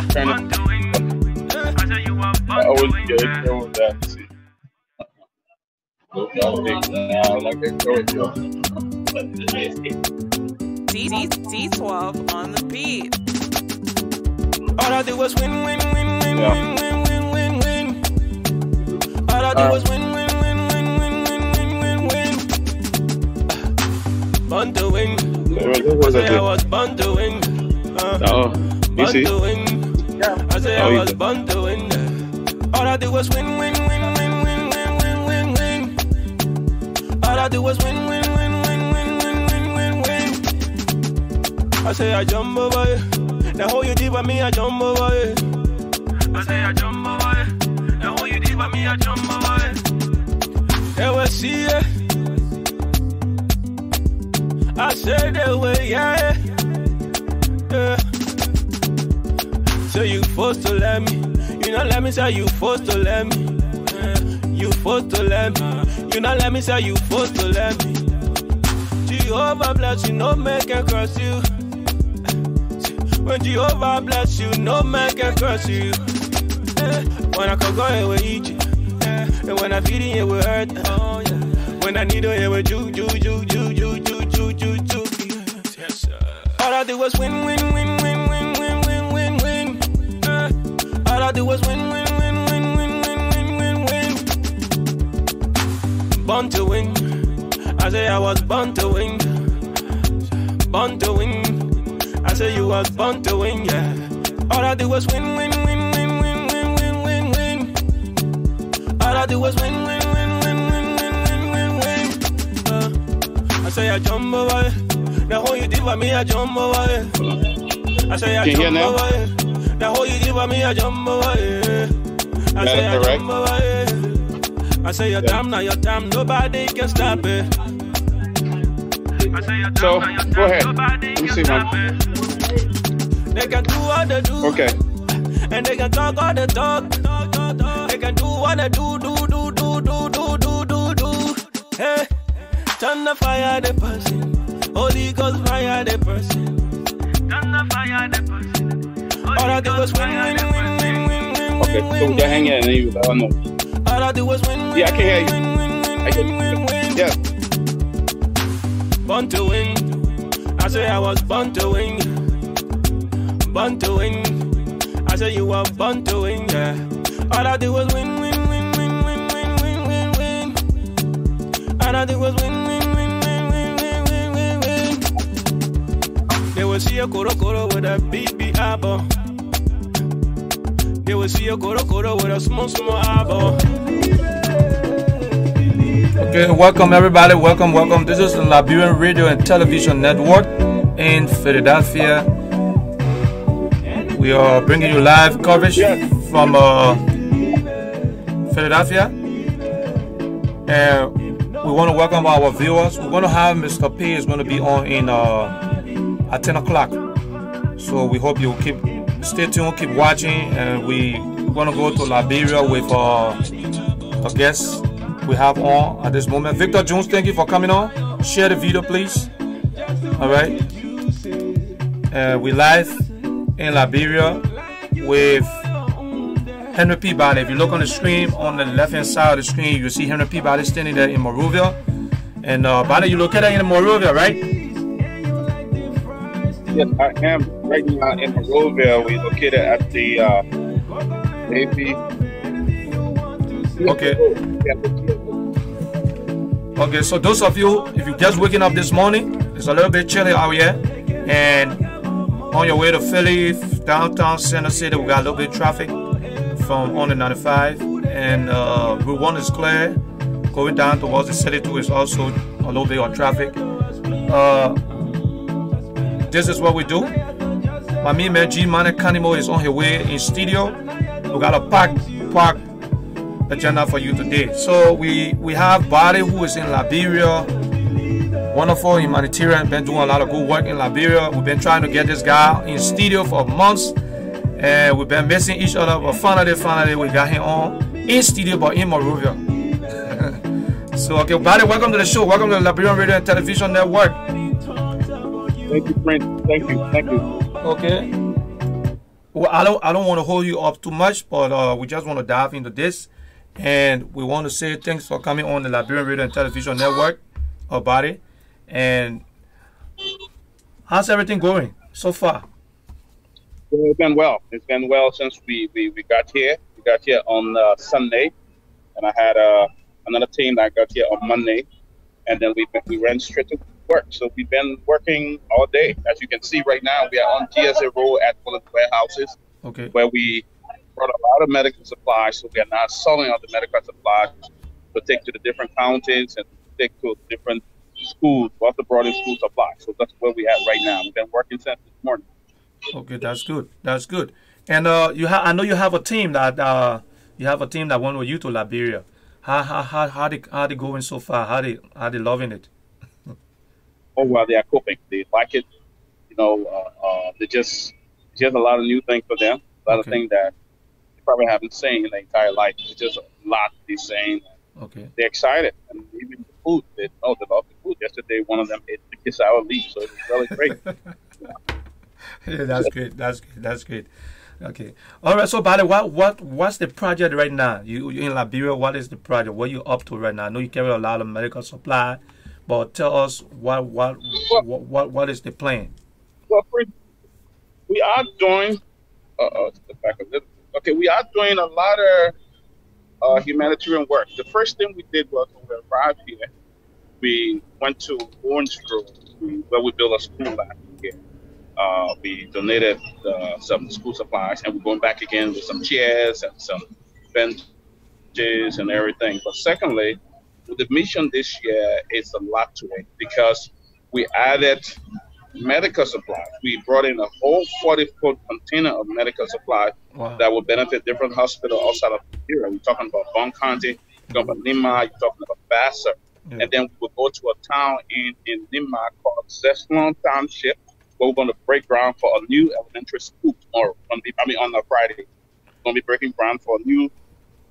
Trying to I always get it with that. See. Like D12 on the beat. All I do was win, win, win, win, win, win, win, win, win. All I do was win, win, win, win, win, win, win, win. Born to win. I say I was born to win. You see? To win. I say I was born to win. All I do was win, win, win, win, win, win, win, win. All I do was win, win, win, win, win, win, win, win. I say I jump over it. Now how you deep with me, I jump over it. I say I jump over it. Now how you deep with me, I jump over it. They will see it. I say they will, yeah. So you forced to let me. You not let me say you forced to let me. You forced to let me. You not let me say you forced to let me. Jehovah bless you, no man can curse you. When Jehovah bless you, no man can curse you. When I can go away with eat you. And when I feed it will hurt. When I need it will ju. All I do was win, win, win, win, win, win, win, win, win. All I do was win, win, win, win, win, win, win, win, win. Born to win. I say I was born to win. Born to win. I say you was born to win, yeah. All I do was win, win, win, win, win, win, win, win, win. All I do was win, win, win, win, win, win, win, win. I say I jump over it. Now how you did for me, I jump over it. I say I jump over it. Now how you did for me, I jump over it. I say I jump over it. I say your time, now your time, nobody can stop it. So go ahead. Let me see, man. They can do what they do. Okay. And they can talk all the talk. They can do what they do. Hey, turn the fire the person. Holy Ghost fire the person. Turn the fire the person. All I do was win, win, win, win, win, win. Okay, so we can hang in and you don't know. All I do was win, win. Yeah, I can hear you. Win, win, win, I can win, win. Yeah. Born to win. I say I was born to win. Born to win. I say you were born to win, yeah. All I do was win, win, win, win, win, win, win, win, win. All I do was win, win, win, win, win, win, win, win, win. They will see a koro with a big eyeball. They will see a koro with a small eyeball. Okay, welcome everybody. Welcome. This is the Liberian Radio and Television Network in Philadelphia. We are bringing you live coverage from Philadelphia, and we want to welcome our viewers. We're going to have Mr. P is going to be on in at 10 o'clock. So we hope you stay tuned, keep watching, and we're going to go to Liberia with a guest we have on at this moment. Victor Jones, thank you for coming on. Share the video, please. All right. We live in Liberia with Henry Peabody. If you look on the screen, on the left-hand side of the screen, you see Henry Peabody standing there in Monrovia. And Bada, you located in Monrovia, right? Yes, I am right now in Monrovia. We located at the AP. Okay. Okay, so those of you, if you're just waking up this morning, it's a little bit chilly out here, and on your way to Philly, downtown Center City, we got a little bit of traffic from on the 95, and Route 1 is clear. Going down towards the city too is also a little bit of traffic. This is what we do. My main man G Money Canimo is on his way in studio. We got a packed agenda for you today. So we have Body, who is in Liberia, wonderful humanitarian, been doing a lot of good work in Liberia. We've been trying to get this guy in studio for months, and we've been missing each other, but finally we got him on in studio, but in Monrovia. So okay, Body, welcome to the show. Welcome to the Liberian Radio and Television Network. Thank you, friend. Thank you. Okay. Well, I don't want to hold you up too much, but we just want to dive into this, and we want to say thanks for coming on the Liberian Radio and Television Network about it. And how's everything going so far? Well, it's been well. It's been well since we got here. We got here on Sunday, and I had another team that got here on Monday, and then we ran straight to work. So we've been working all day. As you can see right now, we are on GSA Road at one of the warehouses, Okay. where we brought a lot of medical supplies. So we are now selling all the medical supplies to take to the different counties and take to different schools, what the broader school supply. So that's where we at right now. We've been working since this morning. Okay, that's good. That's good. And I know you have a team that went with you to Liberia. How they going so far? How they loving it? Oh well, they are coping. They like it. You know, they just a lot of new things for them. A lot of Okay. things that they probably haven't seen in their entire life. It's just a lot to be saying. Okay. They're excited, and even the food. They love the food. Yesterday, one of them ate the kiss our leaf, so it was really great. Yeah, that's great. That's great. That's great. Okay. All right. So, Bale, what's the project right now? You in Liberia? What is the project? What you up to right now? I know you carry a lot of medical supply, but tell us what is the plan? Well, we are doing. Step back a little. Okay, we are doing a lot of humanitarian work. The first thing we did was when we arrived here, we went to Orange Grove, where we built a school last year. We donated some school supplies, and we're going back again with some chairs and some benches and everything. But secondly, the mission this year is a lot to it because we added medical supplies. We brought in a whole 40-foot container of medical supplies Wow. that will benefit different hospitals outside of Nigeria. We're talking about Bon County, you're talking about Nima, you're talking about Vassar. Yeah. And then we will go to a town in Nima called Zeslon Township, where we're going to break ground for a new elementary school tomorrow. On a Friday. We're going to be breaking ground for a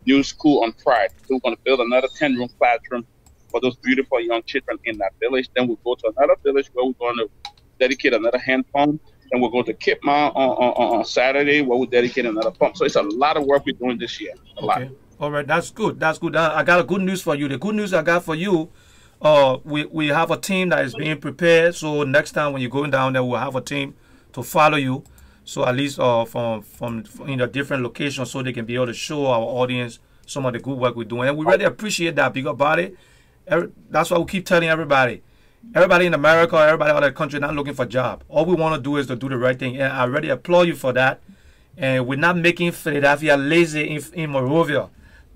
new school on Friday. So we're going to build another 10-room classroom for those beautiful young children in that village. Then we'll go to another village where we're going to dedicate another hand pump. And we'll go to Kipma on Saturday where we'll dedicate another pump. So it's a lot of work we're doing this year. A lot. Okay. All right. That's good. That's good. I got a good news for you. The good news I got for you, we have a team that is being prepared. So next time when you're going down there, we'll have a team to follow you. So at least from in a different location, so they can be able to show our audience some of the good work we're doing. And we really appreciate that, big about it. That's why we keep telling everybody. Everybody in America, everybody out of the country not looking for a job. All we want to do is to do the right thing. And I really applaud you for that. And we're not making Philadelphia lazy in Monrovia.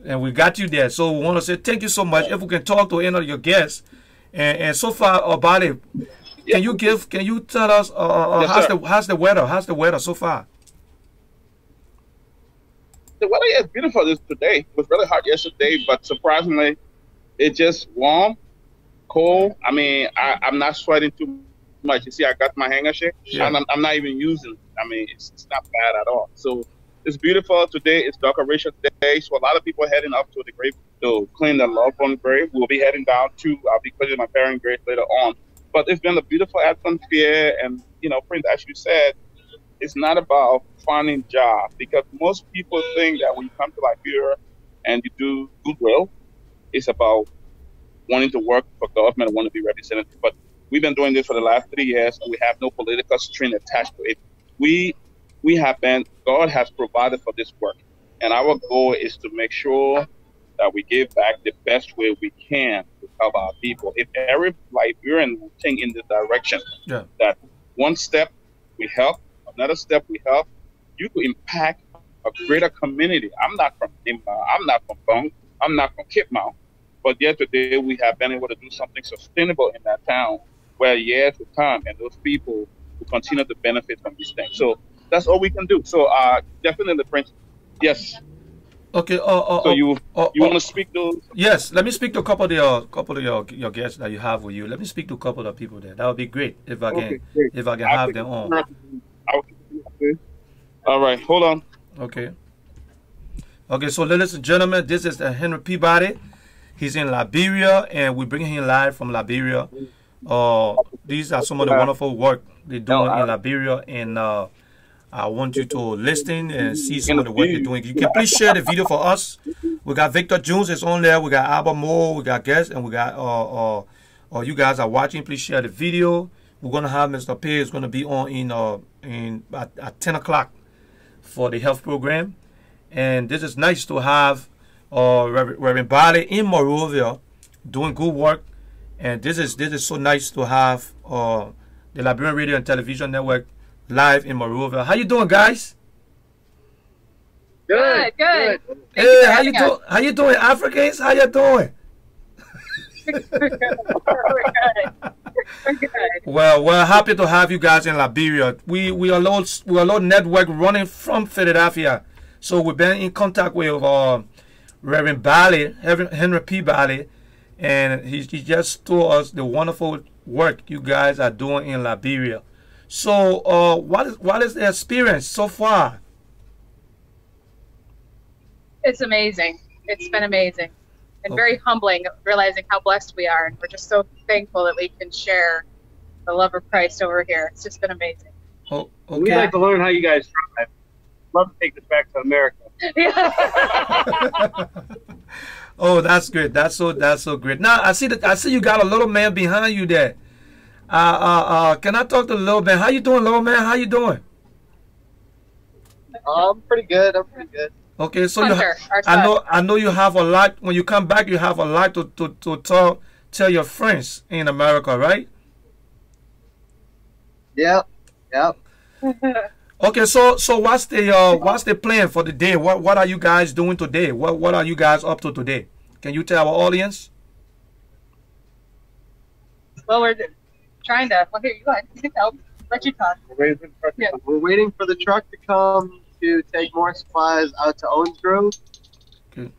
And we got you there. So we want to say thank you so much. If we can talk to any of your guests. And so far about it, can you tell us Yes, how's the weather? How's the weather so far? The weather is beautiful today. It was really hot yesterday, but surprisingly, it's just warm, cold. I mean, I'm not sweating too much. You see, I got my handkerchief, Yeah. and I'm not even using it. I mean, it's not bad at all. So it's beautiful today. It's decoration day, so a lot of people heading up to the grave to clean their loved one grave. We'll be heading down to, I'll be cleaning my parent grave later on. But it's been a beautiful atmosphere, and Prince, as you said, it's not about finding jobs because most people think that when you come to Liberia and you do goodwill, it's about wanting to work for government and want to be represented. But we've been doing this for the last 3 years, and we have no political string attached to it. God has provided for this work, and our goal is to make sure that we give back the best way we can to help our people. If every Liberian think in this direction, Yeah. that one step we help, another step we help, you could impact a greater community. I'm not from Nimba, I'm not from Bong, I'm not from Kipmouth, but yet today we have been able to do something sustainable in that town where years will come and those people will continue to benefit from these things. So that's all we can do. So definitely, Prince, yes. Okay. So you want to speak to? Yes, let me speak to a couple of your guests that you have with you. Let me speak to a couple of people there. That would be great if I can have them on. All right, hold on. Okay. Okay, so ladies and gentlemen, this is Henry Peabody. He's in Liberia, and we're bringing him live from Liberia. These are some of the wonderful work they're doing in Liberia, and I want you to listen and see some of the work they're Interview. doing. You can please share the video for us. We got Victor Jones is on there. We got Albert Moore. We got guests, and we got you guys are watching. Please share the video. We're gonna have Mr. P is gonna be on in at 10 o'clock for the health program, and this is nice to have Reverend Bali in Monrovia doing good work, and this is so nice to have the Liberian Radio and Television Network live in Monrovia. How you doing, guys? Good. Hey, how you doing? How you doing, Africans? How you doing? We're good. We're good. Well, we're happy to have you guys in Liberia. We are a little network running from Philadelphia, so we've been in contact with Reverend Bali, Henry P. Bali, and he just told us the wonderful work you guys are doing in Liberia. So, what is the experience so far? It's amazing. It's been amazing and very humbling, realizing how blessed we are. And we're just so thankful that we can share the love of Christ over here. It's just been amazing. Oh, We'd okay. like to learn how you guys drive. Love to take this back to America. Oh, that's good. That's so great. Now I see you got a little man behind you there. Can I talk to the little man? How you doing, little man? How you doing? I'm pretty good. Okay, so Hunter, our son. I know you have a lot. When you come back, you have a lot to tell your friends in America, right? Yep. Okay, so what's the plan for the day? What are you guys doing today? What are you guys up to today? Can you tell our audience? Well, we're trying to. Well, here, you go ahead. You can help. Let you talk. Yeah. We're waiting for the truck to come to take more supplies out to Owens Grove. Kind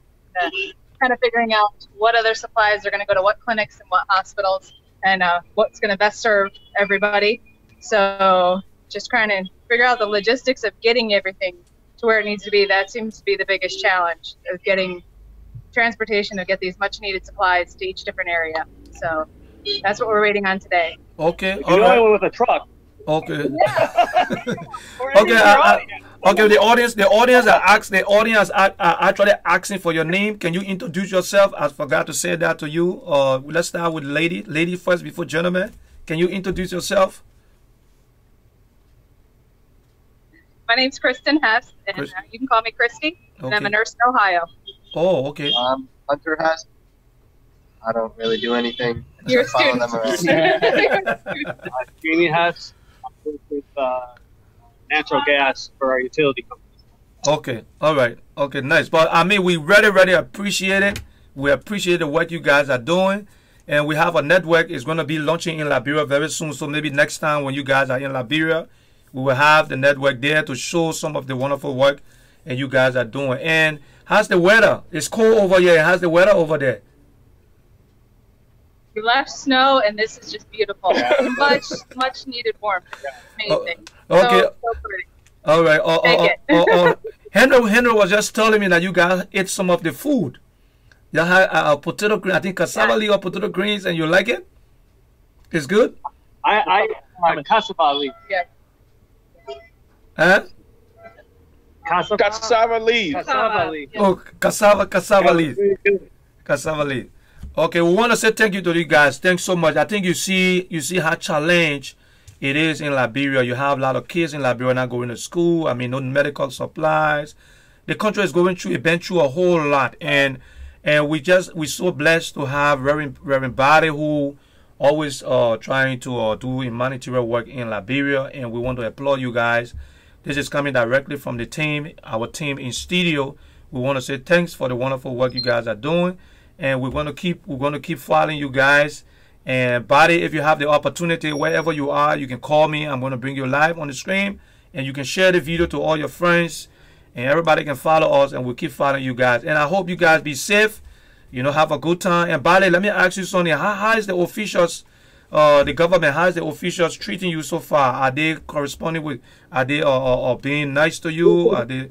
of figuring out what other supplies are going to go to what clinics and what hospitals, and what's going to best serve everybody. So just trying to figure out the logistics of getting everything to where it needs to be. That seems to be the biggest challenge, of getting transportation to get these much needed supplies to each different area. So that's what we're waiting on today. Okay, You all know right. anyone with a truck? Okay. We're Okay. Okay. The audience are actually asking for your name. Can you introduce yourself? I forgot to say that to you. Let's start with lady first before gentlemen. Can you introduce yourself? My name's Kristen Hess, and Chris- you can call me Christy, and I'm a Okay. nurse in Ohio. Oh, okay. Hunter Hess. I don't really do anything. You're a Follow student. them around. Jamie Hess. I work with natural gas for our utility company. Okay. All right. Okay. Nice. But I mean, we really appreciate it. We appreciate the work you guys are doing, and we have a network. It's going to be launching in Liberia very soon. So maybe next time when you guys are in Liberia, we will have the network there to show some of the wonderful work and you guys are doing. And how's the weather? It's cold over here. How's the weather over there? We left snow, and this is just beautiful. Much needed warmth. Amazing. Okay. So pretty. All right. Take it. Henry was just telling me that you guys ate some of the food. You had potato green, I think cassava leaf or potato greens, and you like it? It's good? I'm a cassava leaf. Yeah. Huh? Cassava leaves. Cassava leaf. Yeah. Oh, cassava leaf. Cassava leaf. Okay, we want to say thank you to you guys. Thanks so much. I think you see how challenge it is in Liberia. You have a lot of kids in Liberia not going to school. I mean, no medical supplies. The country is going through, been through a whole lot, and we're so blessed to have Reverend Body, who always trying to do humanitarian work in Liberia, and we want to applaud you guys. This is coming directly from the team, our team in studio. We want to say thanks for the wonderful work you guys are doing, and we're going to keep following you guys. And Body, if you have the opportunity, wherever you are, you can call me. I'm going to bring you live on the stream, and you can share the video to all your friends, and everybody can follow us, and we'll keep following you guys. And I hope you guys be safe. Have a good time. And Bali, let me ask you something. How is the officials, the government, how is the officials treating you so far? Are they corresponding with, are they being nice to you? Are they...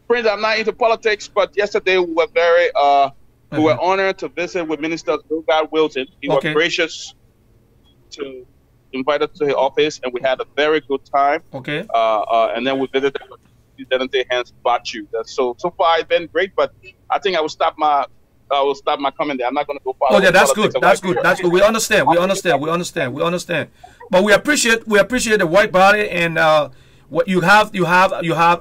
Friends, I'm not into politics, but yesterday we were very, we were honored to visit with Minister God Wilson. He was Okay. gracious to invited to his office, and we had a very good time. Okay. And then we visited the Lrtn Is statue. So far it's been great, but I think I will stop my comment there. I'm not going to go follow. Oh yeah, that's good. That's good. That's good. We understand. But we appreciate the white body, and what you have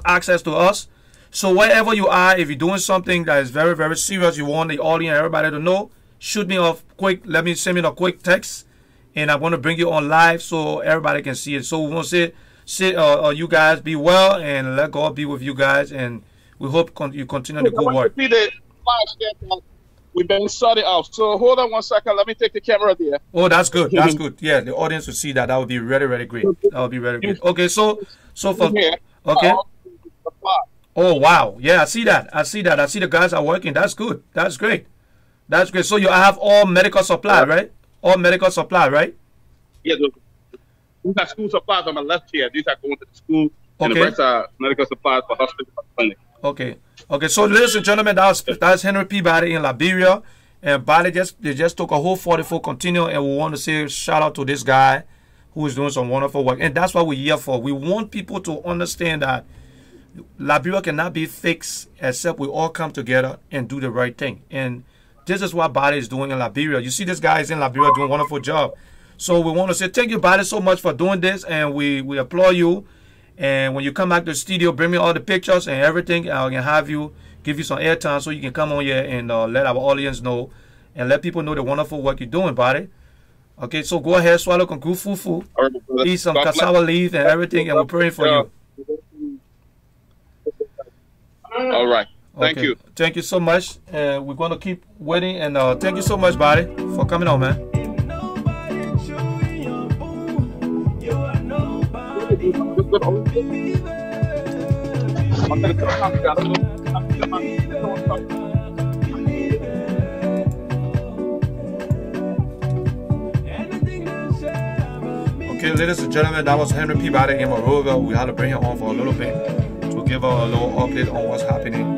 access to us. So wherever you are, if you're doing something that is very, very serious, you want the audience, everybody to know, shoot me off quick. Send me a quick text, and I'm going to bring you on live so everybody can see it. So we want to say, you guys be well, and let God be with you guys, and we hope you continue the good work. We've been sorted out. So hold on 1 second. Let me take the camera there. Oh, that's good. That's good. Yeah, the audience will see that. That would be really, really great. That would be very good. Okay, so for okay. Oh wow, yeah, I see that. I see the guys are working. That's good. That's great. That's great. So you have all medical supply, right? All medical supply, right? Yeah, these are school supplies on my left here. These are going to the school, and the rest are medical supplies for hospital and clinic. Okay. Okay, so ladies and gentlemen, that's Henry Peabody in Liberia, and Body they just took a whole 44 continuum, and we want to say shout out to this guy who is doing some wonderful work, and that's what we're here for. We want people to understand that Liberia cannot be fixed except we all come together and do the right thing, and this is what Body is doing in Liberia. You see, this guy is in Liberia doing a wonderful job. So we want to say thank you, Body, so much for doing this, and we applaud you. And when you come back to the studio, bring me all the pictures and everything. I can give you some airtime so you can come on here and let our audience know and let people know the wonderful work you're doing, Body. Okay, so go ahead, swallow some good fufu, eat some cassava leaf and everything, and we're praying for you. All right. Thank you. Thank you so much. And we're going to keep waiting. And thank you so much, Body, for coming on, man. Okay, ladies and gentlemen, that was Henry Peabody in Monrovia. We had to bring him on for a little bit to give a little update on what's happening.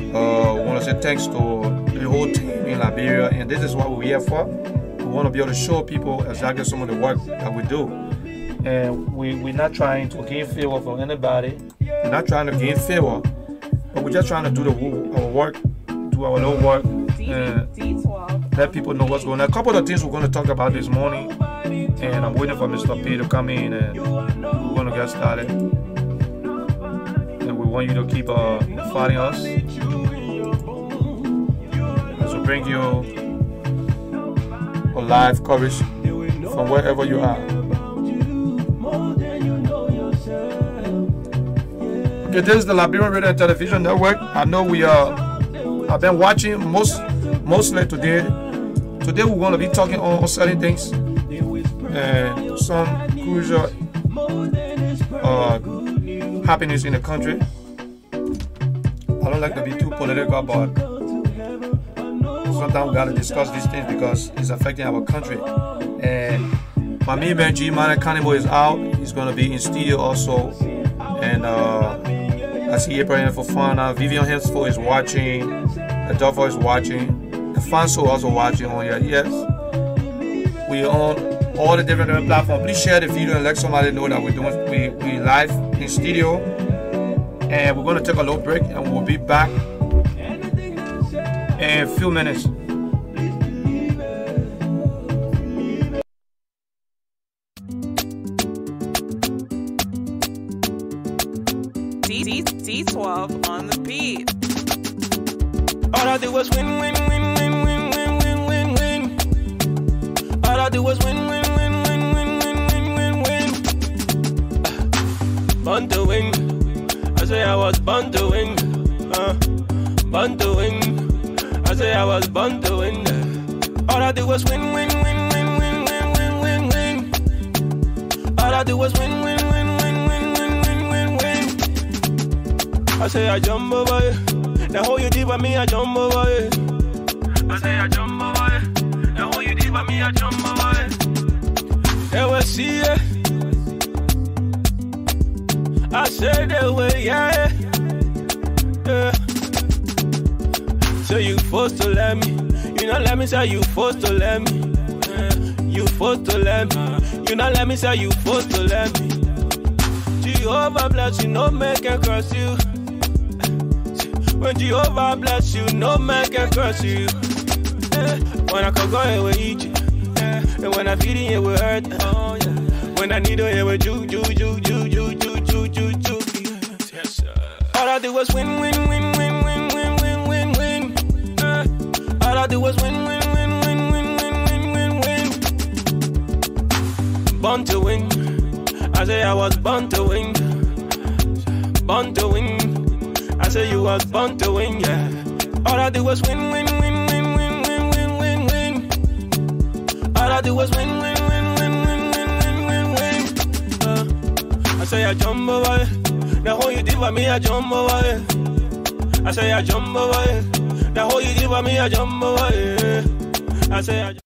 We want to say thanks to the whole team in Liberia, and this is what we're here for. We want to be able to show people exactly some of the work that we do. And we're not trying to gain favor from anybody. We're not trying to gain favor, but we're just trying to do our work, do our little work, and let people know what's going on. A couple of things we're going to talk about this morning, and I'm waiting for Mr. P to come in, and we're going to get started. And we want you to keep following us as we bring you a live coverage from wherever you are. Okay, this is the Liberian Radio and Television Network. I know I've been watching mostly today. Today we're going to be talking on certain things and some crucial happenings in the country. I don't like to be too political, but sometimes we got to discuss these things because it's affecting our country. And my main man G Man Cannibal is out. He's going to be in studio also. And I see Abraham Fofana, Vivian Hensford is watching, Adolfo is watching, the Fanso also watching on here. Yes, we on all the different platforms. Please share the video and let somebody know that we live in studio. And we're going to take a little break, and we'll be back in a few minutes. D12 on the beat. All I do was win, win, win, win, win, win, win, win, win. All I do was win, win, win, win, win, win, win, win, win. Born to win. I say I was born to win. Born to win. I say I was born to win. All I do was win, win, win, win, win, win, win, win, win. All I do was win, win. I say I jump over it. Now how you deep with me, I jump over it. I say I jump over it. Now how you deep with me, I jump over it. They will see it. I say they will, yeah. So you forced to let me. You not let me say you forced to let me. You supposed to let me. You not let me say you supposed to let me. Jehovah bless you, no man can curse you. When Jehovah bless you, no man can curse you. When I can go here with eat you. And when I feed it with hurt. When I need it with you. Yes, sir. All I do was win. All I do was win. Born to win. I say I was born to win. Born to win. I say you was born to win, yeah. All I do was win. All I do was win. I say I jump over it. Now how you did for me, I jump over it. I say I jump over it. Now how you did for me, I jump over it. I say I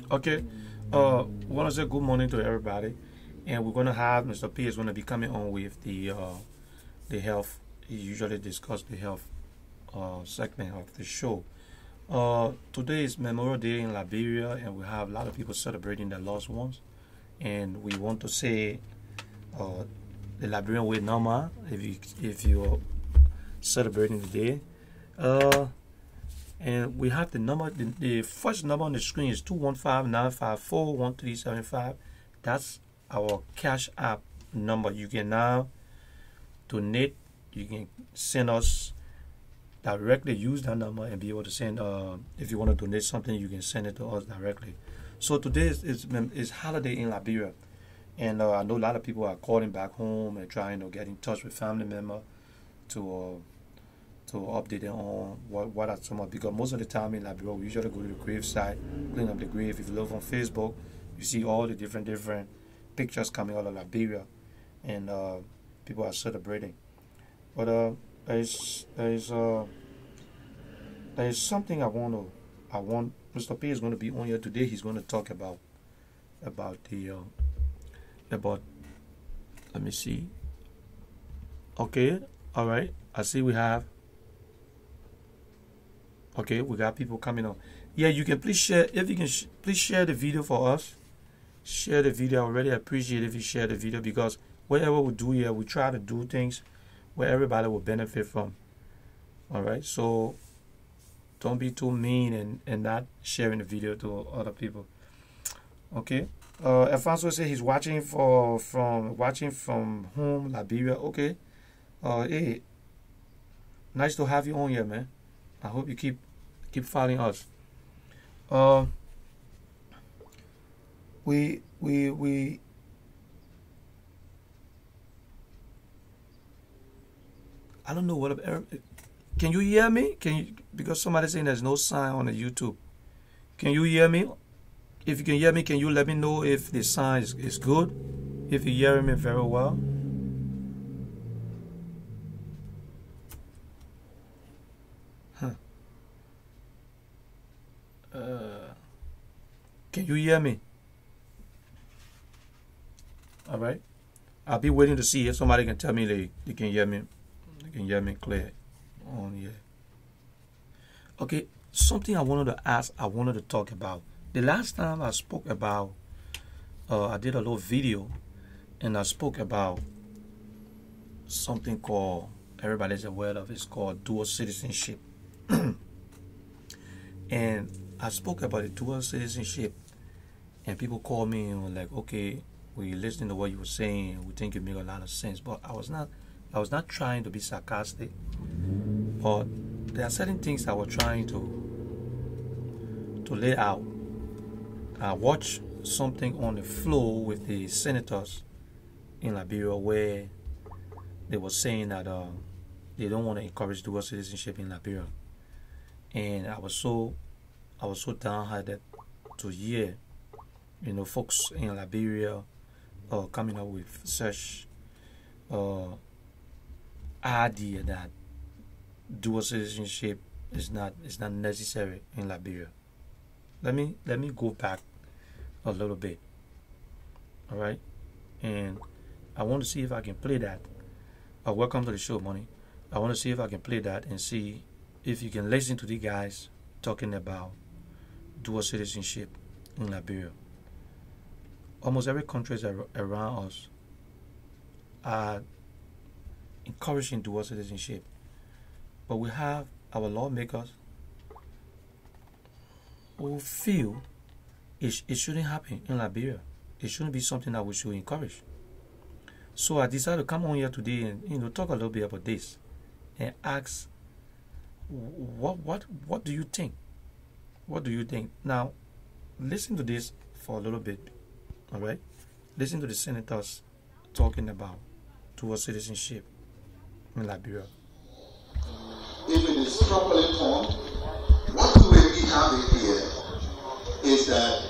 Okay, want to say good morning to everybody, and we're gonna have Mr. P is gonna be coming on with the health. He usually discuss the health segment of the show. Today is Memorial Day in Liberia, and we have a lot of people celebrating their loved ones, and we want to say the Liberian way number if you're celebrating the day. And we have the number, the first number on the screen is 215-954-1375. That's our Cash App number. You can now donate. You can send us directly, use that number and be able to send, if you want to donate something, you can send it to us directly. So today is holiday in Liberia. And I know a lot of people are calling back home and trying to get in touch with family members to update them on what are some of, because most of the time in Liberia we usually go to the grave site, clean up the grave. If you look on Facebook, you see all the different pictures coming out of Liberia, and people are celebrating. But there is something I want Mr. P is going to be on here today. He's going to talk about let me see. Okay, all right. I see we have. Okay, we got people coming on. Yeah, you can please share. If you can, please share the video for us. share the video. I really appreciate if you share the video, because whatever we do here, we try to do things where everybody will benefit from. All right, so don't be too mean and not sharing the video to other people. Okay. Alfonso said he's watching from home, Liberia. Okay. Hey, nice to have you on here, man. I hope you keep following us. We I don't know what. Can you hear me? Can you? Because somebody's saying there's no sign on the YouTube. Can you hear me? If you can hear me, can you let me know if the sign is good? If you're hearing me very well. Huh. Can you hear me? All right. I'll be waiting to see if somebody can tell me they can hear me. They can hear me clear on here. Okay. Something I wanted to ask. I wanted to talk about. The last time I spoke about, I did a little video, and I spoke about something called, everybody's aware of, it's called dual citizenship. And I spoke about the dual citizenship, and people called me and were like, okay, we listening to what you were saying, we think it made a lot of sense. But I was not trying to be sarcastic, but there are certain things I was trying to lay out. I watched something on the floor with the senators in Liberia where they were saying that they don't want to encourage dual citizenship in Liberia, and I was so downhearted to hear, folks in Liberia coming up with such idea that dual citizenship is not necessary in Liberia. Let me go back a little bit. All right, and I want to see if I can play that. Welcome to the show, Money. I want to see if I can play that and see if you can listen to the guys talking about dual citizenship in Liberia. Almost every country around us are encouraging dual citizenship, but we have our lawmakers who feel it shouldn't happen in Liberia. It shouldn't be something that we should encourage. So I decided to come on here today and talk a little bit about this and ask, what do you think? What do you think? Now, listen to this for a little bit. All right, listen to the senators talking about dual citizenship in Liberia. If it is properly formed, what we have in here is that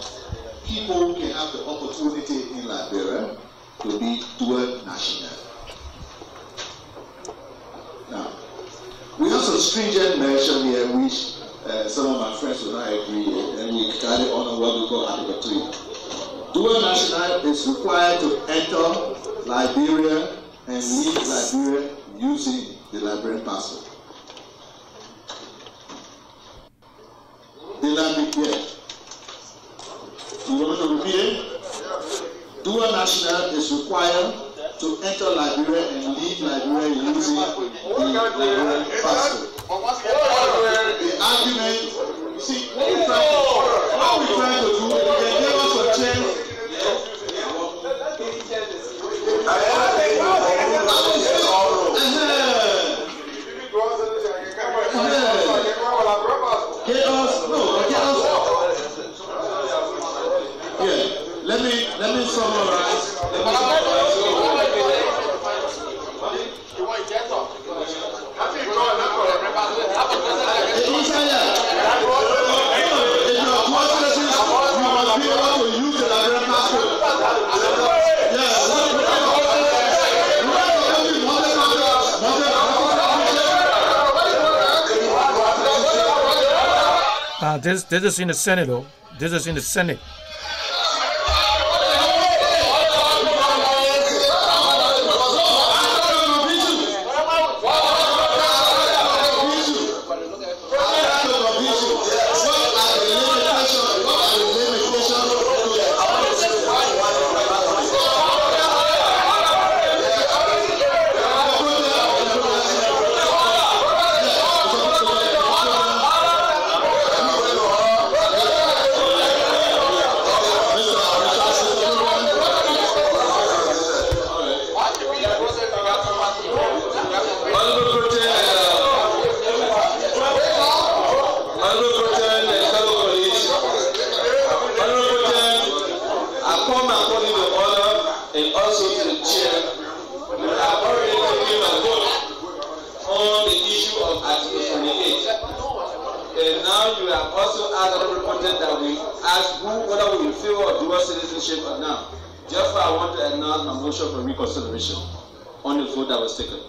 people can have the opportunity in Liberia to be dual national. Now, we have some stringent measures here which some of my friends will not agree with, and we carry on what we call Article 3. Dual national is required to enter Liberia and leave Liberia using the Liberian passport. The Liberian, you want me to repeat it? Dual national is required to enter Liberia and leave Liberia using the Liberian passport. The argument, you see, what we're trying to do, we can give us a chance. Let me summarize. This is in the Senate, though. This is in the Senate. of Article 28. And now you have also asked other reported that we ask whether we will favor of dual citizenship or not. Therefore, I want to announce my motion for reconsideration on the vote that was taken.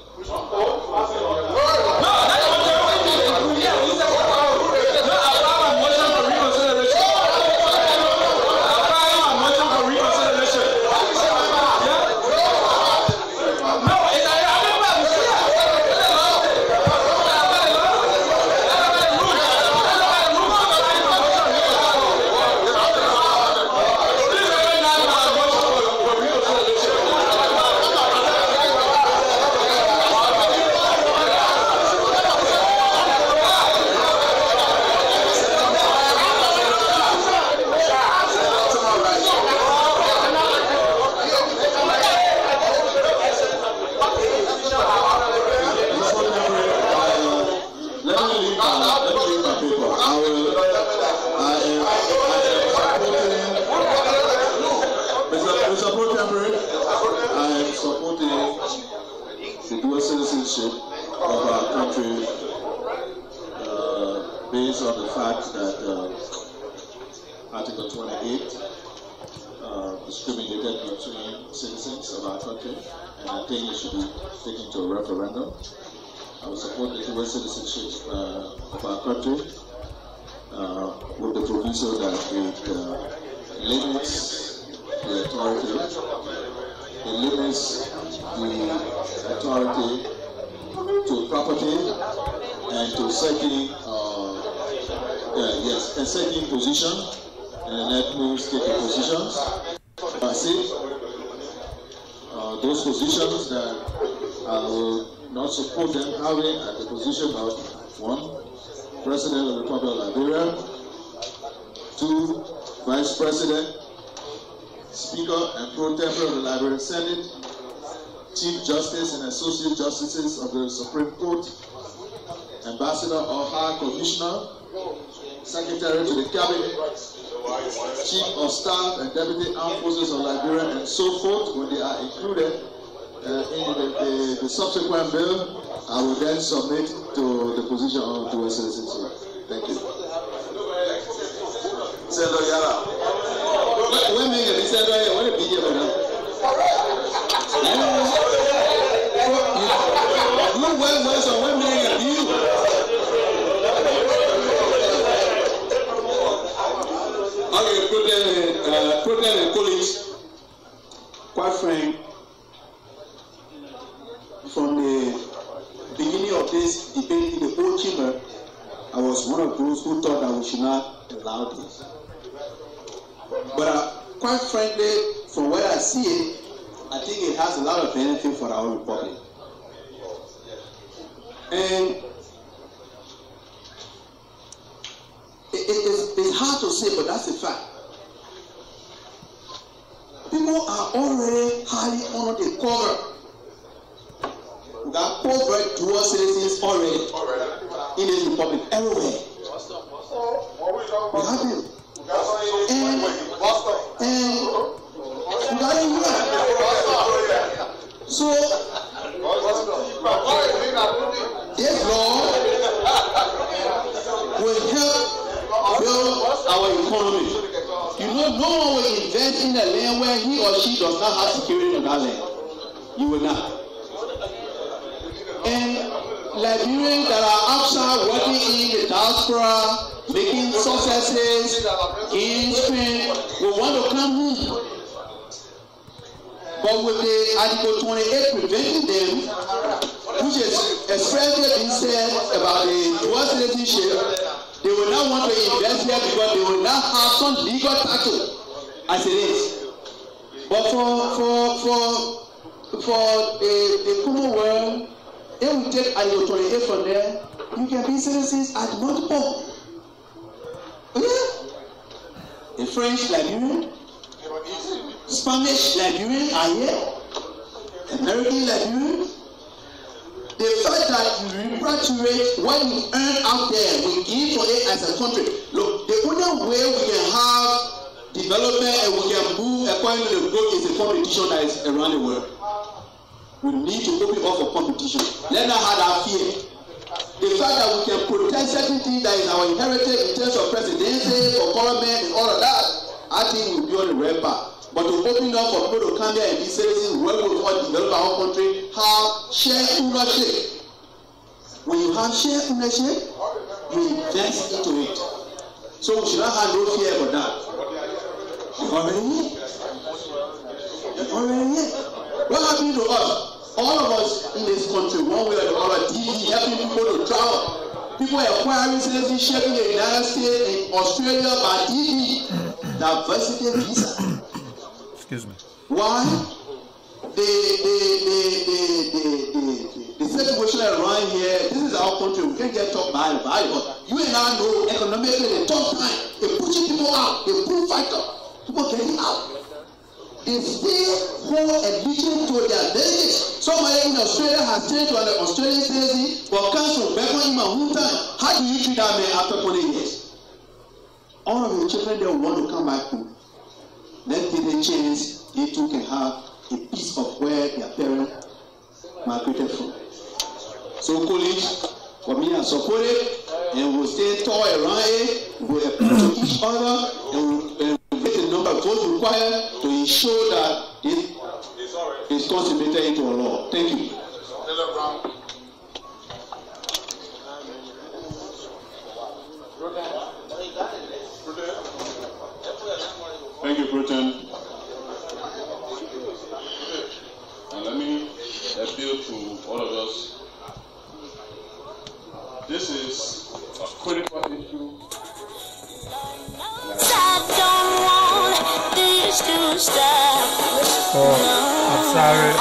Based on the fact that Article 28 discriminated between citizens of our country, and I think it should be taken to a referendum. I would support the dual citizenship of our country with the proviso that it limits the authority, to property and to certain certain position, and let me state the positions. Those positions that I will not support them having at the position of 1, President of the Republic of Liberia, 2, Vice President, Speaker and Pro Tempore of the Liberian Senate, Chief Justice and Associate Justices of the Supreme Court, Ambassador or High Commissioner, Secretary to the Cabinet, Chief of Staff and Deputy Armed Forces of Liberia, and so forth. When they are included in the subsequent bill, I will then submit to the position of dual citizenship. Thank you. Senator Yara. When we get Senator, what did you do? Protect and colleagues, quite frank, from the beginning of this debate in the whole chamber, I was one of those who thought that we should not allow this. But quite frankly, from where I see it, I think it has a lot of benefit for our republic. And it's hard to say, but that's a fact. People are already highly honored the cover. We got covered dual citizens already in this republic everywhere. We have them. And we got them here. So this law will help build our economy. You know, no one will invest in a land where he or she does not have security on that land. You will not. And Liberians that are outside working in the diaspora, making successes, gaining strength, will want to come home. But with the Article 28 preventing them, which is expressly being said about the dual citizenship, they will not want to invest here because they will not have some legal title as it is. But for the Commonwealth, they will take Article 28 from there. You can be citizens at multiple. Okay? A French Liberian, Spanish Liberian are here, American Liberian. The fact that you repatriate what you earn out there, we give for it as a country. Look, the only way we can have development and we can move according to the growth is a competition that is around the world. We need to open up for competition. Let not have that fear. the fact that we can protect certain things that is our inheritance in terms of presidency, for government, and all of that, I think we'll be on the red path. But to open up for people to come here and be citizens, work with what develop our country, have share ownership. When you have share ownership, you invest into it. So we should not have no fear for that. You already here. You already here. What happened to us? All of us in this country, one way or the other, TV, helping people to travel. People acquiring citizenship in the United States and Australia by TV. Diversity visa. Excuse me. Why? The situation around here, this is our country, we can't get talked by but you and I know economically the tough time. They pushing people out, they pull fighter, people getting out. They stay home and listen to their delegates. Somebody in Australia has changed to an Australian citizen, but comes from back home in my hometown. How do you treat that man after 20 years? All of your children, they want to come back home. Let's give them a chance, they too can have a piece of where their parents migrated from. So, colleagues, for me, I support it, and we'll stay tall around it, we'll appeal to each other, and we'll get the number of votes required to ensure that it is consummated into a law. Thank you. Thank you, Lrtn. And let me appeal to all of us. This is a critical issue. I'm sorry.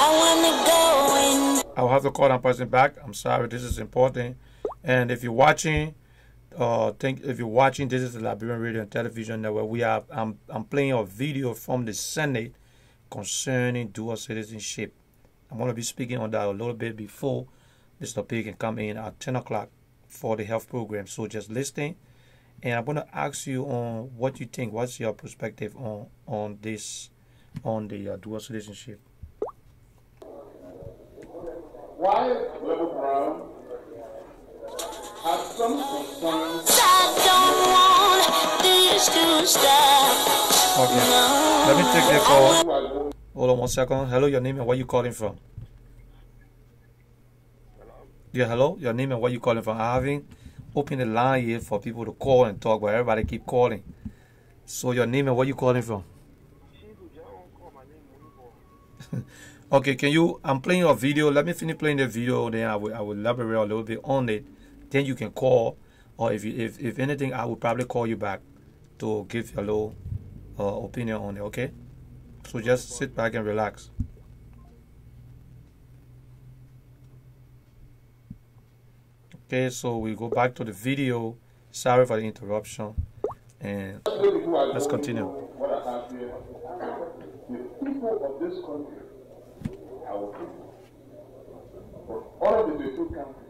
I'll have to call that person back. I'm sorry. This is important. And if you're watching, if you're watching, this is the Liberian Radio and Television Network. I'm playing a video from the Senate concerning dual citizenship. I'm going to be speaking on that a little bit before Mr. P can come in at 10 o'clock for the health program. So just listen, and I'm going to ask you on what you think. What's your perspective on this, on the dual citizenship? Why Level Brown has some concerns? Okay, let me take the call. Hold on 1 second. Hello, your name and where you calling from? Yeah, hello, your name and where you calling from? I haven't opened the line here for people to call and talk, but everybody keep calling. So your name and where you calling from? Okay, can you? I'm playing a video. Let me finish playing the video, then I will elaborate a little bit on it. Then you can call, or if anything, I will probably call you back to give your little opinion on it. Okay, so just sit back and relax. Okay, so we go back to the video. Sorry for the interruption, and let's continue. What I have here, the people of this country, our people, for all of the different countries,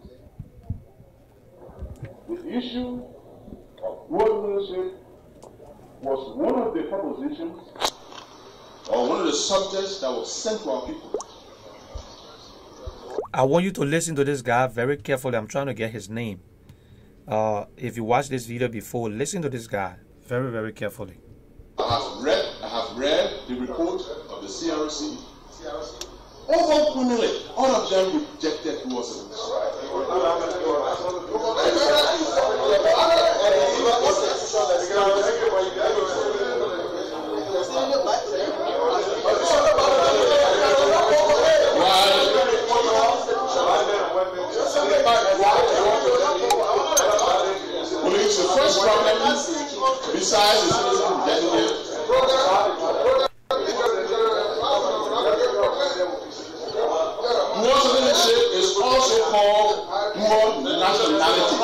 the issue of world leadership was one of the propositions or one of the subjects that was sent to our people. I want you to listen to this guy very carefully. I'm trying to get his name. If you watched this video before, listen to this guy very, very carefully. I have read the report of the CRC. Overwhelmingly, all of them rejected dual citizenship. Police, the first problem, besides the citizen rejecting it, dual citizenship is also called dual nationality.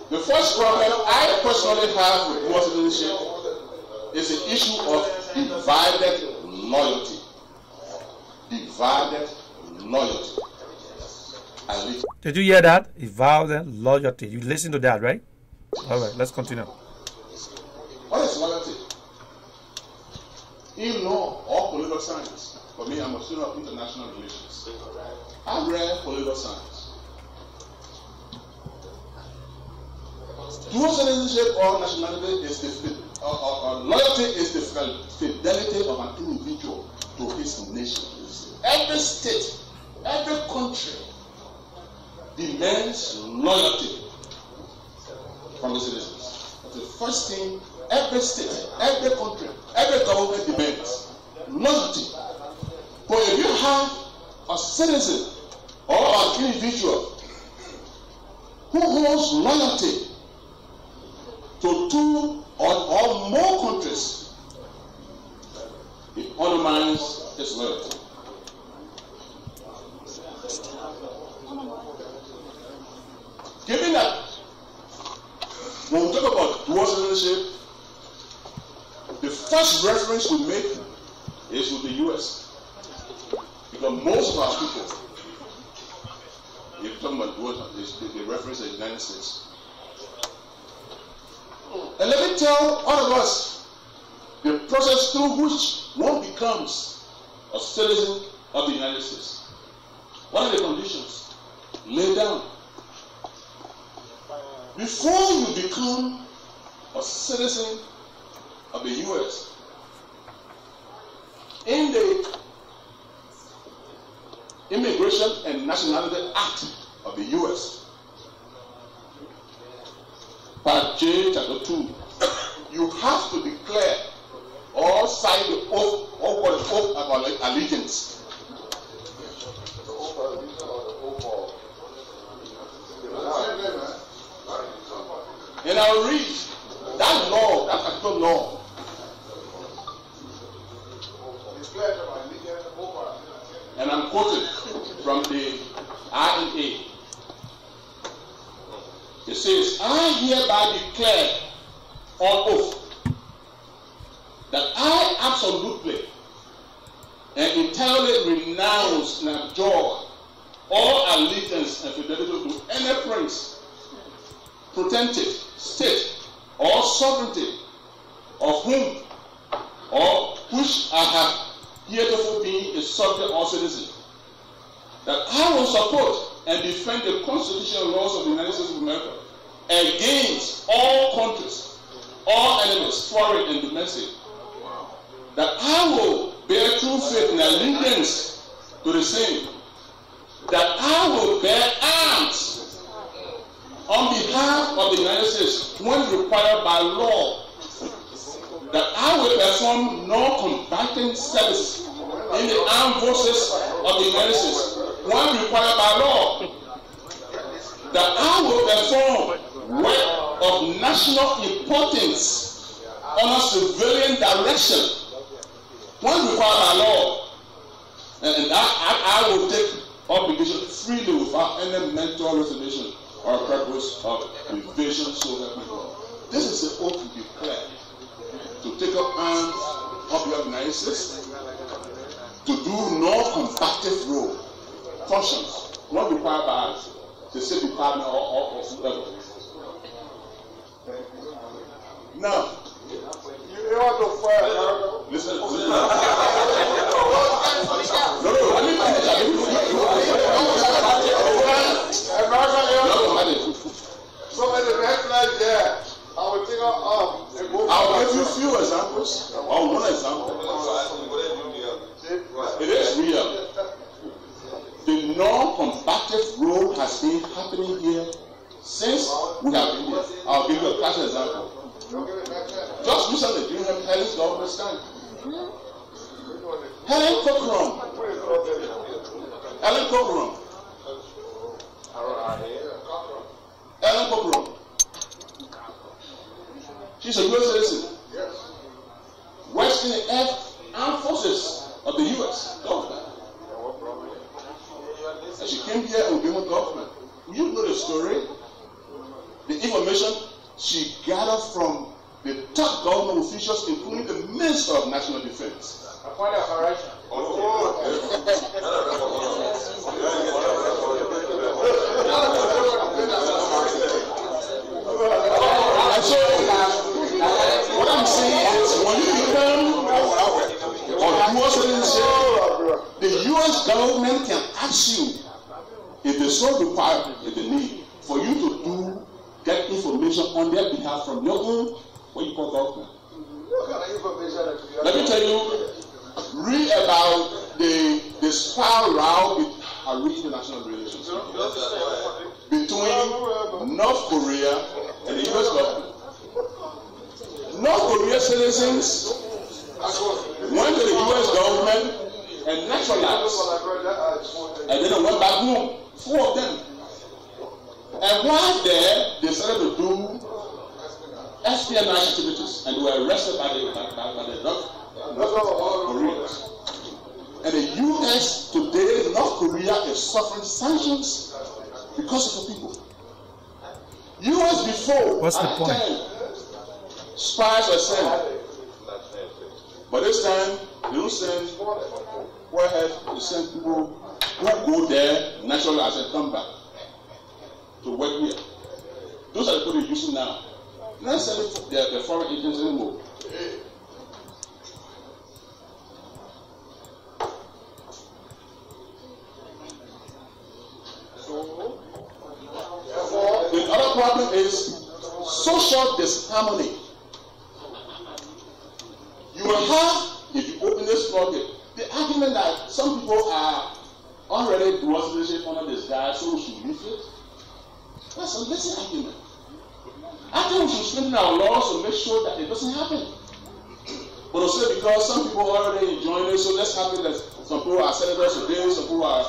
The first problem I personally have with dual citizenship is the issue of divided loyalty. Divided loyalty. Did you hear that? Divided loyalty. You listen to that, right? All right, let's continue. What is loyalty? In law or political science, for me, I'm a student of international relations. I read political science. Dual citizenship or nationality is loyalty is the fidelity of an individual to his nation. Every state, every country demands loyalty from the citizens. That's the first thing every state, every country, every government demands. Loyalty. But if you have a citizen or an individual who holds loyalty to two or more countries, it undermines his loyalty. Given that, when we talk about dual citizenship, the first reference we make is with the US. Because most of our people, if you're talking about dual, they reference the United States. And let me tell all of us the process through which one becomes a citizen of the United States. What are the conditions? Lay down. Before you become a citizen of the US, in the Immigration and Nationality Act of the US, Part J, Chapter 2, you have to declare or sign the oath or what the oath of allegiance. And I'll read that law, that particular law. And I'm quoting from the INA. It says, I hereby declare on oath that I absolutely and entirely renounce and abjure all allegiance and fidelity to any prince, potentate, state, or sovereignty of whom or which I have heretofore been a subject or citizen, that I will support and defend the constitutional laws of the United States of America against all countries, all enemies, foreign and domestic, that I will bear true faith and allegiance to the same, that I will bear arms on behalf of the United States when required by law, that I will perform non-combatant service in the armed forces of the United States when required by law, that I will perform work of national importance under civilian direction when required by law, and that I will take obligation freely without any mental reservation or purpose of evasion, so help me God. This is the oath to declare to take up arms of the United States, to do no combative role, functions, not required by the State Department or whoever. Now, you want to fire? Listen. No, let me so at the red flag there, I will take up and go. I'll give you a few examples. Or one example. It is real. The non-combative role has been happening here since we have been here. I'll give you a classic example. Just recently, during Helen's government stand, Helen Cochran. She's a U.S. citizen. Works in the armed forces of the U.S. government. And she came here and became a government. You know the story. The information she gathered from the top government officials, including the Minister of National Defense. And so, what I'm saying is, when you become a dual citizenship, the U.S. government can ask you if they so require, if they need, for you to get information on their behalf from your own, what you call government. Let me tell you, read about the spiral of international relations between North Korea and the U.S. government. North Korea citizens went to the U.S. government and naturalized, and then they went back home, 4 of them. And while there, they started to do espionage activities, and they were arrested by the North Koreans. And the U.S. today, North Korea is suffering sanctions because of the people. U.S. before, what's the point? Spies were sent, but this time they don't send. Go ahead, they send people who go there naturally as they come back to work here. Those are the people they're using now. They're not sending the foreign agents anymore. The other problem is social disharmony. You will have, if you open this floodgate, the argument that some people are already towards leadership under this guy, so we should leave it. That's a messy argument. I think we should strengthen our laws to make sure that it doesn't happen. But also because some people are already enjoying it, so let's happen that some people are senators today, some people are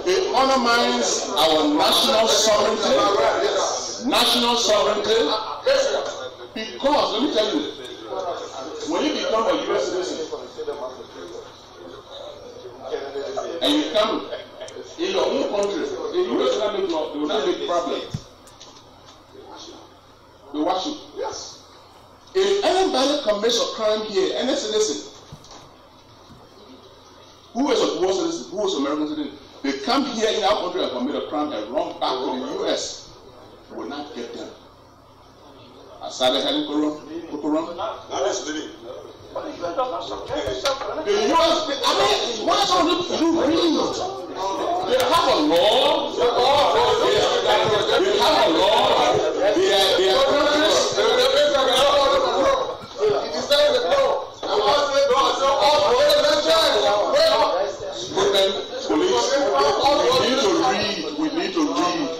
it undermines our national sovereignty. Because, let me tell you, when you become a U.S. citizen and you come in your own country, the U.S. will not make problems. They watch you. Yes. If anybody commits a crime here, any citizen who is a U.S. citizen, who is an American citizen, they come here in our country and commit a crime and run back to the U.S. will not get them. I started having corona. The U.S. I mean, why don't you read? They have a law. They have a law. They are countries.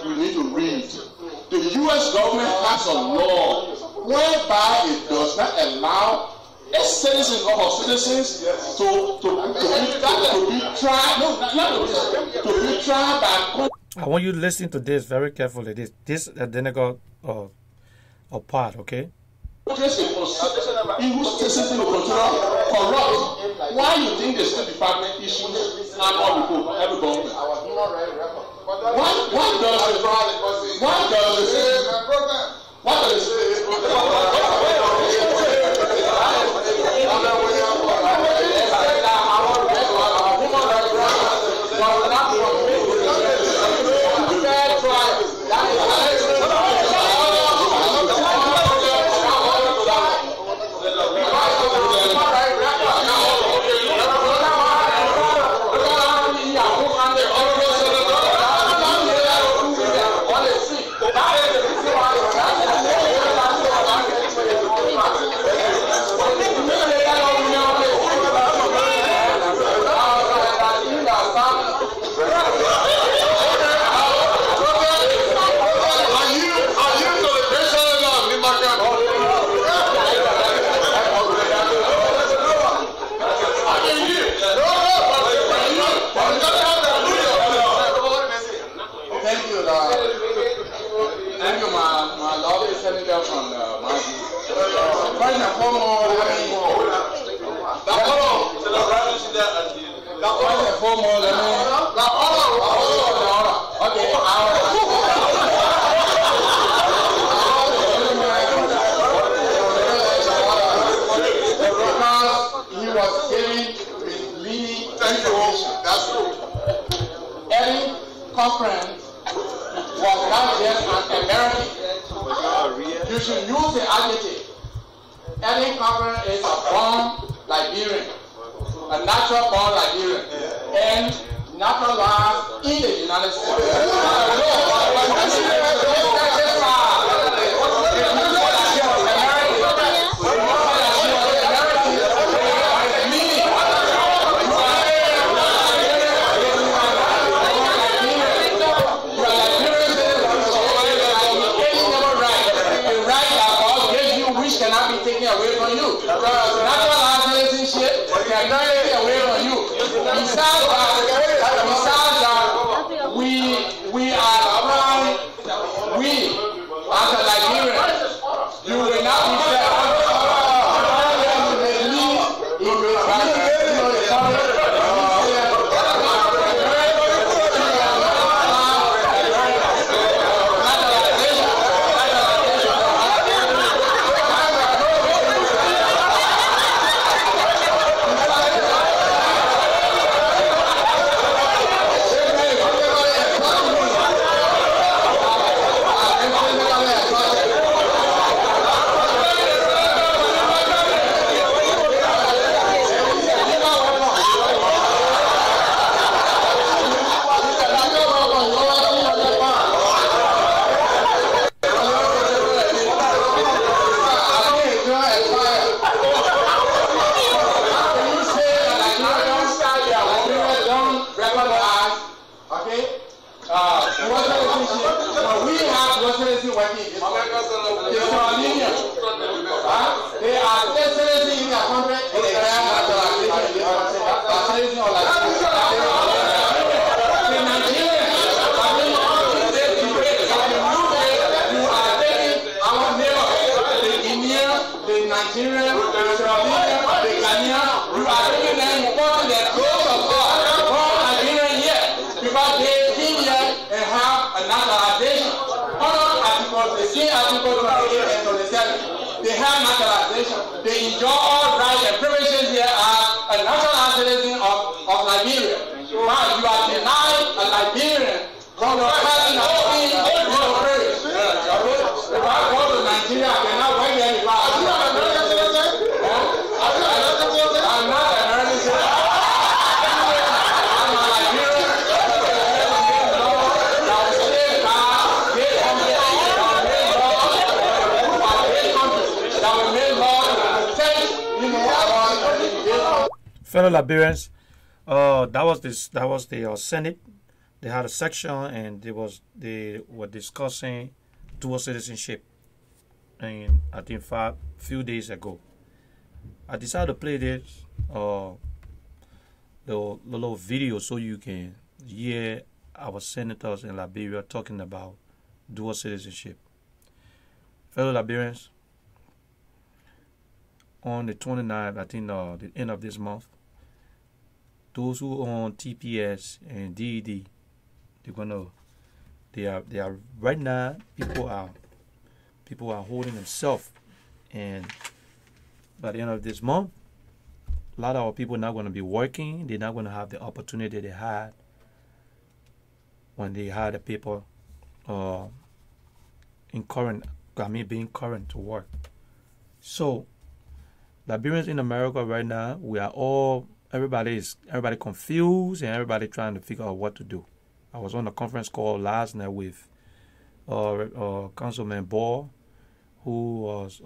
We need to read. The U.S. government has a law whereby it does not allow its citizens or her citizens to be tried by. I want you to listen to this very carefully. This then I got a part, okay? Whose citizens will corrupt. Why you think the State Department issues annual report every government? Why does Thank you. That's true. Eddie Cochran was not just an American. You should use the adjective. Eddie Cochran is a born Liberian, a natural born Liberian, and naturalized in the United States. Away from you. Natural citizenship cannot take away from you. Besides that, we are applying, we as a Liberian, you will not be fair. They have naturalization. They enjoy all rights and privileges here as a natural citizen of Liberia. Now you are denied a Liberian from your cousin of being your first. If I go to Nigeria, I cannot work there if I'm not American citizen. I'm not an American citizen. I'm a Liberian. Fellow Liberians, that was the Senate. They had a section, and they were discussing dual citizenship, and I think few days ago, I decided to play this the little video so you can hear our senators in Liberia talking about dual citizenship. Fellow Liberians, on the 29th, I think the end of this month, those who own TPS and DED, they are right now, people are holding themselves, and by the end of this month, a lot of our people are not going to be working. They're not going to have the opportunity they had when they had the people being current to work. So Liberians in America right now, everybody confused, and everybody trying to figure out what to do. I was on a conference call last night with Councilman Ball, who was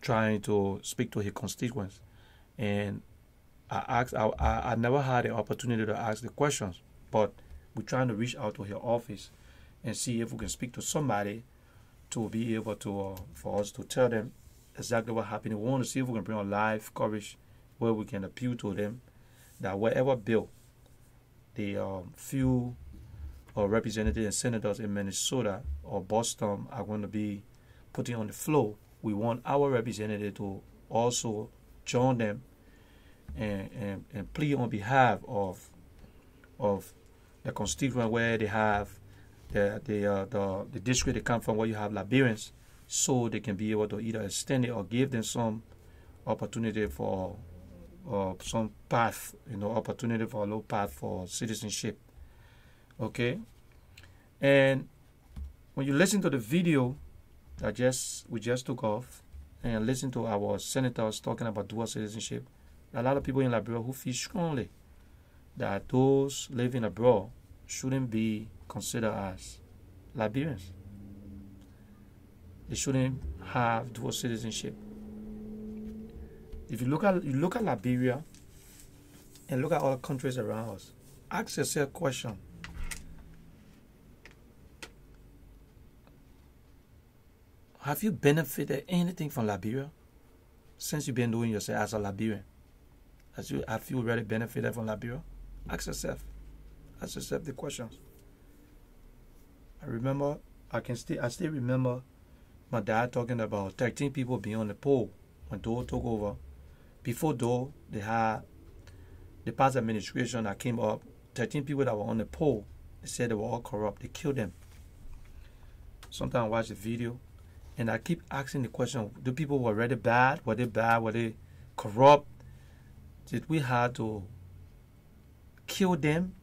trying to speak to his constituents, and I never had the opportunity to ask the questions, but we're trying to reach out to her office and see if we can speak to somebody to be able to for us to tell them exactly what happened. We want to see if we can bring a live coverage where we can appeal to them that whatever bill the few representatives and senators in Minnesota or Boston are going to be putting on the floor, we want our representative to also join them and plead on behalf of the constituent where they have the district they come from, where you have Liberians, so they can be able to either extend it or give them some opportunity for some path, opportunity for a low path for citizenship. Okay, and when you listen to the video that we just took off, and listen to our senators talking about dual citizenship, a lot of people in Liberia who feel strongly that those living abroad shouldn't be considered as Liberians. They shouldn't have dual citizenship. If you look at Liberia and look at other countries around us, ask yourself a question. Have you benefited anything from Liberia since you've been doing yourself as a Liberian? Have you really benefited from Liberia? Ask yourself the questions. I still remember my dad talking about 13 people being on the poll when Doe took over. Before Doe, they had the past administration that came up, 13 people that were on the poll. They said they were all corrupt. They killed them. Sometimes I watch the video and I keep asking the question, the people were really bad? Were they bad? Were they corrupt? Did we have to kill them?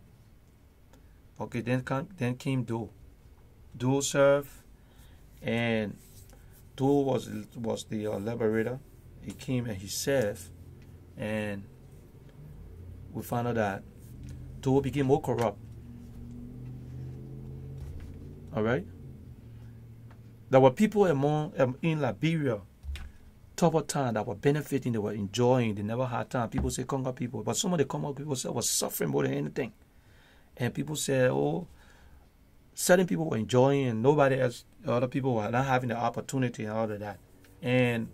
Okay, then came Doe. Doe served, and Doe was the liberator. He came and he served, and we found out that Doe became more corrupt. All right. There were people in Liberia, tougher time, that were benefiting, they were enjoying, they never had time. People say Congo people, but some of the Congo people said was suffering more than anything. And people said, oh, certain people were enjoying and nobody else, other people were not having the opportunity and all of that. And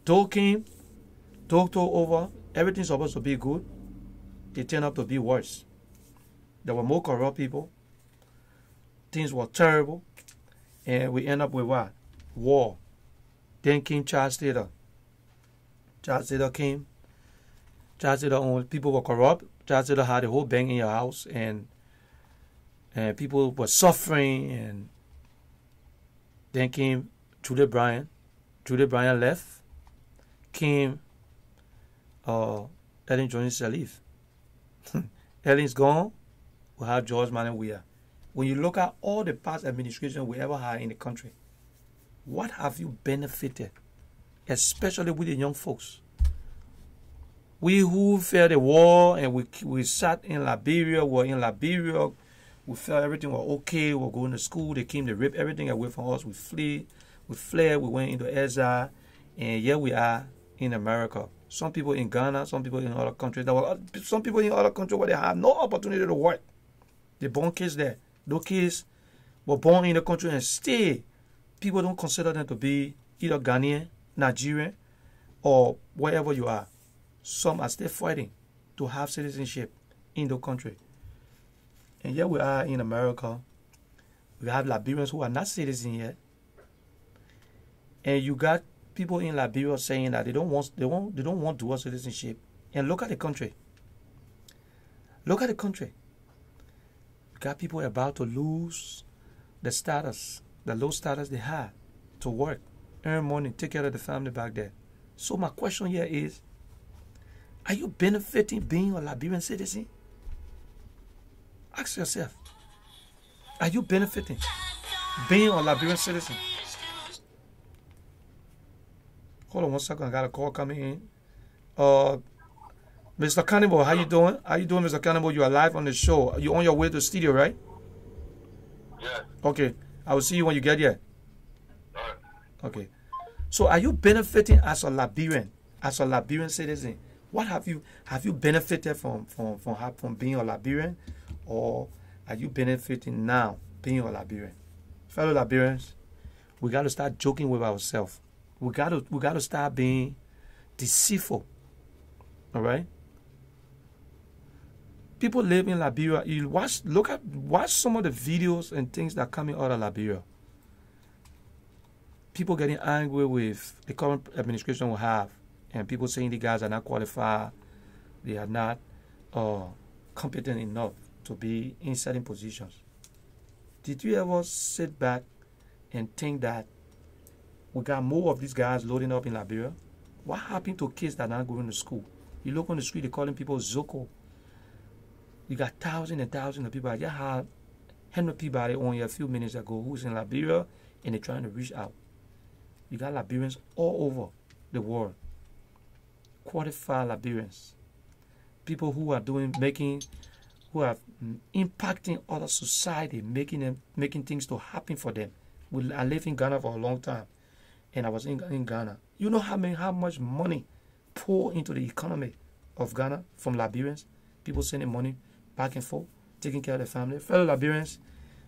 Doe came, Doe took over, everything's supposed to be good. It turned out to be worse. There were more corrupt people. Things were terrible. And we end up with what? War. Then came Charles Taylor. Charles Taylor came. Charles Taylor, people were corrupt. Charles Taylor had a whole bank in your house, and people were suffering. And then came Julie Bryant. Julie Bryant left. Came Ellen Jones Sirleaf. Ellen's gone. We have George Manuel Weah. When you look at all the past administration we ever had in the country, what have you benefited, especially with the young folks? We who felt the war and we sat in Liberia, we felt everything was okay, we were going to school, they came to rip everything away from us, we fled, we went into exile, and here we are in America. Some people in Ghana, some people in other countries, some people in other countries where they have no opportunity to work. They born kids there. Those kids were born in the country and stay. People don't consider them to be either Ghanaian, Nigerian, or wherever you are. Some are still fighting to have citizenship in the country. And here we are in America. We have Liberians who are not citizens yet. And you got people in Liberia saying that they don't want dual citizenship. And look at the country. Look at the country. Got people about to lose the status, the low status they have to work, earn money, take care of the family back there. So my question here is, are you benefiting being a Liberian citizen? Ask yourself, are you benefiting being a Liberian citizen? Hold on one second, I got a call coming in. Mr. Cannibal, how you doing? How you doing, Mr. Cannibal? You are live on the show. You on your way to the studio, right? Yeah. Okay. I will see you when you get here. All right. Okay. So are you benefiting as a Liberian citizen? What have you benefited from being a Liberian, or are you benefiting now being a Liberian? Fellow Liberians, we got to start joking with ourselves. We got to start being deceitful. All right? People live in Liberia. You watch some of the videos and things that come out of Liberia. People getting angry with the current administration we have, and people saying the guys are not qualified, they are not competent enough to be in certain positions. Did you ever sit back and think that we got more of these guys loading up in Liberia? What happened to kids that are not going to school? You look on the street, they're calling people Zoko. You got thousands and thousands of people. I just had 100 people on here a few minutes ago who's in Liberia and they're trying to reach out. You got Liberians all over the world. Qualified Liberians. People who are who are impacting other society, making things to happen for them. I lived in Ghana for a long time, and I was in Ghana. You know how much money pour into the economy of Ghana from Liberians? People sending money back and forth, taking care of their family. Fellow Liberians,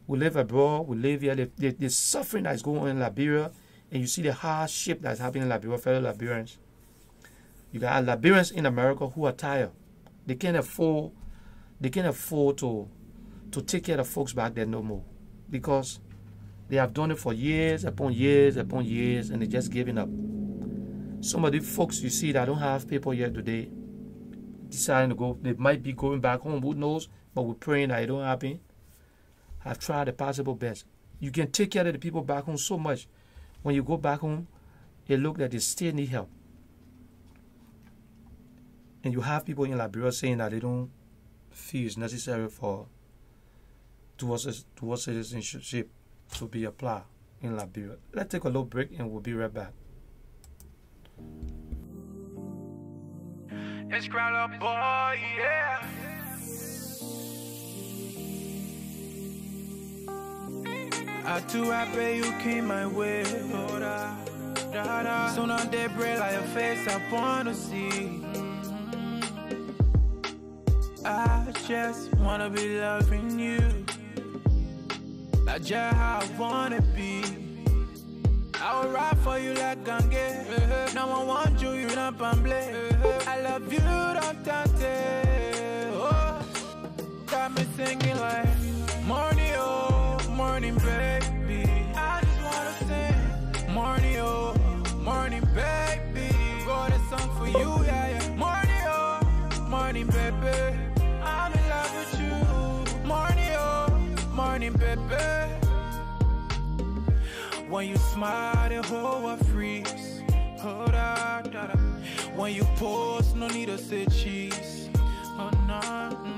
we live abroad, we live here. The suffering that is going on in Liberia, and you see the hardship that's happening in Liberia, fellow Liberians. You got Liberians in America who are tired. They can't afford to take care of folks back there no more, because they have done it for years upon years upon years, and they're just giving up. Some of the folks you see that don't have paper yet today, deciding to go, they might be going back home, who knows, but we're praying that it don't happen. Have tried the possible best. You can take care of the people back home so much. When you go back home, it looks like they still need help. And you have people in Liberia saying that they don't feel it's necessary towards citizenship to be applied in Liberia. Let's take a little break and we'll be right back. It's Crowler boy, yeah. I too happy you came my way. Oh, da, da. Soon on they break like your face, I wanna see. I just wanna be loving you, like just how I wanna be. I will ride for you like Gange. No one wants you, you're not pamble. I love you, don't tante. Oh, got me singing like morning, oh, morning, baby. I just wanna sing morning, oh, morning, baby. Got a song for you, yeah, yeah. Morning, oh, morning, baby. I'm in love with you. Morning, oh, morning, baby. When you smile, the whole world freeze. Oh, da, da, da. When you pose, no need to say cheese. Oh, no,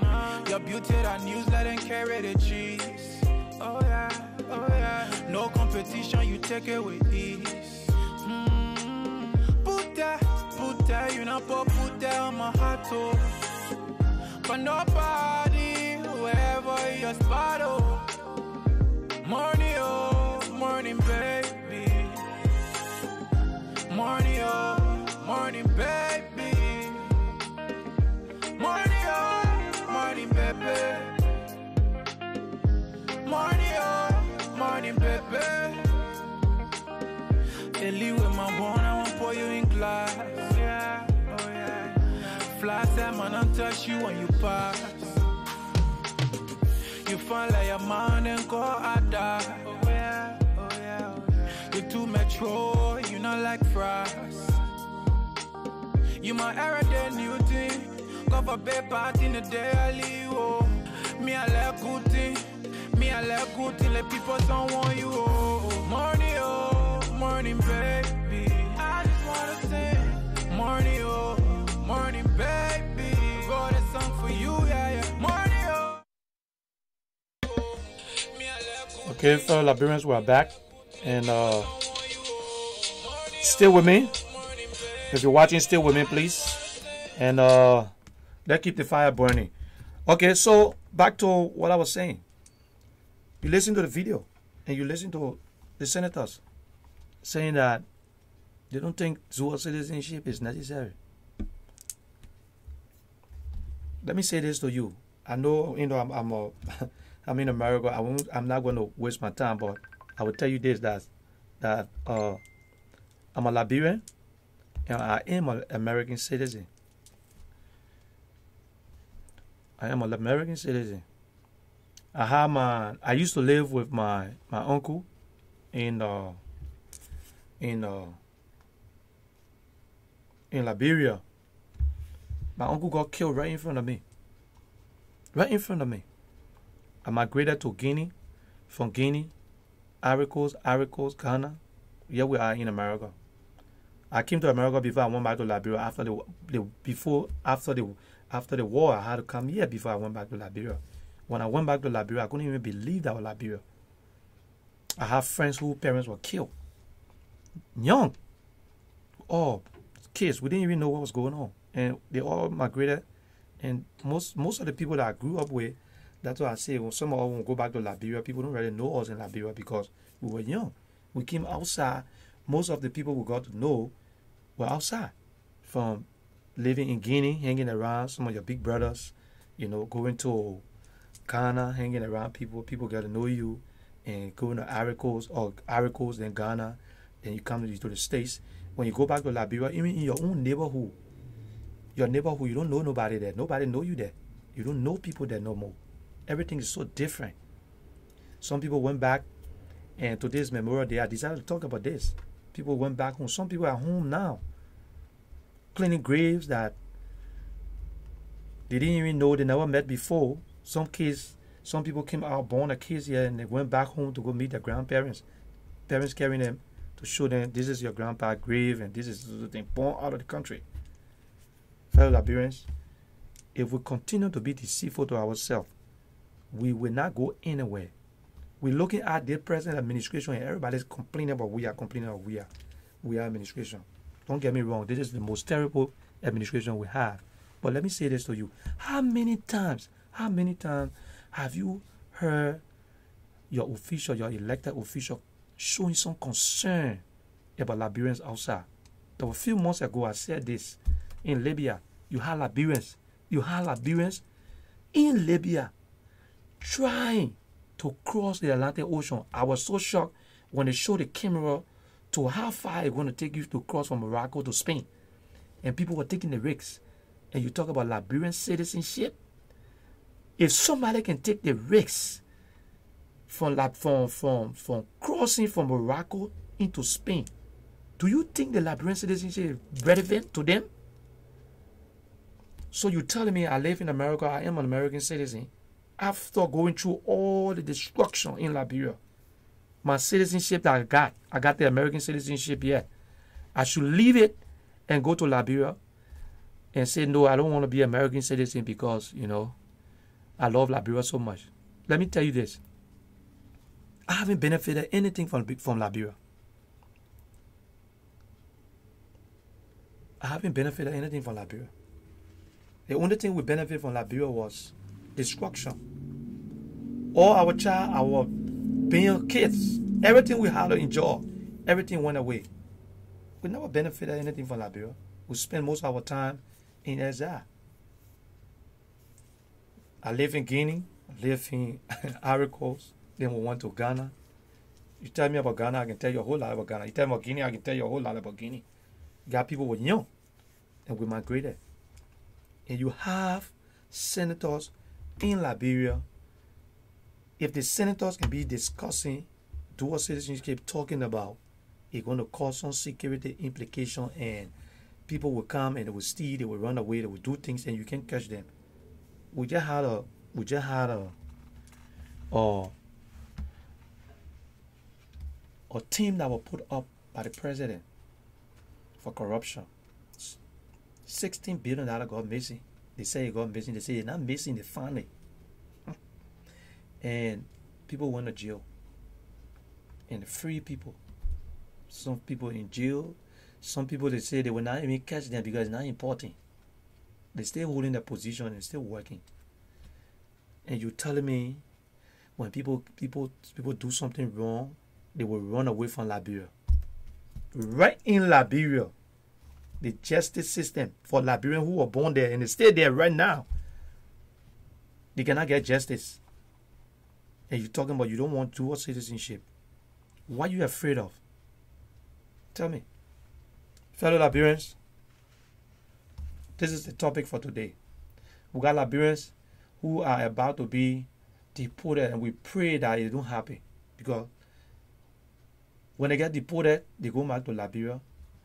no. Your beauty, that news, let them carry the cheese. Oh, yeah, oh, yeah. No competition, you take it with ease. Put that, you know, put that on my heart, oh. But nobody, wherever your spot, oh. Morning, oh, morning, baby. Morning, oh, morning, baby. Morning, oh, morning, baby. Morning, oh, morning, baby. Ellie with my bone, I won't pour you in glass. Oh, yeah, oh, yeah. Fly time, man, I'll touch you when you pass. You find like a man and go out there. Oh yeah, oh yeah, oh yeah. You too metro, you not like fries. You my everyday new thing. Go for bed party in the daily, oh. Me I like good thing. Me I like good thing. Let people don't want you, oh. Morning, oh, morning, baby. I just wanna sing. Morning, oh, morning, baby. Got a song for you, yeah, yeah. Morning, oh. Okay, fellow Liberians, we're back, and stay with me. If you're watching, stay with me, please, and let's keep the fire burning. Okay, so back to what I was saying. You listen to the video, and you listen to the senators saying that they don't think dual citizenship is necessary. Let me say this to you. I know, I'm in America. I'm not going to waste my time, but I will tell you this: that I'm a Liberian, and I am an American citizen. I am an American citizen. I used to live with my uncle in Liberia. My uncle got killed right in front of me. Right in front of me. I migrated to Guinea, from Guinea, Ivory Coast, Ghana. Here we are in America. I came to America before I went back to Liberia. After the war, I had to come here before I went back to Liberia. When I went back to Liberia, I couldn't even believe that was Liberia. I have friends whose parents were killed. Young. All kids. We didn't even know what was going on. And they all migrated. And most of the people that I grew up with, that's why I say when some of us go back to Liberia, people don't really know us in Liberia because we were young. We came outside. Most of the people we got to know were outside. From living in Guinea, hanging around some of your big brothers, going to Ghana, hanging around people get to know you, and going to Ivory Coast, then Ghana, then you come to the States. When you go back to Liberia, even in your own neighborhood, you don't know nobody there. Nobody know you there. You don't know people there no more. Everything is so different. Some people went back, and today's Memorial Day, I decided to talk about this. People went back home. Some people are home now, cleaning graves that they didn't even know, they never met before. Some people came out, born a kids here, and they went back home to go meet their grandparents. Parents carrying them to show them this is your grandpa's grave and this is the thing, born out of the country. Fellow Liberians, if we continue to be deceitful to ourselves, we will not go anywhere. We're looking at the present administration and everybody's complaining about we are administration. Don't get me wrong, this is the most terrible administration we have. But let me say this to you. How many times have you heard your elected official showing some concern about Liberians outside? There were a few months ago I said this. In Libya, you had Liberians in Libya trying to cross the Atlantic Ocean. I was so shocked when they showed the camera to how far it's going to take you to cross from Morocco to Spain. And people were taking the risks. And you talk about Liberian citizenship. If somebody can take the risks from crossing from Morocco into Spain, do you think the Liberian citizenship is relevant to them? So you're telling me I live in America, I am an American citizen, after going through all the destruction in Liberia, my citizenship that I got the American citizenship yet, I should leave it and go to Liberia and say, no, I don't want to be American citizen because, I love Liberia so much. Let me tell you this. I haven't benefited anything from Liberia. I haven't benefited anything from Liberia. The only thing we benefit from Liberia was destruction. All our being kids, everything we had to enjoy, everything went away. We never benefited anything from Liberia. We spend most of our time in exile. I live in Guinea, I live in Ivory Coast, then we went to Ghana. You tell me about Ghana, I can tell you a whole lot about Ghana. You tell me about Guinea, I can tell you a whole lot about Guinea. You got people who were young, and we migrated. And you have senators in Liberia. If the senators can be discussing dual citizenship, talking about it's going to cause some security implication, and people will come and they will steal, they will run away, they will do things, and you can't catch them. We just had a team that was put up by the president for corruption. $16 billion got missing. They say it got missing. They say it's not missing, they found it. And people went to jail. And free people. Some people in jail. Some people, they say they will not even catch them because it's not important. They still holding their position and still working. And you're telling me when people do something wrong, they will run away from Liberia. Right in Liberia, the justice system for Liberians who were born there and they stay there right now, they cannot get justice. And you're talking about you don't want dual citizenship. What are you afraid of? Tell me. Fellow Liberians, this is the topic for today. We got Liberians who are about to be deported, and we pray that it don't happen. Because when they get deported, they go back to Liberia.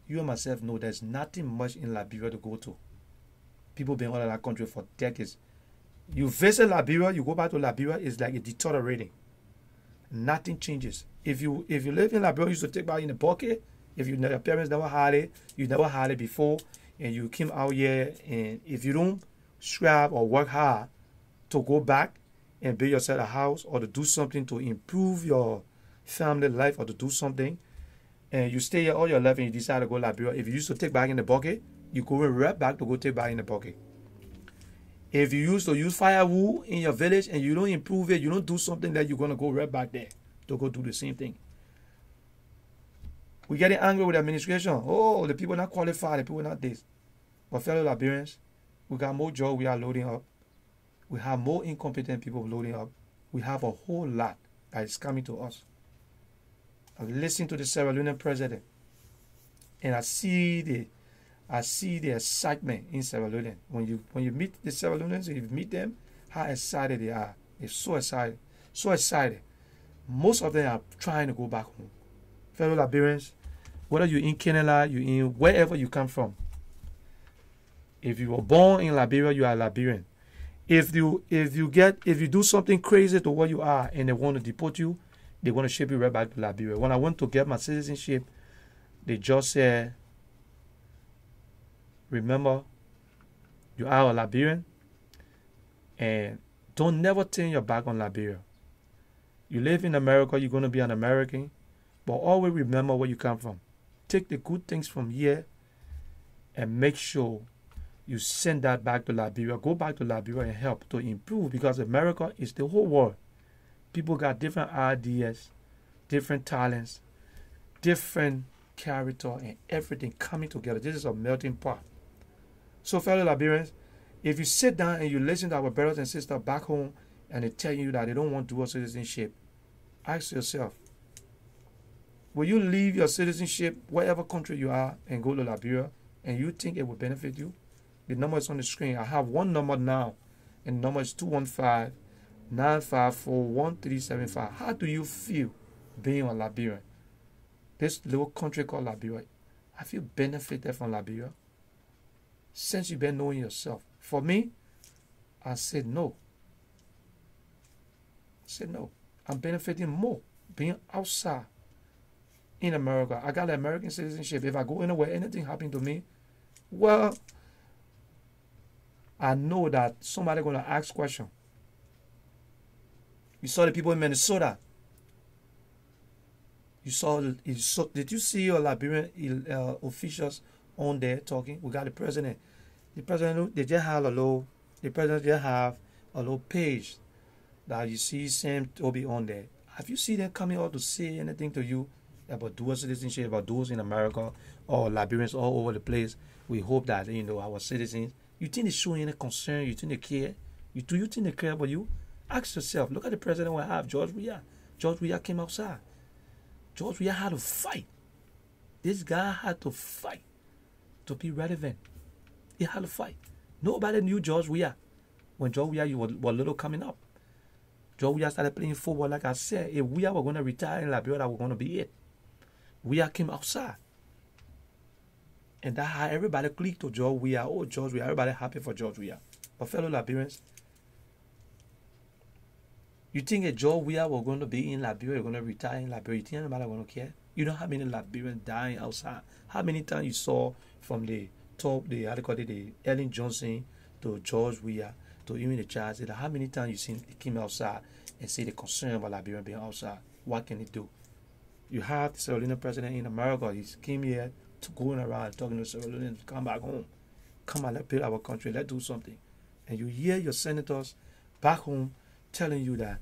You and myself know there's nothing much in Liberia to go to. People been all in that country for decades. You visit Liberia, you go back to Liberia, it's like a deteriorating. Nothing changes. If you live in Liberia, you used to take back in a bucket, If your parents never had it, you never had it before, and you came out here, and if you don't strive or work hard to go back and build yourself a house or to do something to improve your family life or to do something, and you stay here all your life and you decide to go to Liberia, if you used to take back in the bucket, you go right back to go take back in the bucket. If you used to use firewood in your village and you don't improve it, you don't do something, that you're going to go right back there to go do the same thing. We're getting angry with the administration. Oh, the people not qualified, the people not this. But fellow Liberians, we got more jobs we are loading up. We have more incompetent people loading up. We have a whole lot that is coming to us. I listen to the Sierra Leonean president, and I see the excitement in Sierra Leone. When you meet the Sierra Leoneans, you meet them, how excited they are. They're so excited. So excited. Most of them are trying to go back home. Fellow Liberians, whether you're in Canada, you're in wherever you come from, if you were born in Liberia, you are a Liberian. If you do something crazy to what you are and they want to deport you, they want to ship you right back to Liberia. When I went to get my citizenship, they just said, remember, you are a Liberian, and don't never turn your back on Liberia. You live in America, you're going to be an American, but always remember where you come from. Take the good things from here and make sure you send that back to Liberia. Go back to Liberia and help to improve, because America is the whole world. People got different ideas, different talents, different character, and everything coming together. This is a melting pot. So fellow Liberians, if you sit down and you listen to our brothers and sisters back home and they tell you that they don't want dual citizenship, ask yourself, will you leave your citizenship, whatever country you are, and go to Liberia, and you think it will benefit you? The number is on the screen. I have one number now, and the number is 215-954-1375. How do you feel being a Liberian? This little country called Liberia, have you benefited from Liberia? Since you've been knowing yourself. For me, I said no. I said no. I'm benefiting more being outside in America. I got American citizenship. If I go anywhere, anything happen to me, well, I know that somebody gonna ask question. You saw the people in Minnesota. Did you see your Liberian officials on there talking? We got the president. The president, the president just have a little page that you see Sam Toby on there. Have you seen them coming out to say anything to you about dual citizenship, about those in America or Liberians all over the place? We hope that, our citizens, you think they showing any concern, you think they care? Do you think they care about you? Ask yourself. Look at the president we have, George Weah. George Weah came outside. George Weah had to fight. This guy had to fight to be relevant. He had to fight. Nobody knew George Weah when George Weah was little coming up. George Weah started playing football. Like I said, if Weah were going to retire in Liberia, that was going to be it. Weah came outside. And that's how everybody clicked to George Weah. Oh, George Weah. Everybody happy for George Weah. But fellow Liberians, you think a George Weah was going to be in Liberia, going to retire in Liberia? You think anybody going to care? You know how many Liberians dying outside? How many times you saw from the top, the Ellen Johnson to George Weah to even the Charles? How many times you seen he came outside and say the concern about Liberia being outside? What can he do? You have the Sierra Leone president in America. He came here to going around talking to Sierra Leoneans, come back home. Come on, let's build our country. Let's do something. And you hear your senators back home telling you that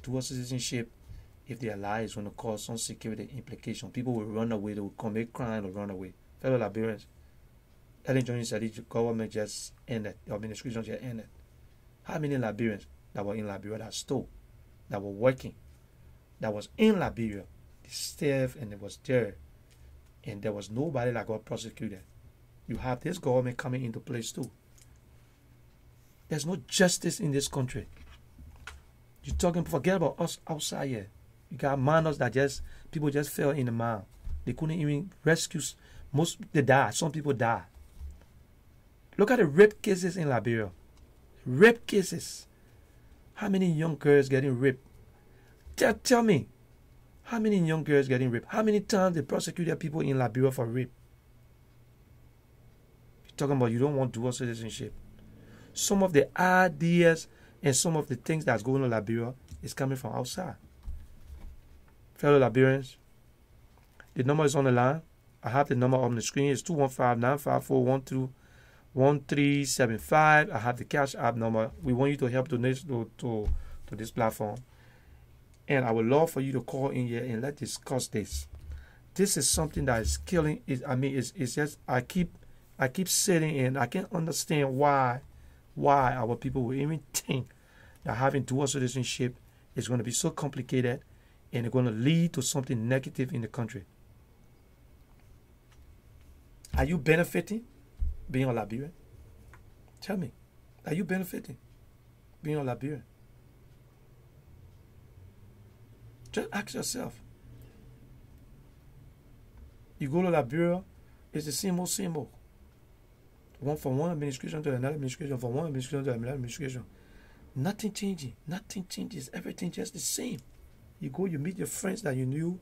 dual citizenship, if they allow, is going to cause some security implication. People will run away. They will commit crime or run away. Fellow Liberians, Ellen Johnson said the government just ended. The administration just ended. How many Liberians that were in Liberia that stole, that were working, that was in Liberia, they stayed and it was there, and there was nobody that got prosecuted? You have this government coming into place too. There's no justice in this country. You're talking, forget about us outside here. You got minors that people just fell in the mine. They couldn't even rescue. They died. Some people died. Look at the rape cases in Liberia. Rape cases. How many young girls getting raped? Tell me. How many young girls getting raped? How many times they prosecuted people in Liberia for rape? You're talking about you don't want dual citizenship. Some of the ideas and some of the things that's going on in Liberia is coming from outside. Fellow Liberians, the number is on the line. I have the number on the screen. It's 215-954-1375. I have the Cash App number. We want you to help donate to this platform. And I would love for you to call in here and let's discuss this. This is something that is killing. It's just I keep sitting and I can't understand why our people will even think that having dual citizenship is going to be so complicated and it's going to lead to something negative in the country. Are you benefiting being a Liberian? Tell me. Are you benefiting being a Liberian? Just ask yourself. You go to Liberia, it's the same old. From one administration to another administration, from one administration to another administration. Nothing changing. Nothing changes. Everything just the same. You go, you meet your friends that you knew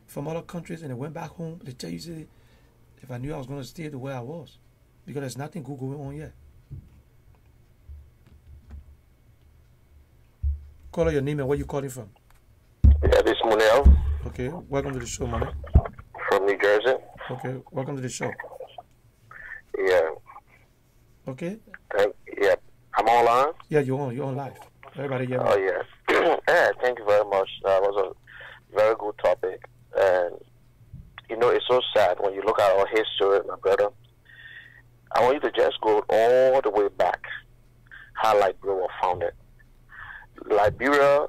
from other countries and they went back home. They tell you, say, if I knew I was going to stay the way I was. Because there's nothing good going on yet. Call out your name and where you calling from. Yeah, this is Munel. Okay, welcome to the show, Munel. From New Jersey. Okay, welcome to the show. Yeah. Okay. Yeah, I'm online. Yeah, you're on live. Everybody get Oh, yeah. Yeah, thank you very much. That was a very good topic. And, you know, it's so sad when you look at our history, my brother. I want you to just go all the way back how Liberia was founded. Liberia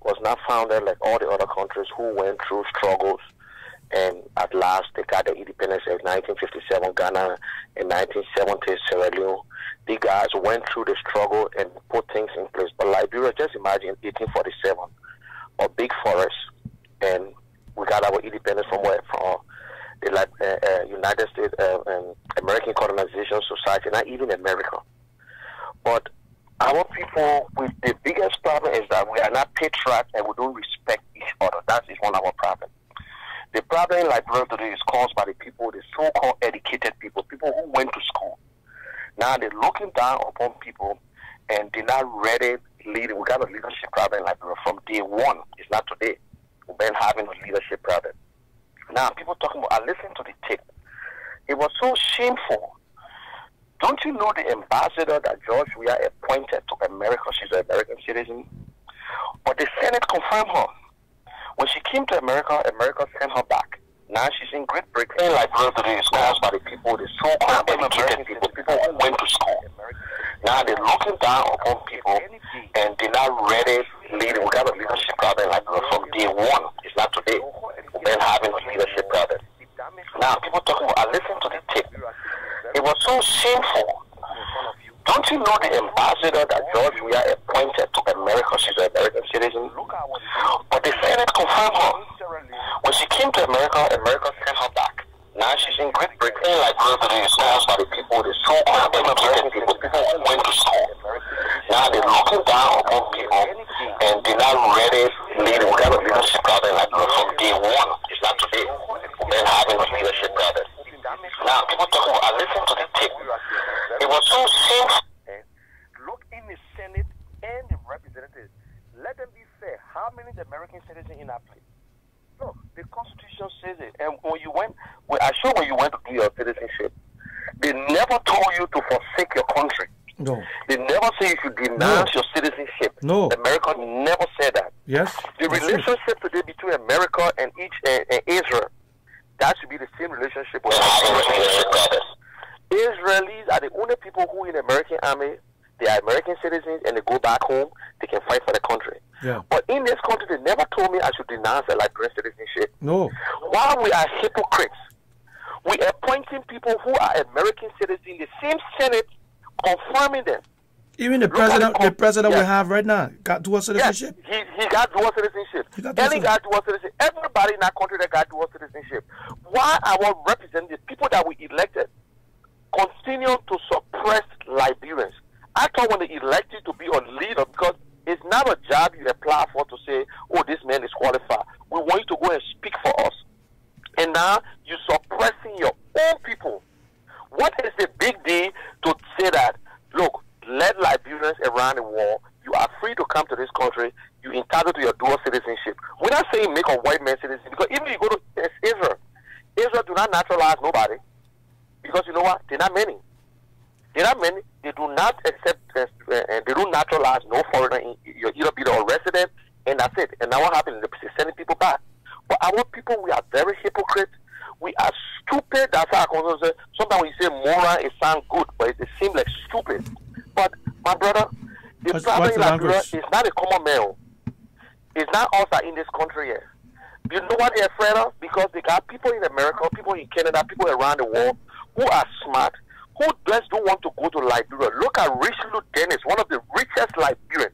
was not founded like all the other countries who went through struggles, and at last they got their independence in 1957, Ghana, in 1970, Sierra Leone. The guys went through the struggle and put things in place. But Liberia, just imagine 1847, a big forest, and we got our independence from where? From the United States American Colonization Society, not even America. But our people, with the biggest problem is that we are not patriots and we don't respect each other. That is one of our problems. The problem in Liberia today is caused by the people, the so-called educated people, people who went to school. Now they're looking down upon people and they're not ready leading. We got a leadership problem in Liberia from day one. It's not today. We've been having a leadership problem. Now people talking about, I listened to the tape. It was so shameful. Don't you know the ambassador that George Weah appointed to America? She's an American citizen. But the Senate confirmed her. When she came to America, America sent her back. Now she's in Great Britain. Liberia today is caused by the people, the so-called educated people, people who went to school. Now they're looking down upon people and they're not ready leading. We got a leadership problem in Liberia from day one. It's not today. We've been having a leadership problem. Now people talking about, I listened to the tape. It was so shameful. Don't you know the ambassador that George Weah appointed to America? She's an American citizen. But the Senate confirmed her. When she came to America, America sent her back. Now she's in Great Britain. Liberia today is caused by the people, the so-called educated people, people who went to school. Now they're looking down upon people and they're not ready leading. We got a leadership problem in Liberia from day one. It's not today. We've been having a leadership problem. Now people talking about, I listened to the tape. It was so shameful. Look in the Senate and the representatives. Let them be fair. How many American citizens in that place? Look, the Constitution says it. And when you went, I sure when you went to do your citizenship, they never told you to forsake your country. No. They never say you should denounce your citizenship. No. America never said that. Yes. The relationship today between America and Israel, that should be the same relationship with Israelis are the only people who in the American army, they are American citizens and they go back home, they can fight for the country. Yeah. But in this country, they never told me I should denounce the Liberian citizenship. No. While we are hypocrites, we are appointing people who are American citizens in the same Senate, confirming them. Even the president we have right now got dual citizenship. Yes, he got dual citizenship. Ellie got dual citizenship. Everybody in that country that got dual citizenship. Why our representatives, people that we elected, continue to suppress Liberians? I thought when they elected to be a leader, because it's not a job you apply for to say, oh, this man is qualified. We want you to go and around the world, you are free to come to this country. You're entitled to your dual citizenship. We're not saying make a white man citizen, because even if you go to Israel, Israel do not naturalize nobody, because you know what? They're not many. They're not many. They do not accept, and they don't naturalize no foreigner. You either be a resident, and that's it. And now what happens? They're sending people back. But our people, we are very hypocrite. We are stupid. That's how I can say. Sometimes when you say moral, it sounds good, but it seems like stupid. But my brother, the problem in Liberia is not a common male. It's not us that in this country here. You know what they're afraid of? Because they got people in America, people in Canada, people around the world who are smart, who just don't want to go to Liberia. Look at Richelieu Dennis, one of the richest Liberians.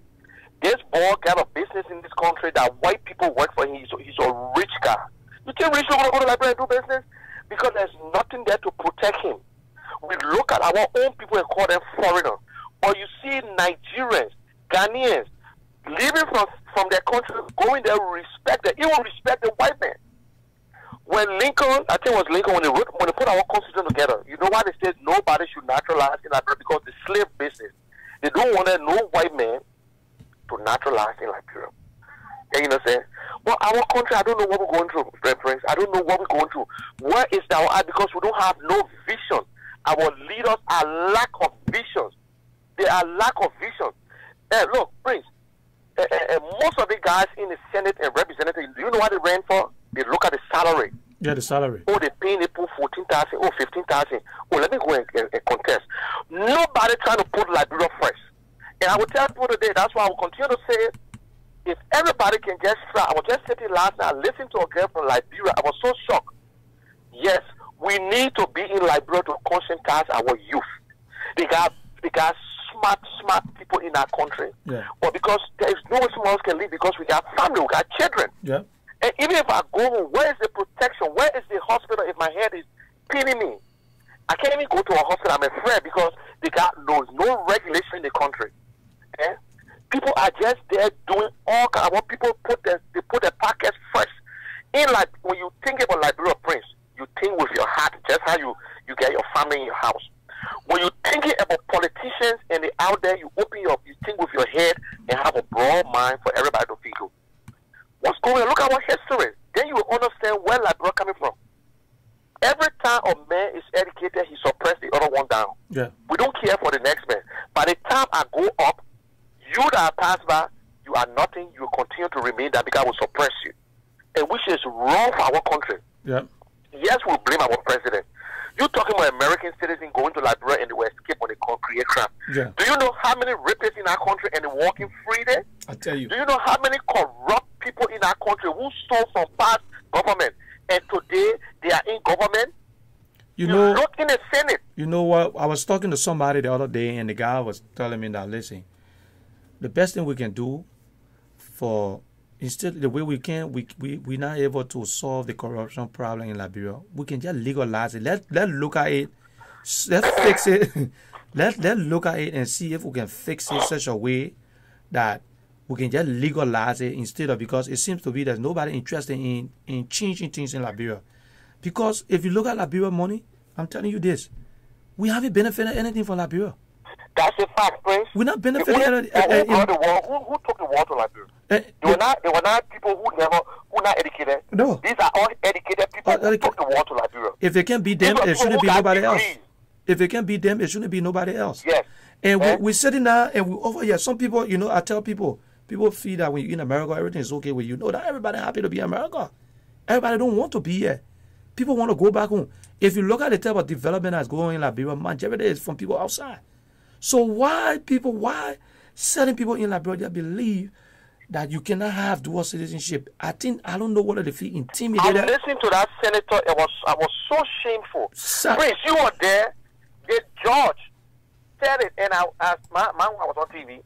This boy got a business in this country that white people work for him. He's a rich guy. You think Richelieu going to go to Liberia and do business? Because there's nothing there to protect him. We look at our own people and call them foreigners. Or you see Nigerians, Ghanaians, leaving from their country, going there, respect them. Even respect the white man. When Lincoln, I think it was Lincoln, when they put our constitution together, you know why they said nobody should naturalize in Liberia? Because the slave business. They don't want no white man to naturalize in Liberia. Yeah, you know what I'm saying? Well, our country, I don't know what we're going through, Prince. I don't know what we're going through. Where is our eye? Because we don't have no vision. Our leaders are lack of vision. They are lack of vision. Look, Prince, most of the guys in the Senate and representatives, do you know what they ran for? They look at the salary. Yeah, the salary. Oh, they paying people 14,000. Oh, 15,000. Oh, let me go and contest. Nobody trying to put Liberia first. And I will tell people today, that's why I will continue to say it. If everybody can just try, I was just sitting last night, listening to a girl from Liberia. I was so shocked. Yes, we need to be in Liberia to conscientize our youth. They got smart people in our country. Yeah. But because there is no one else can live, because we got family, we got children. Yeah. And even if I go home, where is the protection? Where is the hospital if my head is pinning me? I can't even go to a hospital. I'm afraid because they got no regulation in the country. Eh? People are just there doing all kinds of what people put their pockets first. In like when you think about Liberia, Prince, you think with your heart, just how you get your family in your house. When you're thinking about politicians and they out there, you think with your head and have a broad mind for everybody to feel good. What's going on? Look at our history. Then you will understand where Liberia coming from. Every time a man is educated, he suppresses the other one down. Yeah. We don't care for the next man. By the time I go up, you that pass by, you are nothing. You continue to remain that because I will suppress you. And which is wrong for our country. Yeah. Yes, we'll blame our president. You're talking about American citizens going to Liberia and they will escape when they create crime. Yeah. Do you know how many rapists in our country and they're walking free there? I tell you. Do you know how many corrupt people in our country who stole from past government and today they are in government? You look in the Senate. You know what? I was talking to somebody the other day and the guy was telling me that, listen, the best thing we can do for, instead the way we can, we're not able to solve the corruption problem in Liberia. We can just legalize it. Let's look at it. Let's fix it. Let's look at it and see if we can fix it such a way that we can just legalize it instead of, because it seems to be there's nobody interested in changing things in Liberia. Because if you look at Liberia money, I'm telling you this, we haven't benefited anything from Liberia. That's a fact, Prince. We're not benefiting anything. Who took the war to Liberia? They were not people who not educated. No. These are all educated people who took the war to Liberia. If they can't beat them, it shouldn't be nobody else. If they can't beat them, it shouldn't be nobody else. Yes. And we're sitting there and we over here. Some people, you know, I tell people feel that when you're in America, everything is okay with you. No, that everybody happy to be in America. Everybody don't want to be here. People want to go back home. If you look at the type of development that's going on in Liberia, majority is from people outside. So why certain people in Liberia believe that you cannot have dual citizenship? I don't know whether they feel intimidated. I listened to that senator. I was so shameful. Prince, you were there. The judge said it, and I was on TV.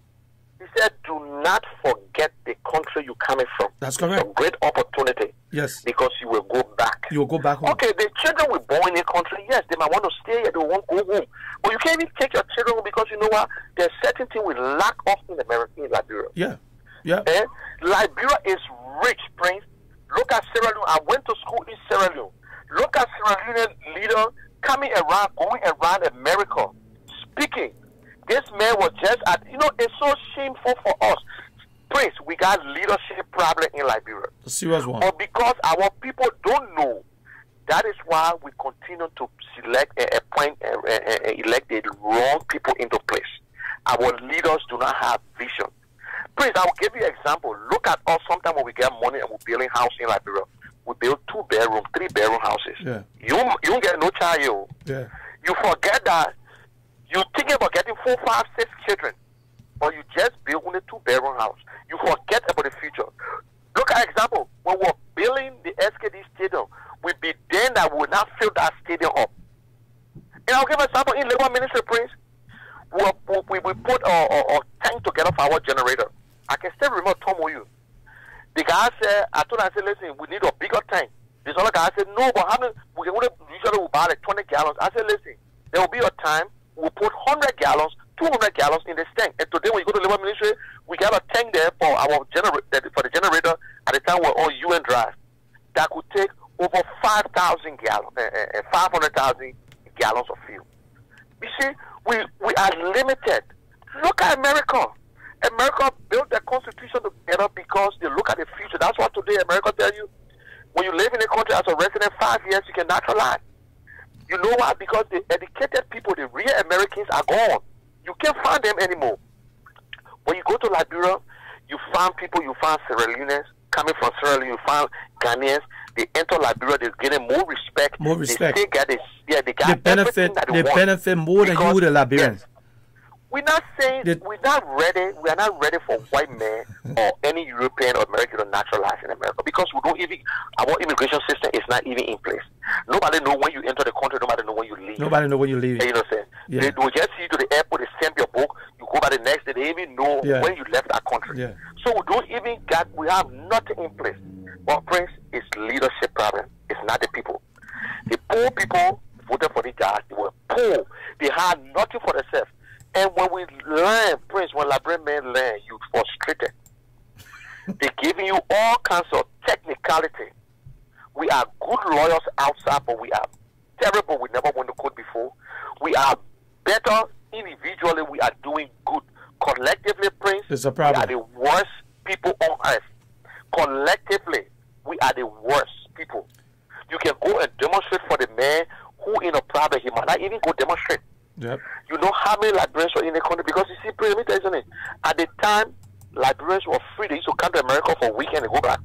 He said, "Do not forget the country you're coming from. That's correct. It's a great opportunity. Yes, because you will go back. You will go back home. Okay, the children were born in a country. Yes, they might want to stay here. They won't go home. But you can't even take your children home because you know what? There's certain things we lack of in America, in Liberia. Yeah, yeah. And Liberia is rich, Prince. Look at Sierra Leone. I went to school in Sierra Leone. Look at Sierra Leone leader coming around, going around America, speaking. This man was just at, it's so shameful for us. Prince, we got leadership problem in Liberia. A serious one. But because our people don't know, that is why we continue to select and appoint and elect the wrong people into place. Our leaders do not have vision. Prince, I will give you an example. Look at us sometimes when we get money and we're building house in Liberia. We build 2-bedroom, 3-bedroom houses. Yeah. You don't get no child. Yeah. You forget that you're thinking about getting 4, 5, 6 children, but you just build only 2-bedroom house. You forget about the future. Look at example. When we're building the SKD stadium, we be then that we will not fill that stadium up. And I'll give an example in Labour Ministry, Prince. We put a tank together for our generator. I can still remember Tom you. The guy said, I told him, I said, listen, we need a bigger tank. This other guy said, no, but how many, we can only usually buy like 20 gallons. I said, listen, there will be a time we'll put 100 gallons, 200 gallons in this tank. And today when you go to Labour Ministry, we got a tank there for our for the generator at the time we're on UN Drive that could take over 5,000 gallons, 500,000 gallons of fuel. You see, we are limited. Look at America. America built their constitution together because they look at the future. That's what today America tell you. When you live in a country as a resident 5 years, you can naturalize. You know why? Because the educated people, the real Americans, are gone. You can't find them anymore. When you go to Liberia, you find people, you find Sierra Leoneans coming from Sierra Leone, you find Ghanaians. They enter Liberia, they're getting more respect. More respect. They got this, they got everything that they want. benefit more than you, the Liberians. Yes, we're not saying we're not ready. We are not ready for white men or any European or American to naturalize in America because we don't even. Our immigration system is not even in place. Nobody know when you enter the country. Nobody know when you leave. Nobody know when you leave. You know what I'm saying? Yeah. They will just see you to the airport. They stamp your book. You go by the next day. They even know when you left that country. Yeah. So we don't even got. We have nothing in place. But Prince, it's leadership problem. It's not the people. The poor people voted for the guys. They were poor. They had nothing for themselves. And when we learn, Prince, when Liberian men learn, you frustrated. They're giving you all kinds of technicality. We are good lawyers outside, but we are terrible. We never went to court before. We are better individually. We are doing good. Collectively, Prince, it's a problem. we are the worst people on earth. Collectively, we are the worst people. You can go and demonstrate for the man who in a problem, he might not even go demonstrate. Yep. You know how many Liberians were in the country? Because you see, let me tell you something. At the time, Liberians were free. They used to come to America for a weekend and go back.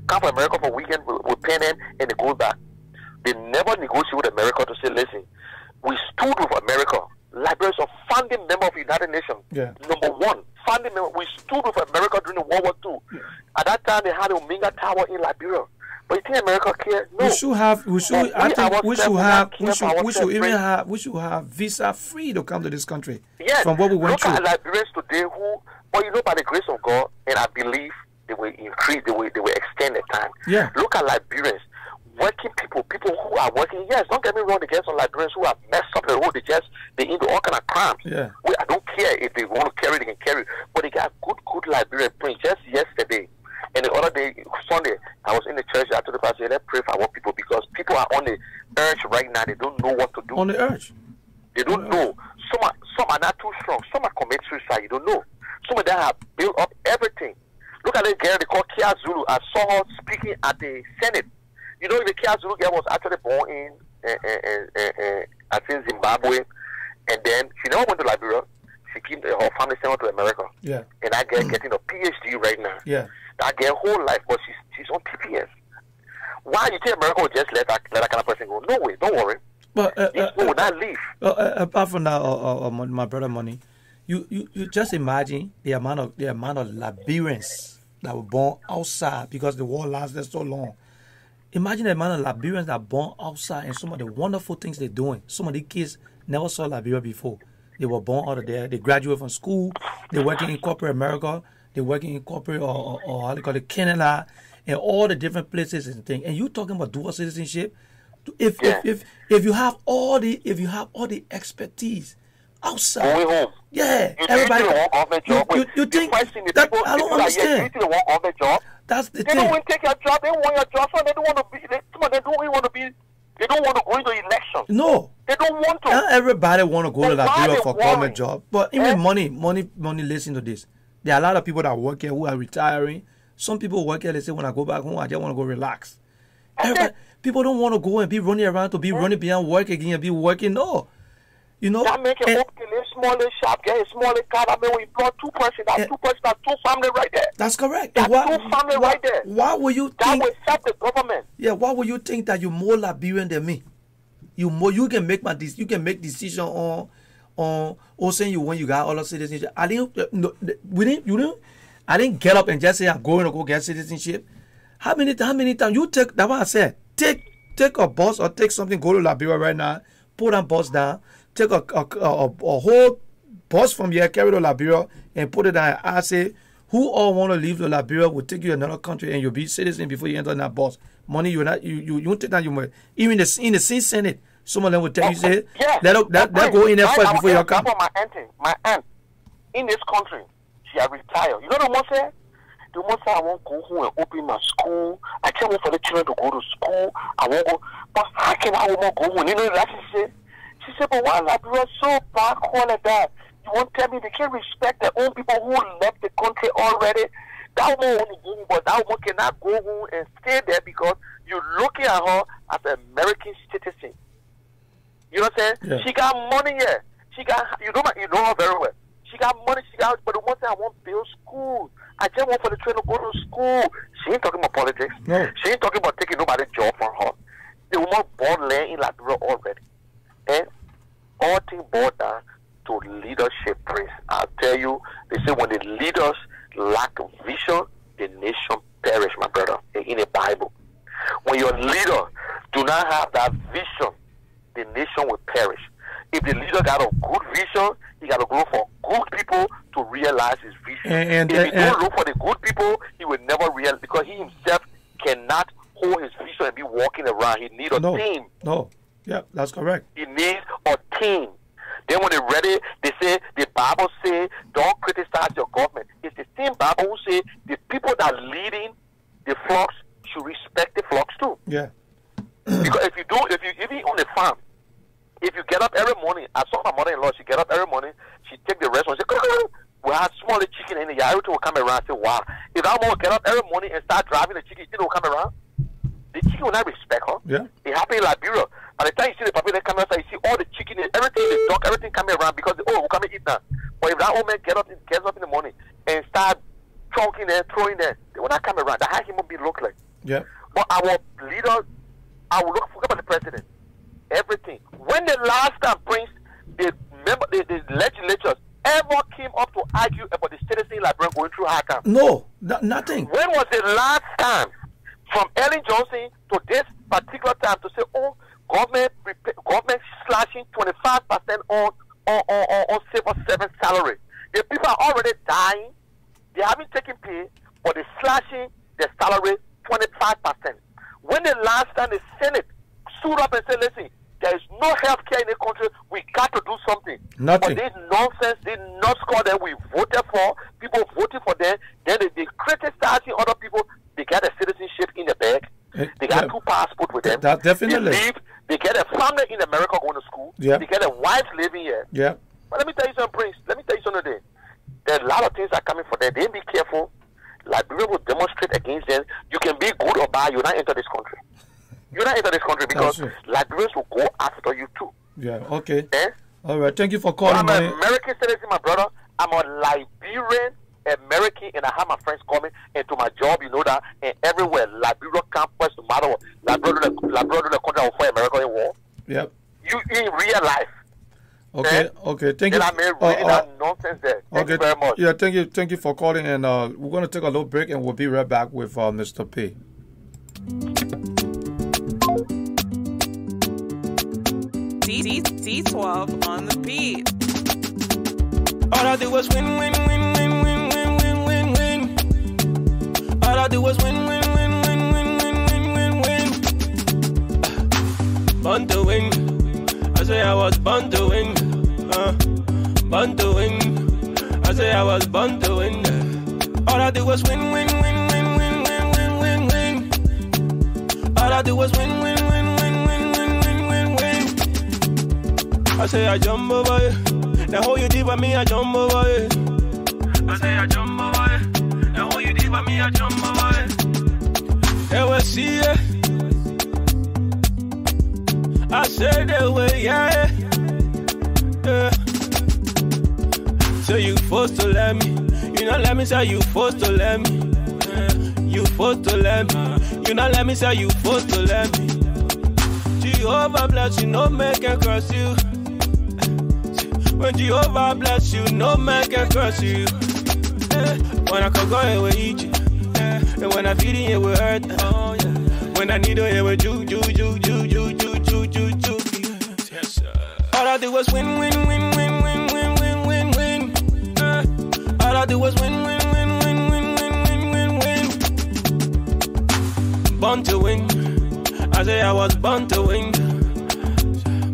Come to America for a weekend, we pay them, and they go back. They never negotiate with America to say, listen, we stood with America. Liberians are founding member of the United Nations. Yeah. Number one, founding member. We stood with America during the World War II. Yeah. At that time, they had the Omega Tower in Liberia. But you think America cares? No. We should have. We should have visa free to come to this country. Yes. From what we went through. Look at Liberians today who, well, you know, by the grace of God, and I believe they will increase, they will extend the time. Yeah. Look at Liberians, working people who are working. Yes, don't get me wrong. They get some Liberians who have messed up the road. They into all kind of crimes. Yeah. I don't care if they want to carry, they can carry. But they got good Liberian Prince. Just yesterday. And the other day, Sunday, I was in the church. I told the pastor, let's pray for our people because people are on the urge right now. They don't know what to do. On the urge. They don't know. Some are not too strong. Some are commit suicide. You don't know. Some of them have built up everything. Look at this girl they call Kia Zulu. I saw her speaking at the Senate. You know, the Kia Zulu girl was actually born in I think Zimbabwe, and then she never went to Liberia. She came. Her family sent her to America. Yeah. And that girl getting a PhD right now. Yeah. That girl whole life, but she's on PPS. Why you think America will just let that kind of person go? No way, don't worry. But these people will not leave. Apart from that, my brother Money, you just imagine the amount of Liberians that were born outside because the war lasted so long. Imagine the amount of Liberians that are born outside and some of the wonderful things they're doing. Some of the kids never saw Liberia before. They were born out of there. They graduate from school. They're working in corporate America. They're working in corporate or how they call it, Canada, and all the different places and things. And you talking about dual citizenship? If you have all the expertise outside, going home. Yeah, you everybody. You think that I don't understand. You want government job. That's the they thing. Don't want to take your job. They want your job. So they don't want to be. Some of them don't want to be. They don't want to go into election. No. They don't want to. Not everybody want to go to But why Liberia they for worry? government job. But even Eh? money, listen to this. There are a lot of people that work here who are retiring. Some people work here, they say, when I go back home, I just want to go relax. Everybody, people don't want to go and be running around to be running behind work again and be working. No. You know? That make a small shop, get a small car. I mean, we employ 2 persons. That's 2 persons, that's 2 families right there. That's correct. That's And 2 families right there. Why will you That think... will help the government. Yeah, why would you think that you're more Liberian than me? You can make you can make decision on saying you when you got all the citizenship. I didn't get up and just say I'm going to go get citizenship. How many times you take that's what I said. Take a bus or take something, go to Liberia right now, put that bus down, take a whole bus from here, carry to Liberia and put it down. I say who all want to leave to Liberia will take you to another country and you'll be citizen before you enter that bus. Money you won't take that you might even in the same Senate. Some of them will tell you, say, that go in there first before you come. My aunt, in this country, she has retired. You know the one said? The one said, I won't go home and open my school. I can't wait for the children to go to school. I won't go. But how can I want to go home? You know what she said? She said, but why Liberia so backward like that? You won't tell me they can't respect their own people who left the country already? That woman want to go home, but that woman cannot go home and stay there because you're looking at her as an American citizen. You know what I'm saying? Yeah. She got money here. She got, you know her very well. She got money, but the one thing I want to build schools. I just want for the children to go to school. She ain't talking about politics. No. She ain't talking about taking nobody's job from her. The woman bought land in Liberia already. And all things boiled down to leadership, Prince. I'll tell you, they say when the leaders lack vision, the nation perish, my brother, in the Bible. When your leader do not have that vision, the nation will perish. If the leader got a good vision, he got to go for good people to realize his vision. If he don't look for the good people, he will never realize, because he himself cannot hold his vision and be walking around. He needs a team. No. Yeah, that's correct. He needs a team. Then when they're ready, they say, the Bible says, don't criticize your government. It's the same Bible who says the people that are leading the flocks should respect the flocks too. Yeah. Because if you on a farm, if you get up every morning, I saw my mother-in-law, she get up every morning, she take the restaurant, she say, we have small chicken in the yard, everything will come around. I say, wow. If I want to get up every morning and start driving the chicken, it will come around. The chicken will not respect her. Yeah. It happened in Liberia. By the time you see the people that come outside, you see all the chicken, everything, the dog, everything coming around because, we'll come and eat now. But if that old man gets up in the morning and start choking there, throwing there, they will not come around. That's how human beings look like. Yeah. But our leaders, I will look for the president. Everything. When the last time, Prince, the legislatures ever came up to argue about the citizen in Liberia going through hard time? No, nothing. When was the last time from Ellen Johnson to this particular time to say, government slashing 25% on civil servant salary? The people are already dying. They haven't taken pay, but they're slashing their salary 25%. When the last time the Senate stood up and said, listen, there is no health care in the country, we got to do something. Nothing. But this nonsense did not score that we voted for, people voted for them, then they criticizing other people, they get a citizenship in the bag, they got 2 passports with them, definitely. they leave, they get a family in America going to school, they get a wife living here. Yeah. But let me tell you something, Prince, let me tell you something today. There are a lot of things that are coming for them. They be careful. Liberia will demonstrate against them. You can be good or bad, you'll not enter this country. You're not enter this country because Liberians will go after you too. Yeah, okay. Eh? All right, thank you for calling. I'm an American citizen, my brother. I'm a Liberian American, and I have my friends coming into my job, you know that, and everywhere. Liberia campus, no matter what. Liberia do the country will fight America in war. Yep. You in real life. Okay, okay. Thank you. I mean, really that nonsense there. Thank you very much. Yeah, thank you for calling, and we're going to take a little break, and we'll be right back with Mr. P. C12 on the beat. All I do was win, win, win, win, win, win, win, win, win. All I do was win, win, win, win, win, win, win, win, win. Born to win. I say I was born to win. Born to win. I say I was born to win. All I do was win, win, win, win, win, win, win, win, win. All I do was win, win, win, win, win, win, win, win, win. I say I jump over you. The whole you did for me, I jump over you. I say I jump over you. The whole you did for me, I jump over you. They will see ya. I said they will, yeah. So you forced to let me. You not let me say you forced to let me. You forced to let me. You not let me say you forced to let me. Jehovah bless you, no man can curse you. When Jehovah bless you, no man can curse you. When I can go here with eat you. And when I feed it, it will hurt. Oh, yeah. When I need it, it will ju. Yes, sir. All I do was win. All I do was win. Born to win. I say I was born to win.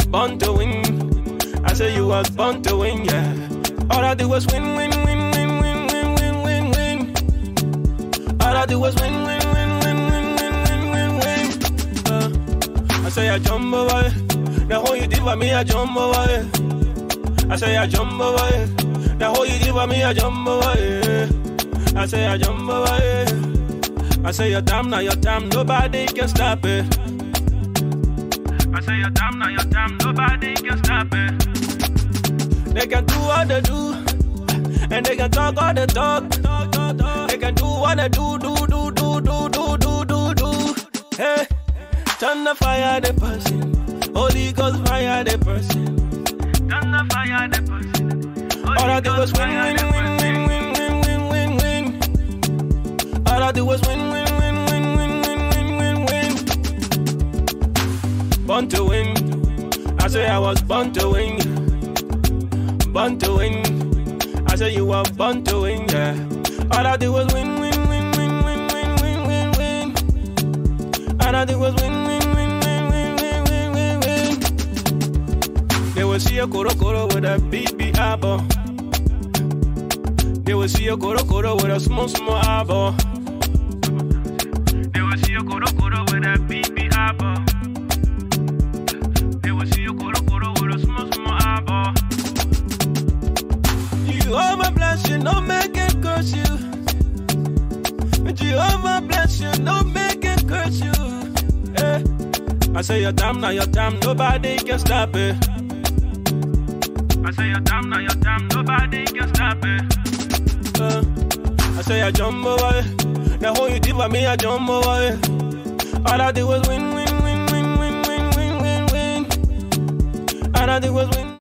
Born to win. I say you was born to win, yeah. All I do was win. All I do was win. I say I jump over it. The whole you did for me, I jump over it. I say I jump over it. The whole you did for me, I jump over it. I say I jump over it. I say your time, now your time, nobody can stop it. I say your time, now your time, nobody can stop it. They can do all they do, and they can talk all they talk. They can do what they do. Hey, turn the fire the person, Holy Ghost fire the person. Turn the fire the person. All I do is win. All I do is win. Born to win. I say I was born to win. Born to win. I say you were born to win, yeah. All I do was win. All I do was win. They will see a koro with a big eyeball. They will see a koro with a small eyeball. They will see a koro with a big eyeball. They will see a koro with a small eyeball. Jehovah bless you, no man can curse you. Jehovah bless you, no man can curse you. I say your time, now your time, nobody can stop it. I say your time, now your time, nobody can stop it. I say I jump over it. The whole you did for me, I jump over it. All I did was win. All I did was win.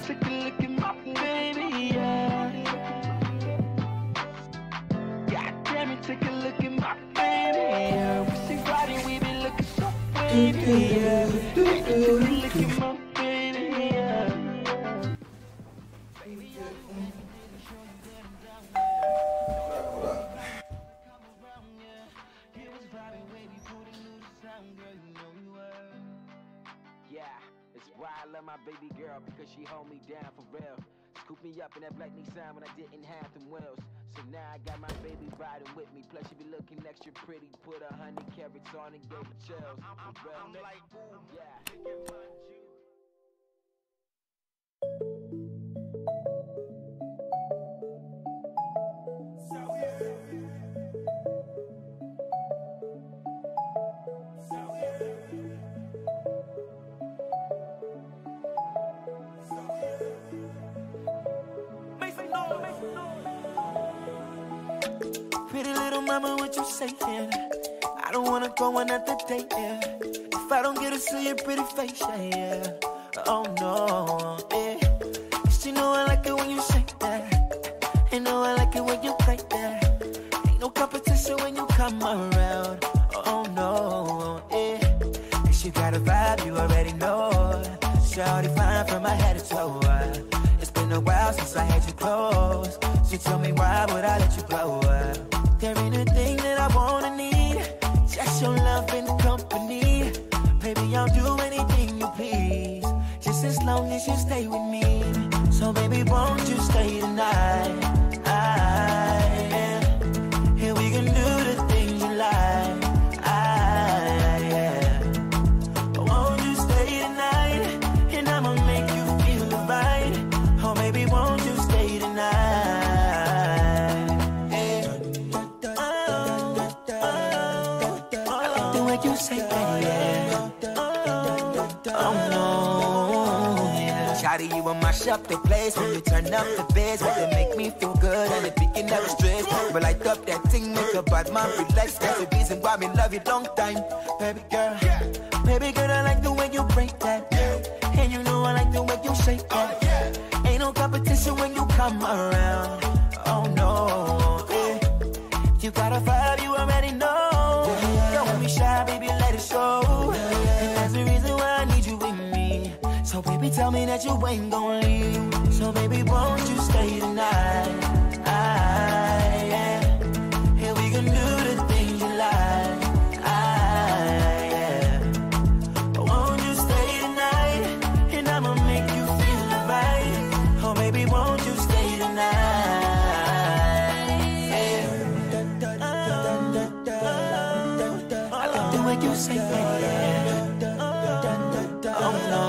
Take a look at my baby, yeah. God damn it, take a look at my baby, yeah. We see riding, we be looking so wavy, yeah. Take a look at my baby, yeah. It's why I love my baby girl, because she hold me down for real. Scoop me up in that black Nissan when I didn't have them wheels. So now I got my baby riding with me. Plus she be looking extra pretty. Put 100 carats on and gave her chills. For real. I'm like, ooh, yeah. Pretty little mama, what you saying? I don't wanna go another day, yeah. If I don't get to see your pretty face, yeah. Oh no, yeah. 'Cause you know I like it when you say that. You know I like it when you play that. Ain't no competition when you come around. Oh no, yeah. 'Cause you got a vibe, you already know. Shawty fine from my head to toe. It's been a while since I had you close. So tell me why would I let you go? There ain't a thing that I wanna need, just your love and company. Baby, I'll do anything you please, just as long promise you'll stay with me. So baby, won't you stay tonight? Yeah. Here we can do the things you like. Yeah. Won't you stay tonight? And I'ma make you feel the right. Oh baby, won't you stay tonight? Yeah. I like the way you say that, yeah. Oh no. Shawty, you on my shop, the place when you turn up the bass, when you make me feel good and the beacon never stress. But light up that thing, make a bad man relax. That's the reason why me love you long time, baby girl. Baby girl, I like the way you break that, and you know I like the way you shake that. Ain't no competition when you come around. Oh no, yeah. You got a vibe, you already know. Don't be shy, baby, let it show. And that's the reason why I need you with me. So baby, tell me that you ain't gon' leave. So baby, won't you stay tonight? Yeah. Here we can do the things you like. Yeah. Won't you stay tonight? And I'ma make you feel right. Oh baby, won't you stay tonight? Yeah. I like the way you say that, yeah. Oh no.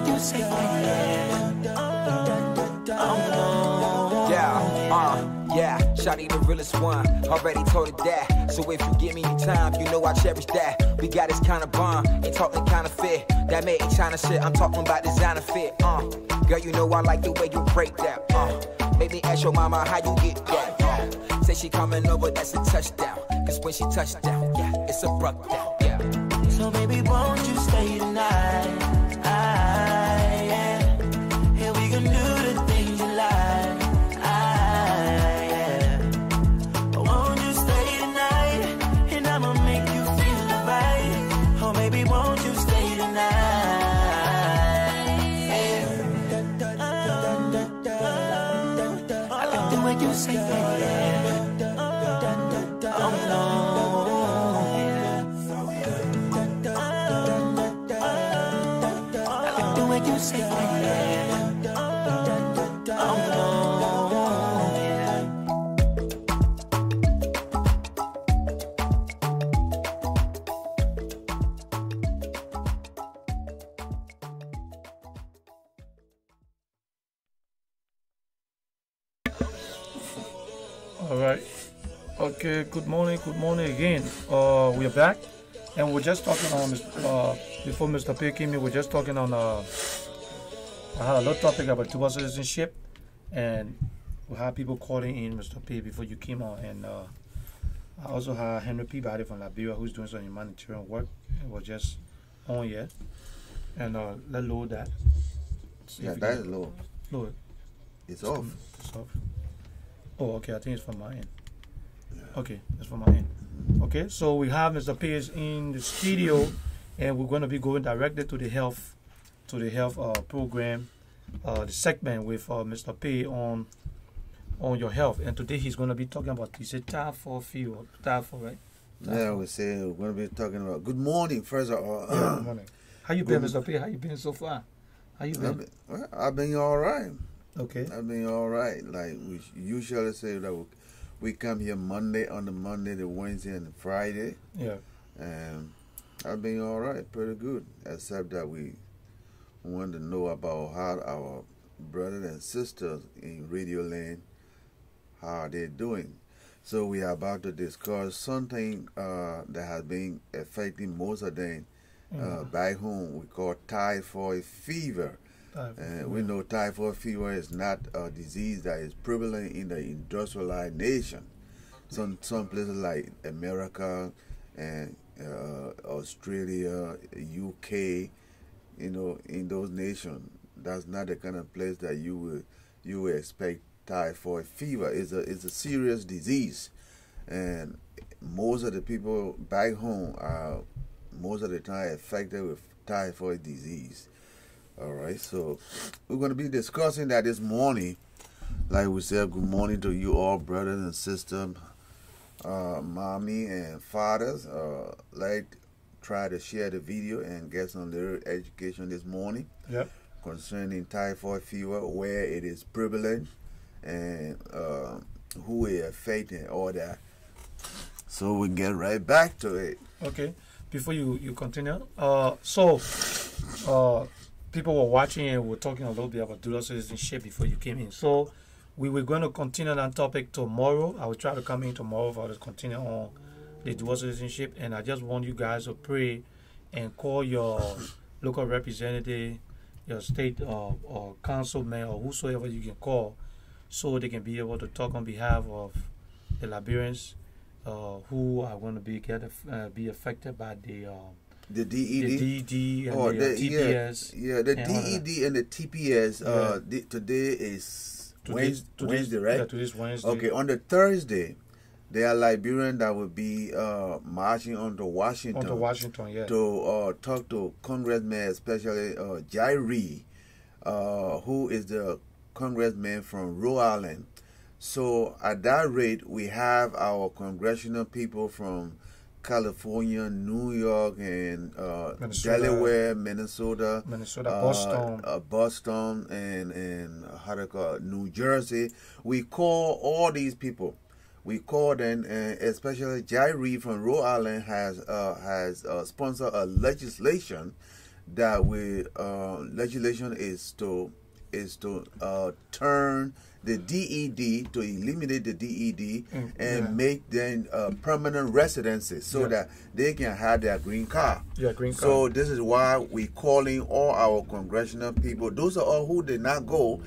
You say yeah, Shawty the realest one, already told her that. So if you give me your time, you know I cherish that. We got this kind of bond, ain't talking kind of fit. That made in China shit, I'm talking about designer fit. Girl, you know I like the way you break that. Make me ask your mama how you get that. Say she coming over, that's a touchdown. Cause when she touched down, yeah, it's a bruck down, yeah. So baby, won't you stay tonight? Yeah. Here we can do the things you like. Yeah. Won't you stay tonight? And I'ma make you feel right. Oh baby, won't you stay tonight? Yeah. I like the way you say that, yeah. Oh no. You say that, yeah. Oh no, yeah. All right. Okay. Good morning again. We are back, and we're just talking on before Mr. P came in. We're just talking on I had a lot of topic about dual citizenship, and we had people calling in Mr. P before you came on, and I also had Henry Peabody from Liberia who's doing some humanitarian work. It was just on yet, and let's load that. Yeah, that is low. Load. It's off. It's off. Oh, okay. I think it's from my end. Yeah. Okay, it's from my end. Okay, so we have Mr. P is in the studio, and we're going to be going directly to the health program, the segment with Mr. P on your health. And today he's going to be talking about, he said typhoid fever, typhoid, right? Yeah, we say we're going to be talking about. Good morning, first of all. Good morning. How you been, Mr. P? How you been so far? How you been? I've been all right. Okay. I've been all right. Like we usually say that we come here on the Monday, the Wednesday, and the Friday. Yeah. And I've been all right, pretty good, except that we want to know about how our brothers and sisters in Radio Land, how are they doing. So we are about to discuss something that has been affecting most of them back home. We call typhoid fever. And we know typhoid fever is not a disease that is prevalent in the industrialized nation. Some places like America and Australia, UK, in those nations, that's not the kind of place that you would expect typhoid fever. It's a serious disease, and most of the people back home are most of the time affected with typhoid disease. All right, so we're going to be discussing that this morning. Like we said, good morning to you all, brothers and sisters. mommy and fathers, try to share the video and get some little education this morning. Yep. Concerning typhoid fever, where it is prevalent and who it affects and all that. So we get right back to it. Okay. Before you continue, people were watching and were talking a little bit about dual citizenship before you came in. So we were going to continue that topic tomorrow. I will try to come in tomorrow for to continue on the dual citizenship. And I just want you guys to pray and call your local representative, your state or councilman or whosoever you can call, so they can be able to talk on behalf of the Liberians who are going to be affected by the DED, the DED and the TPS. Yeah, the DED and the TPS. Today is Wednesday, right? Yeah, today's Wednesday. Okay, on the Thursday, there are Liberians that will be marching on to Washington. On to Washington, yeah. To talk to Congressman, especially Jairi, who is the congressman from Rhode Island. So at that rate, we have our congressional people from California, New York, and Delaware, Minnesota, Boston, and how to call it, New Jersey. We call all these people. We call them, especially Jairi from Rhode Island has sponsored a legislation that legislation is to turn the DED, to eliminate the DED and make them permanent residencies so that they can have their green card. Yeah, green card. So this is why we're calling all our congressional people. Those are all who did not go.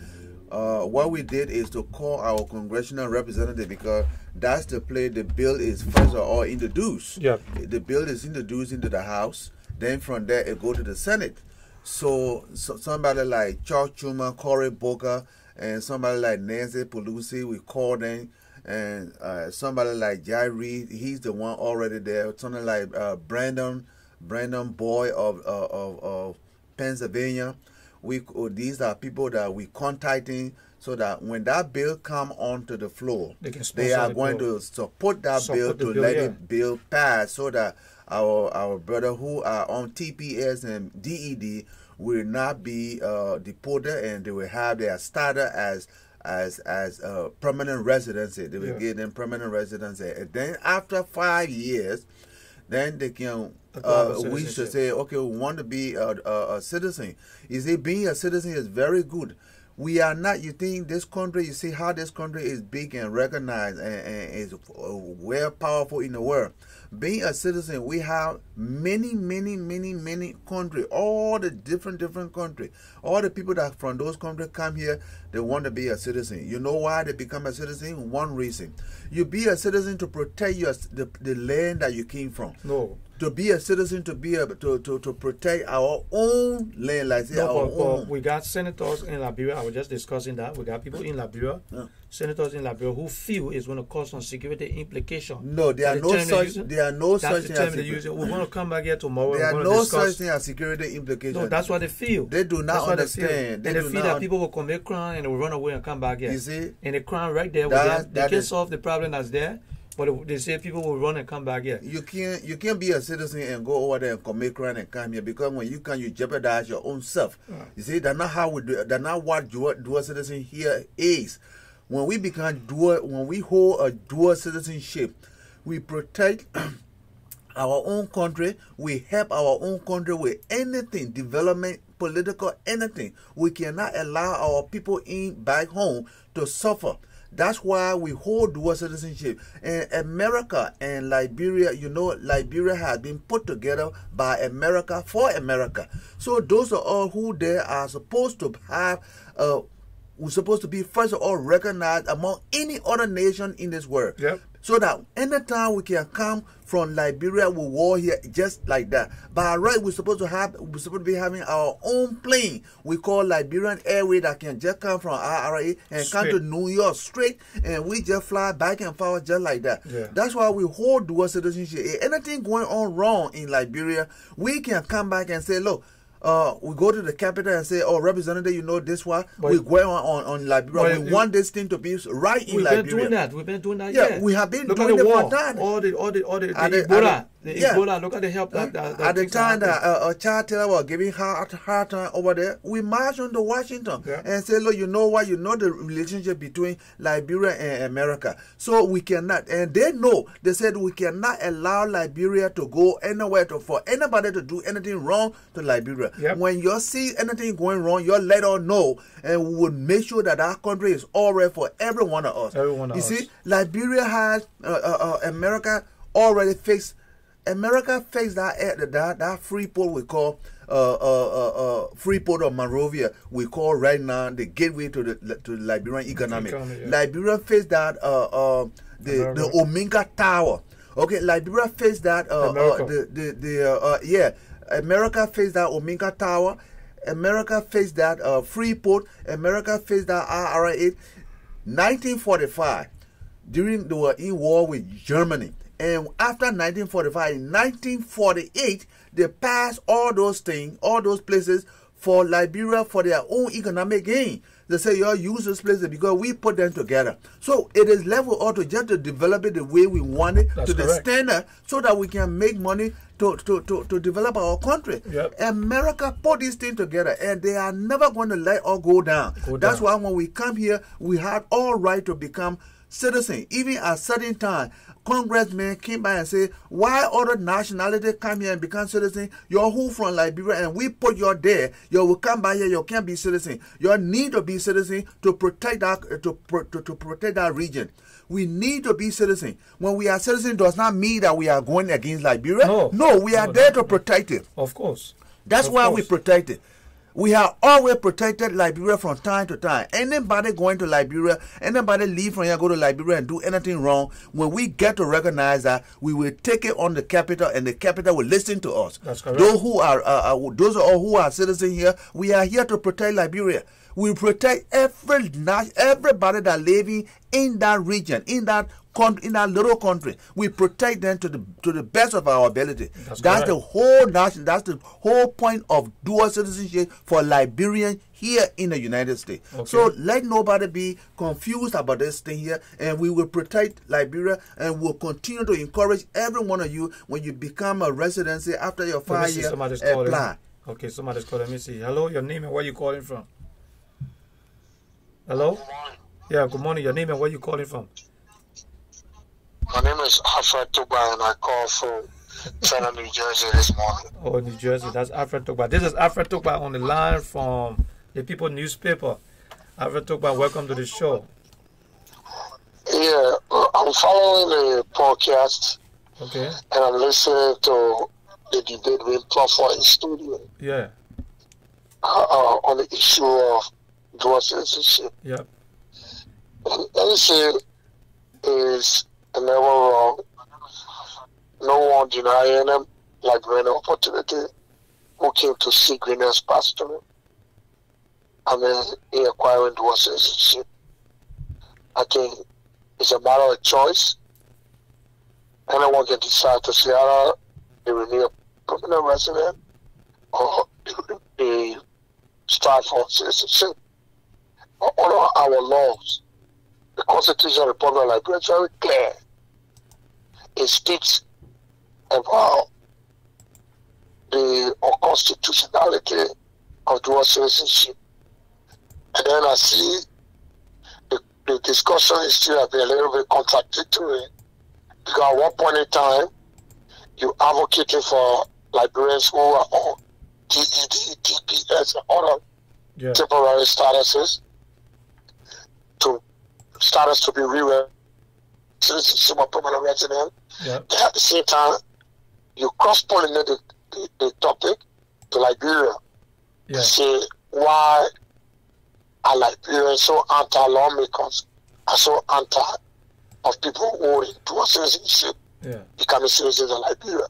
What we did is to call our congressional representative, because that's the place the bill is first of all introduced. Yeah. The bill is introduced into the House. Then from there it go to the Senate. So somebody like Chuck Schumer, Cory Booker, and somebody like Nancy Pelosi, we call them, and somebody like Jairi, he's the one already there. Something like Brandon Boy of Pennsylvania. These are people that we contacting, so that when that bill come onto the floor, they are going to support that bill to let it bill pass, so that our brother who are on TPS and DED will not be deported, and they will have their starter as permanent residency. They will give them permanent residency, and then after 5 years, then they can we should say, okay, we want to be a citizen. You see, being a citizen is very good. We are not, you think this country, you see how this country is big and recognized and is well powerful in the world. Being a citizen, we have many countries, all the different countries. All the people that from those countries come here, they want to be a citizen. You know why they become a citizen? One reason. You be a citizen to protect the land that you came from. No. To be a citizen, to be able to protect our own land, like say our own. We got senators in Liberia. I was just discussing that. We got people in Liberia, senators in Liberia, who feel it's going to cause some security implication. No, there are no such. There are no such thing as security. We're going to come back here tomorrow. There are no such thing as security implication. No, that's what they feel. They do not understand. They feel that people will commit crime and they will run away and come back here. You see, and the crime right there, they can solve the problem that's there. But they say people will run and come back here. You can't be a citizen and go over there and commit crime and come here, because when you come, you jeopardize your own self. You see, that's not how we do it. That's not what dual citizen here is. When we become when we hold a dual citizenship, we protect our own country. We help our own country with anything, development, political, anything. We cannot allow our people back home to suffer. That's why we hold dual citizenship. And America and Liberia, you know, Liberia has been put together by America for America. So those are all who they are supposed to have, we're supposed to be first of all recognized among any other nation in this world. Yep. So that anytime we can come from Liberia with war here, just like that. By right, we're supposed to be having our own plane. We call Liberian Airway, that can just come from IRA and come to New York straight, and we just fly back and forth just like that. Yeah. That's why we hold dual citizenship. If anything going on wrong in Liberia, we can come back and say, look, we go to the capital and say, "Oh, representative, you know this one. But, we go on Liberia. We want this thing to be right in Liberia." We've been doing that. Yeah, we have been look doing at the it war. for time. All the Ebola. Ebola. Look at the help that at the time that Charles Taylor was giving hard time over there, we marched on to Washington and said, "Look, you know what? You know the relationship between Liberia and America. So we cannot." And they know. They said we cannot allow Liberia to go anywhere for anybody to do anything wrong to Liberia. When you see anything going wrong, you let us know, and we will make sure that our country is all right for every one of us. You see, Liberia has America already fixed. America fixed that free port we call free port of Monrovia. We call right now the gateway to the Liberian economy. Liberia faced that the Omega Tower. Okay, Liberia faced that America faced that Omega Tower. America faced that Freeport. America faced that RRA. 1945, during they were in war with Germany. And after 1945, in 1948, they passed all those things, all those places for Liberia for their own economic gain. They say, "You use those places because we put them together." So it is left with us to just to develop it the way we want it, to the standard, so that we can make money to develop our country. America put this thing together, and they are never going to let us go down. That's why when we come here, we have all right to become citizens. Even at certain time, congressmen came by and say, "Why other nationalities come here and become citizens? You're who from Liberia, and we put you there. You will come by here. You can't be citizen. You need to be citizen to protect that to protect that region. We need to be citizen. When we are citizen, does not mean that we are going against Liberia. No, we are there to protect it. Of course. That's why we protect it. We have always protected Liberia from time to time. Anybody going to Liberia, anybody leave from here, go to Liberia and do anything wrong, when we get to recognize that, we will take it on the capital, and the capital will listen to us. That's correct. Those who are citizens here, we are here to protect Liberia. We protect everybody that living in that region, in that little country. We protect them to the best of our ability. That's the whole nation. That's the whole point of dual citizenship for Liberians here in the United States. So let nobody be confused about this thing here, and we will protect Liberia, and we'll continue to encourage every one of you when you become a residency after your 5 year plan. Okay, somebody's calling. Let me see. Hello, your name and where you calling from? Hello? Yeah, good morning. Your name and where you calling from? My name is Alfred Tuba, and I call from China, New Jersey this morning. Oh, New Jersey. That's Alfred Tuba. This is Alfred Tuba on the line from the People newspaper. Alfred Tuba, welcome to the show. Yeah, I'm following the podcast. Okay. And I'm listening to the debate being platform in studio. Yeah. On the issue of dual citizenship. Yeah. Anything is never wrong. No one denying them Liberian opportunity who came to seek greenest pasture. I mean, in acquiring dual citizenship. I think it's a matter of choice. Anyone can decide to say either they renew a permanent resident or they strive for citizenship. Under our laws, the Constitution of the Republic of Liberia is very clear. It speaks about the unconstitutionality of dual citizenship. And then I see the discussion is still a little bit contradictory, because at one point in time, you advocating for Liberians who are on TED, TPS, and other temporary statuses to be real citizenship or permanent resident. At the same time, you cross-pollinate the topic to Liberia. You say, why are Liberians so anti-lawmakers, are so anti of people who are dual citizenship becoming citizens of Liberia?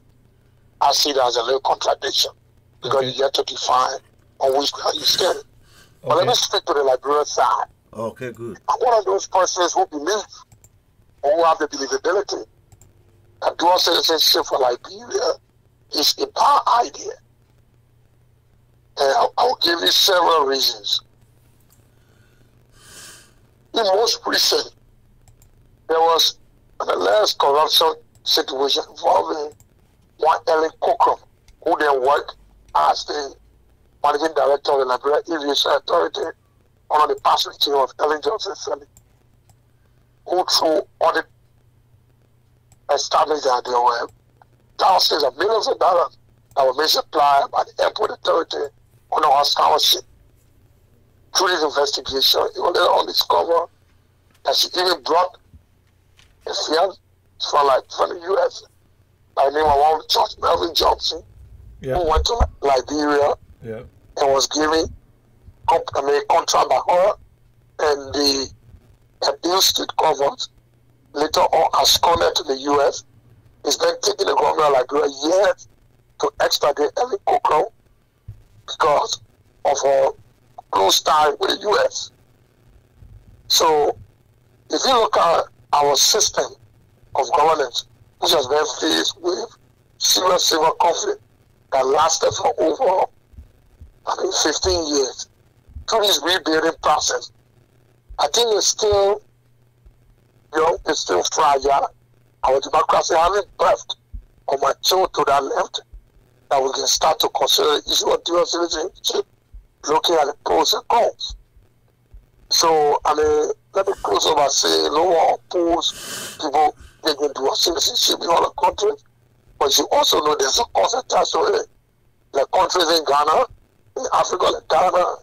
I see that as a little contradiction, because you get to define on which ground you stand. But let me speak to the Liberian side. Okay, good. I'm one of those persons who believe, or who have the believability, that dual citizenship for Liberia is a bad idea. And I'll give you several reasons. The most recent, there was an alleged corruption situation involving one Ellen Cochran, who then worked as the managing director of the Liberia Aviation Authority under the pastoral team of Ellen Johnson Sally, who through audit established that there were thousands of millions of dollars that were being supplied by the airport authority on our scholarship. Through this investigation, it was later on discovered that she even brought a fiance from the US by the name of one George Melvin Johnson, who went to Liberia and was given a contract by her, and the abuse state government later on absconded to the US. Is then taking the government of Liberia years to extradite Ellen Cochran because of her close tie with the US. So, if you look at our system of governance, which has been faced with serious civil conflict that lasted for over, 15 years, through this rebuilding process, I think it's still, it's still fragile. Our democracy hasn't birthed or matured to that left that we can start to consider the issue of dual citizenship, looking at the pros and cons. So, let me close over by saying no one oppose people taking dual citizenship in other countries, but you also know there's a cost attached to it. The countries in Ghana, in Africa, like Ghana,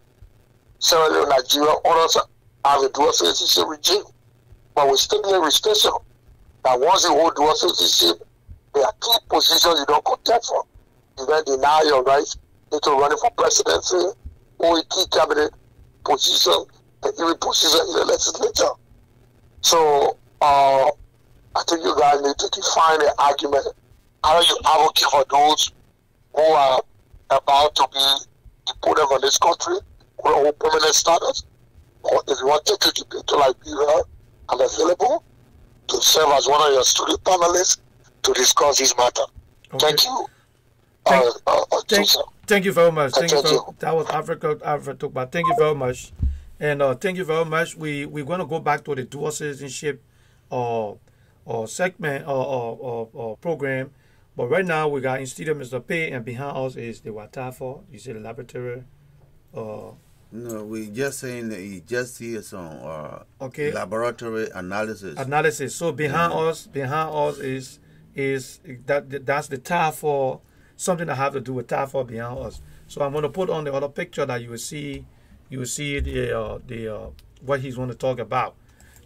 Sierra Leone, Nigeria, others have a dual citizenship regime, but we still need restriction. That once you hold dual citizenship, there are key positions you don't contest for. You then deny your rights into running for presidency or a key cabinet position and even position in the legislature. So I think you guys need to define the argument. How you advocate for those who are about to be deported from this country or hold permanent status? Or if you want to take it to Liberia, I'm available to serve as one of your studio panelists to discuss this matter. Okay. Thank you. Thank you very much. Thank you. That was Africa talk about. Thank you very much. And thank you very much. We're going to go back to the dual citizenship or segment or program. But right now we got in studio Mr. P, and behind us is the Watafo. You see the laboratory. No, we just saying that you just see some laboratory analysis. So behind us is that's the TAFO, something that have to do with TAFO behind us. So I'm going to put on the other picture that you will see the what he's going to talk about.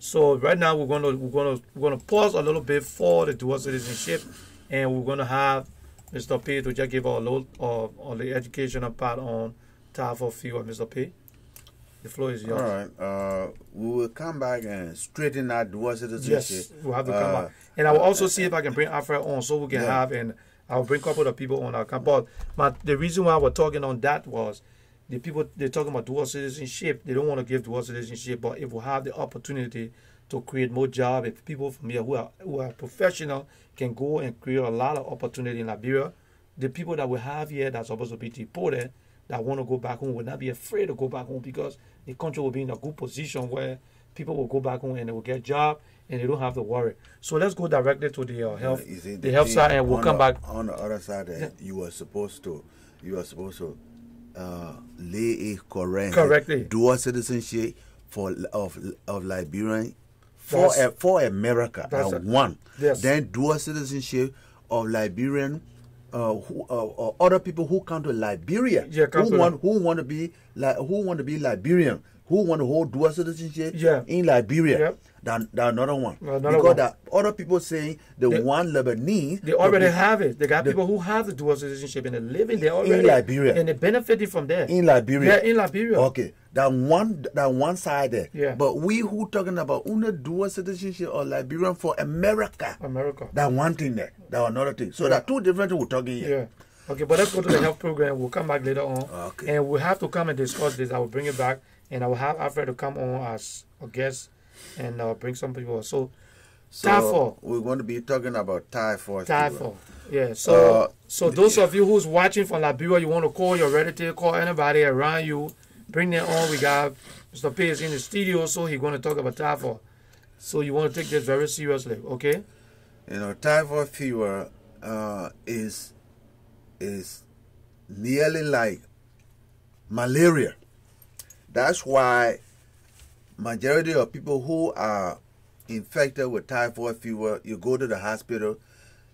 So right now we're going to pause a little bit for the dual citizenship, and we're going to have Mr. P to just give a little on the educational part on TAFO field. Mr. P, the floor is yours. All right. We will come back and straighten that dual citizenship. Yes, we'll have to come back. And I will also see if I can bring Alfred on so we can have, and I'll bring a couple of people on our camp. But the reason why we're talking on that was the people, they're talking about dual citizenship. They don't want to give dual citizenship, but if we have the opportunity to create more jobs, if people from here who are professional can go and create a lot of opportunity in Liberia, the people that we have here that's supposed to be deported, that want to go back home will not be afraid to go back home, because the country will be in a good position where people will go back home and they will get a job and they don't have to worry. So let's go directly to the health side, and we'll come back. On the other side, you were supposed to lay a correctly dual citizenship of Liberian for America one. Yes. Then dual citizenship of Liberian other people who come to Liberia, who want to be Liberian, who want to hold dual citizenship in Liberia. That another one. Because that other people saying they want Lebanese. They already have it. They got people who have the dual citizenship and they're living there already. In Liberia. And they benefited from that. In Liberia. Yeah, in Liberia. Okay. That one side there. Yeah. But we who talking about dual citizenship or Liberian for America. That one thing there. That another thing. So that two different things we're talking here. Yeah. Okay, but let's go to the health program. We'll come back later on. Okay. And we'll have to come and discuss this. I will bring it back. And I will have Alfred to come on as a guest and bring some people. So So typhoid. we're going to be talking about typhoid. Typhoid. Yeah. So those of you who's watching from Liberia, you want to call your relative, call anybody around you, bring them on. We got Mr. Pierce in the studio, so he's going to talk about typhoid. So you want to take this very seriously, okay? Typhoid fever is nearly like malaria. That's why majority of people who are infected with typhoid fever, you go to the hospital,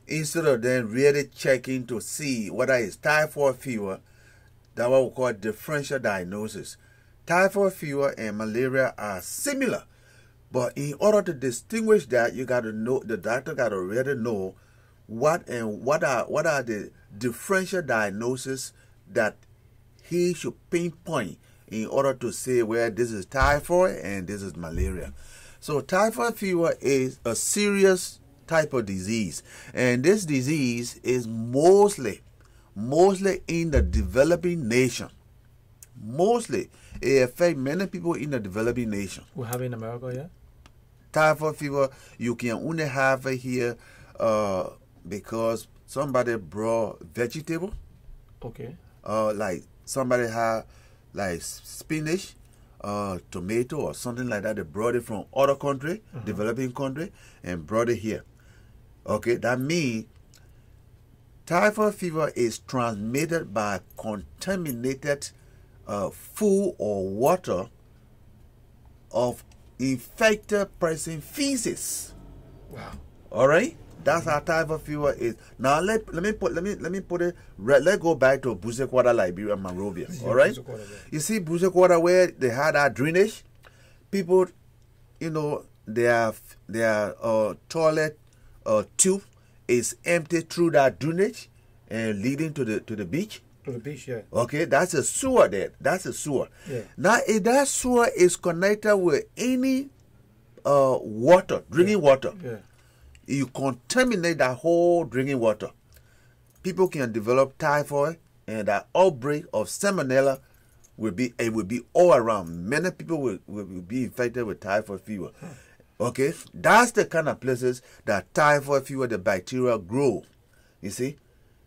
instead of them really checking to see whether it's typhoid fever, that's what we call differential diagnosis. Typhoid fever and malaria are similar, but in order to distinguish that, you got to know, the doctor got to really know what are the differential diagnoses that he should pinpoint in order to say, well, this is typhoid and this is malaria. So typhoid fever is a serious type of disease, and this disease is mostly in the developing nation. Mostly it affects many people in the developing nation. We have it in America, yeah? Typhoid fever, you can only have it here because somebody brought vegetable. Okay. Like somebody had like spinach, tomato or something like that. They brought it from other country, developing country, and brought it here. Okay, that means typhoid fever is transmitted by contaminated food or water of infected person feces. Wow. All right. That's how typhoid fever is. Now let me put it. Let's go back to Busekwata, Liberia, Monrovia. All right. You see Busekwata where they had that drainage. People, their toilet tube is empty through that drainage and leading to the beach. To the beach, yeah. Okay, that's a sewer there. That's a sewer. Yeah. Now, if that sewer is connected with any water, drinking water, yeah, you contaminate that whole drinking water. People can develop typhoid, and that outbreak of salmonella will be all around. Many people will be infected with typhoid fever. Okay, that's the kind of places that typhoid fever, the bacteria grow. You see,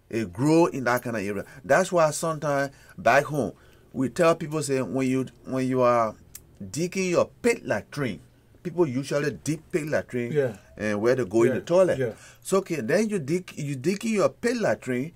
it grow in that kind of area. That's why sometimes back home we tell people, say, when you are digging your pit latrine, people usually dig pit latrine, yeah, and where to go in the toilet. Yeah. So okay, then you dig in your pit latrine.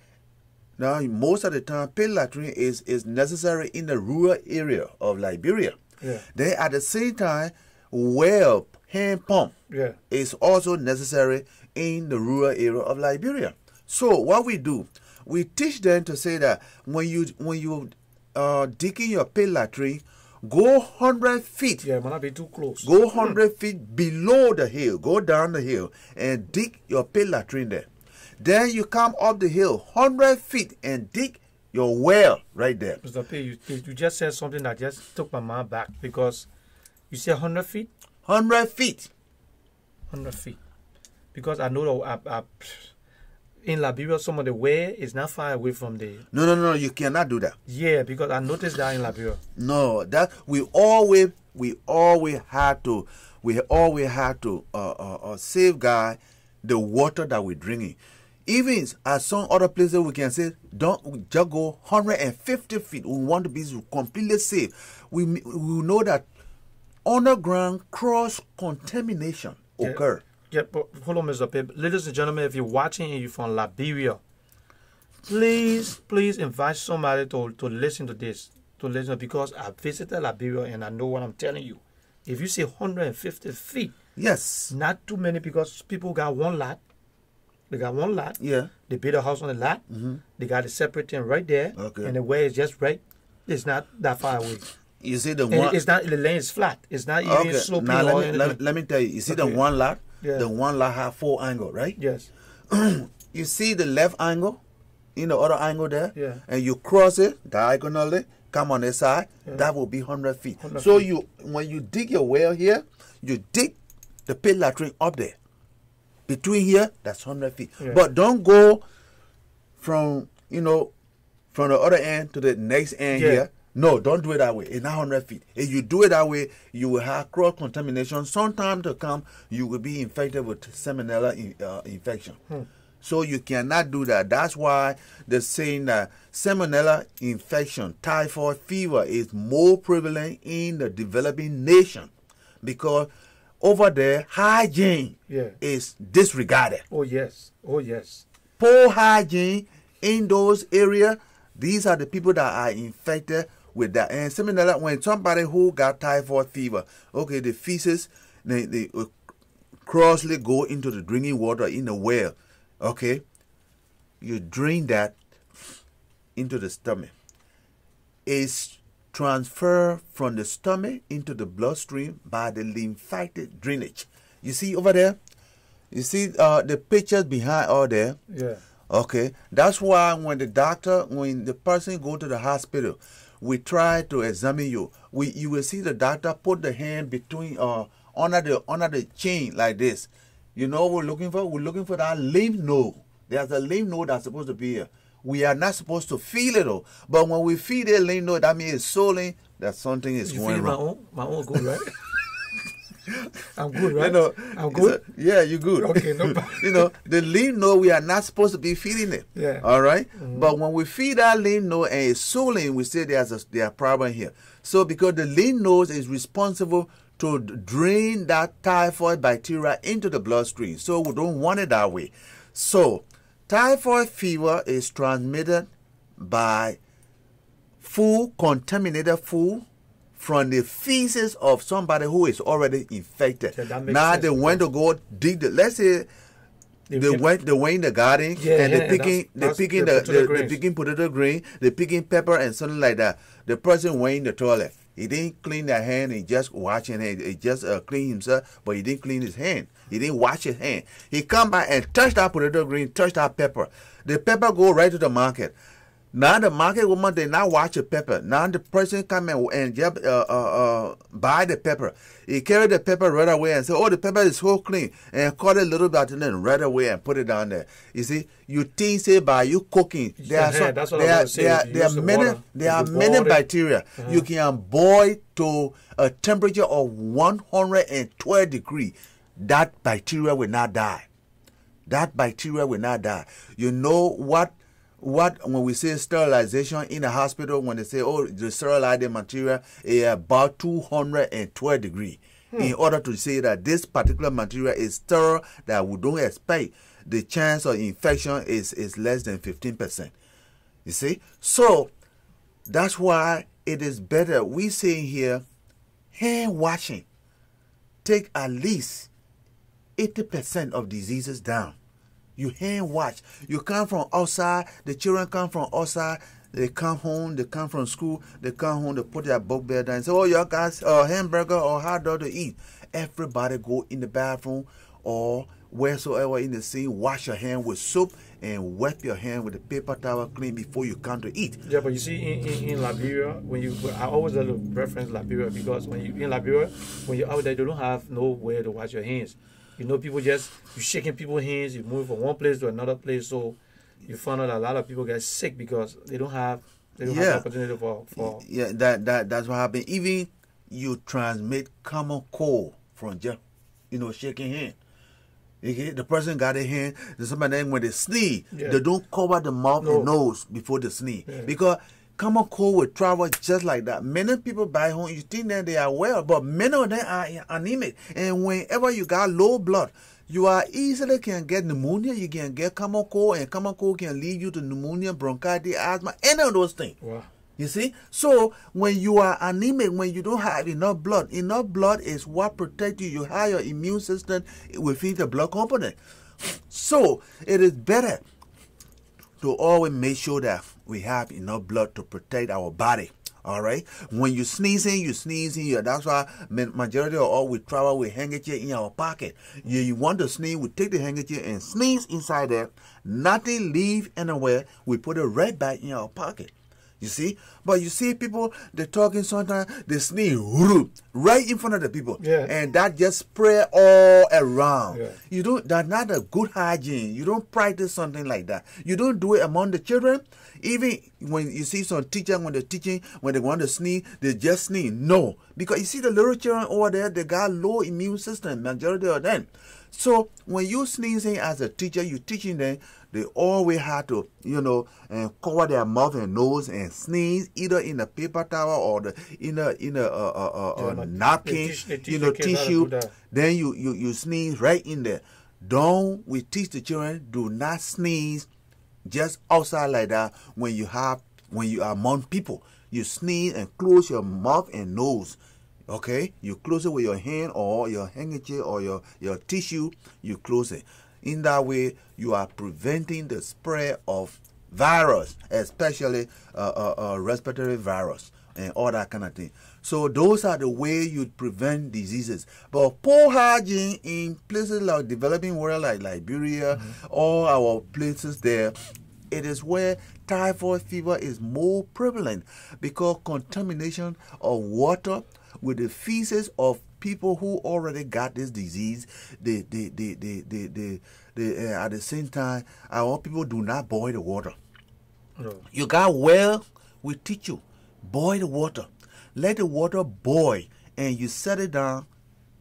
Now most of the time, pit latrine is necessary in the rural area of Liberia. Yeah. Then at the same time, well, hand pump, yeah, is also necessary in the rural area of Liberia. So what we do, we teach them to say that when you dig in your pit latrine, go 100 feet. Yeah, it might not be too close. Go 100 feet below the hill. Go down the hill and dig your pit latrine there. Then you come up the hill 100 feet and dig your well right there. Mr. P, you just said something that just took my mind back, because you said 100 feet? 100 feet. 100 feet. Because I know in Liberia, some of the way is not far away from the... No, you cannot do that. Yeah, because I noticed that in Liberia. No, that we always had to safeguard the water that we're drinking. Even at some other places, we can say, don't just go 150 feet. We want to be completely safe. We know that underground cross-contamination occur. Yeah, but hold on, Mr. Pip. Ladies and gentlemen, if you're watching and you're from Liberia, please invite somebody to listen to this. Because I visited Liberia and I know what I'm telling you. If you say 150 feet, yes, not too many, because people got one lot. They got one lot. Yeah. They build a house on the lot. They got a separate thing right there. Okay. And the way is just right. It's not that far away. You see the and one. It's not, the lane is flat. It's not even Okay. sloping. Now or let me tell you. You see the one lot. Yeah. The one lot have 4 angles, right? Yes. You see the left angle, in the other angle there. Yeah. And you cross it diagonally. Come on this side. Yeah. That will be 100 feet. 100 so feet. when you dig your well here, you dig the pit latrine up there. Between here, that's 100 feet. Yeah. But don't go from the other end to the next end here. No, don't do it that way. It's not 100 feet. If you do it that way, you will have cross contamination. Sometime to come, you will be infected with salmonella infection. So you cannot do that. That's why they're saying that salmonella infection, typhoid fever is more prevalent in the developing nation because over there, hygiene is disregarded. Oh, yes. Oh, yes. Poor hygiene in those areas, these are the people that are infected with that. And similarly, when somebody who got typhoid fever, okay, the feces, they crossly go into the drinking water in the well, okay? You drain that into the stomach. It's transferred from the stomach into the bloodstream by the lymphatic drainage. You see over there? You see the pictures behind all there? Yeah. Okay, that's why when the person go to the hospital, we try to examine you. You will see the doctor put the hand between under the chin like this. You know what we're looking for? We're looking for that lymph node. There's a lymph node that's supposed to be here. We are not supposed to feel it though. But when we feel that lymph node, that means it's solely that something is going wrong. My own good, right? I'm good, right? You know, I'm good. Yeah, you're good. Okay, no problem. You know, the lymph node, we are not supposed to be feeding it. Yeah. All right? But when we feed that lymph node and it's swollen, we say there's a problem here. So because the lymph node is responsible to drain that typhoid bacteria into the bloodstream. So we don't want it that way. So typhoid fever is transmitted by food, contaminated food, from the feces of somebody who is already infected. Yeah, now they went to go dig the, let's say they went in the garden and they're picking potato grain, they're picking pepper and something like that. The person went in the toilet. He didn't clean their hand, he just washing hand. He just cleaned himself, but he didn't clean his hand. He didn't wash his hand. He come back and touch that potato grain, touch that pepper. The pepper go right to the market. Now the market woman did not watch the pepper. Now the person come and just buy the pepper. He carry the pepper right away and say, "Oh, the pepper is so clean," and cut a little bit and then right away and put it down there. You see, you think say by you cooking, there are many bacteria. You can boil to a temperature of 112 degrees. That bacteria will not die. That bacteria will not die. You know what when we say sterilization in the hospital, when they say, oh, the sterilized material is about 212 degrees. In order to say that this particular material is sterile, that we don't expect the chance of infection is less than 15%. You see? So that's why it is better. We say here, hand washing take at least 80% of diseases down. You hand wash. You come from outside. The children come from outside. They come home. They come from school. They come home. They put their book bed down and say, "Oh, y'all guys, hamburger or hot dog to eat." Everybody go in the bathroom or wheresoever in the scene. Wash your hand with soap and wipe your hand with a paper towel clean before you come to eat. Yeah, but you see, in Liberia, I always like to reference Liberia because when you in Liberia, when you're out there, you don't have nowhere to wash your hands. You know, people you shaking people's hands, you move from one place to another place, so you find out a lot of people get sick because they don't have the opportunity for yeah, that's what happened. Even you transmit common cold from just shaking hands. The person got a hand, somebody when they sneeze, they don't cover the mouth and nose before they sneeze because common cold will travel just like that. Many people back home, you think that they are well, but many of them are anemic. And whenever you got low blood, you are easily can get pneumonia, you can get common cold, and common cold can lead you to pneumonia, bronchitis, asthma, any of those things. Wow. You see? So when you are anemic, when you don't have enough blood is what protects you. You have your immune system within the blood component. So it is better to always make sure that we have enough blood to protect our body. All right. When you sneezing. That's why majority of all we travel with handkerchief in our pocket. You want to sneeze, we take the handkerchief and sneeze inside there. Nothing leave anywhere. We put it right back in our pocket. You see? But you see people, they're talking sometimes, they sneeze right in front of the people. Yeah. And that just spread all around. Yeah. You don't, that's not a good hygiene. You don't practice something like that. You don't do it among the children. Even when you see some teacher, when they're teaching, when they want to sneeze, they just sneeze. No. Because you see the little children over there, they got low immune system, majority of them. So when you sneezing as a teacher, you teaching them, they always have to, cover their mouth and nose and sneeze either in a paper towel or in a napkin, tissue. Then you sneeze right in there. We teach the children, do not sneeze just outside like that when you are among people. You sneeze and close your mouth and nose. Okay, you close it with your hand or your handkerchief or your tissue. You close it. In that way, you are preventing the spread of virus, especially respiratory virus and all that kind of thing. So those are the way you prevent diseases. But poor hygiene in places like developing world like Liberia, all our places there, it is where typhoid fever is more prevalent because contamination of water with the feces of people who already got this disease, they at the same time, our people do not boil the water. No. You got well, we teach you, boil the water. Let the water boil and you set it down,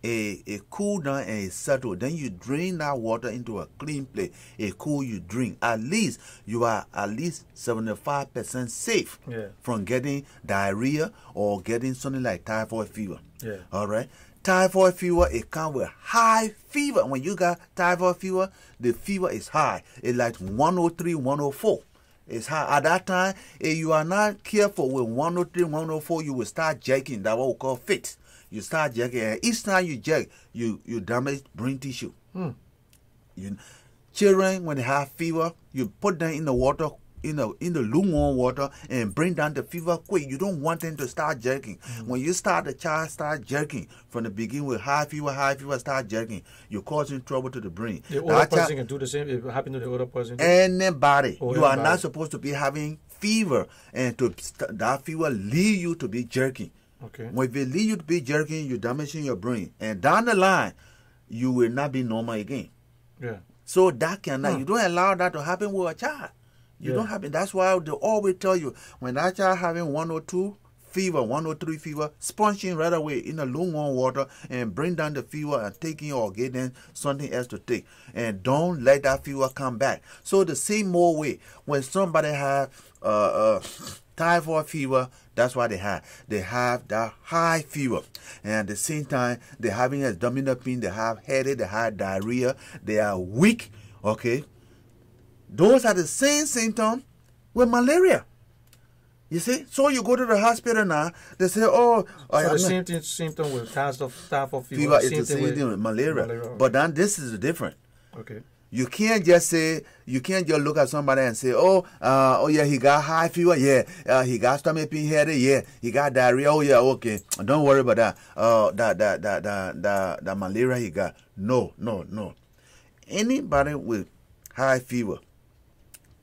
it cool down and it settle. Then you drain that water into a clean plate. It cool, you drink. At least you are at least 75% safe from getting diarrhea or getting something like typhoid fever. Yeah. All right. Typhoid fever, it comes with high fever. When you got typhoid fever, the fever is high. It's like 103, 104. It's high. At that time, if you are not careful with 103, 104, you will start jerking. That's what we call fits. You start jerking, and each time you jerk, you damage brain tissue. Children, when they have fever, you put them in the water, in the lukewarm water, and bring down the fever quick. You don't want them to start jerking. When you start, the child start jerking from the beginning with high fever, start jerking. You're causing trouble to the brain. The older person can do the same. If it happens to the older person. Anybody, you are not supposed to be having fever, and that fever lead you to be jerking. Okay. When it lead you to be jerking, you're damaging your brain, and down the line, you will not be normal again. Yeah. So that cannot. You don't allow that to happen with a child. You don't happen. That's why they always tell you when that child having 102 fever, 103 fever, sponge in right away in the lukewarm water and bring down the fever and take in or get them something else to take. And don't let that fever come back. So the same more way when somebody have typhoid fever, that's what they have. They have that high fever. And at the same time, they're having abdominal pain, they have headache, they have diarrhea, they are weak, okay? Those are the same symptoms with malaria. You see? So you go to the hospital now, they say, oh... So the same symptom with typhoid fever is the same thing with malaria. But then this is different. Okay. You can't just look at somebody and say, oh yeah, he got high fever, yeah, he got stomach pain, headache, yeah, he got diarrhea, oh yeah, okay, don't worry about that. The malaria he got. No. Anybody with high fever,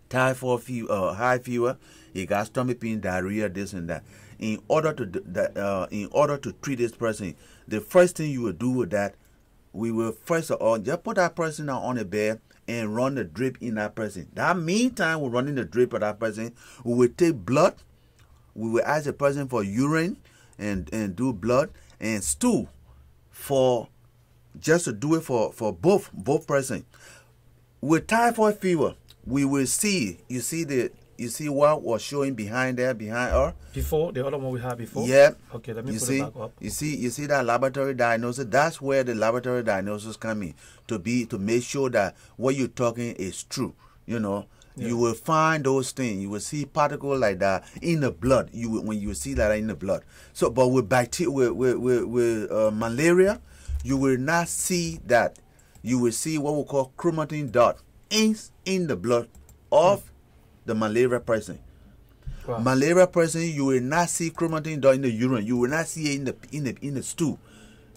typhoid fever, high fever, he got stomach pain, diarrhea, this and that. In order to treat this person, the first thing you will do with that, we will first of all just put that person on the bed and run the drip in that person. That meantime, we're running the drip of that person. We will take blood. We will ask the person for urine and do blood and stool just to do it for both person. With typhoid fever, we will see. You see what was showing behind her? Before, the other one we had before? Yeah. Okay, let me put it back up. You see that laboratory diagnosis? That's where the laboratory diagnosis come in, to make sure that what you're talking is true. You know, you will find those things. You will see particles like that in the blood. When you see that in the blood. So, but with bacteria, with malaria, you will not see that. You will see what we call chromatin dot in the blood of the malaria person. Wow. Malaria person, you will not see chromatin dot in the urine. You will not see it in the stool.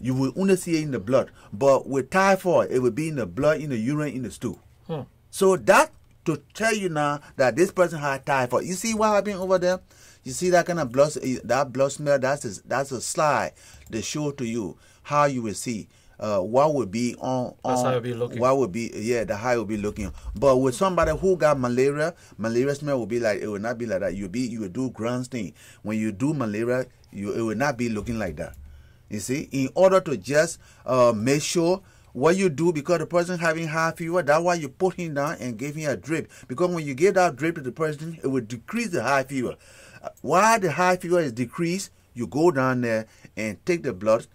You will only see it in the blood. But with typhoid, it will be in the blood, in the urine, in the stool. So that to tell you now that this person had typhoid. You see what happened over there? You see that kind of blood, that blood smell, that's a slide that show to you how you will see what would be on. That's how you'll be looking. What would be, yeah, the how you'll be looking. But with somebody who got malaria smell will be like, it will not be like that. You will do ground stain. When you do malaria, it will not be looking like that. You see, in order to just make sure what you do, because the person having high fever, that's why you put him down and give him a drip. Because when you give that drip to the person, it will decrease the high fever. While the high fever is decreased, you go down there and take the blood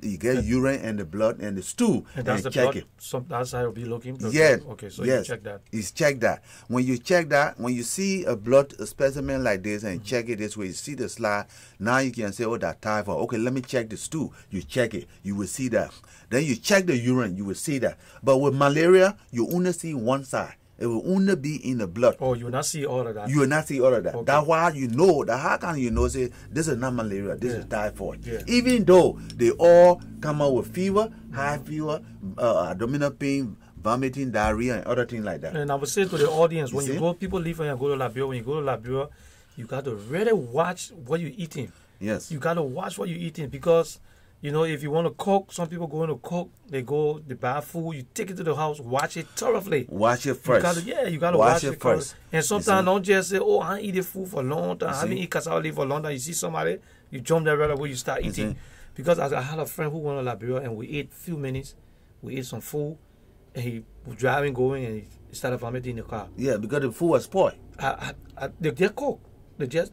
you get urine and the blood and the stool and check it. So that's how you'll be looking? Yes. Okay, so yes. you check that. It's check that. When you check that, when you see a blood specimen like this and check it this way, you see the slide, now you can say, oh, that typhoid. Okay, let me check the stool. You check it. You will see that. Then you check the urine. You will see that. But with malaria, you only see one side. It will only be in the blood. Oh, you will not see all of that. You will not see all of that. Okay. That's why you know that. How can you know, say, this is not malaria, this is typhoid. Yeah. Even though they all come out with fever, high fever, abdominal pain, vomiting, diarrhea, and other things like that. And I would say to the audience, when you go, people leave and go to Liberia. When you go to Liberia, you got to really watch what you're eating. Yes. You got to watch what you're eating because, you know, if you want to cook, some people go to cook, they buy food, you take it to the house, watch it thoroughly. Watch it first. You got to watch it first. And sometimes don't just say, oh, I eat food for a long time. I haven't eaten cassava leaf for a long time. You see somebody, you jump there right away, you start eating. Because I had a friend who went to Liberia and we ate a few minutes, we ate some food, and he was driving, going, and he started vomiting in the car. Yeah, because the food was spoiled. They just cooked. They just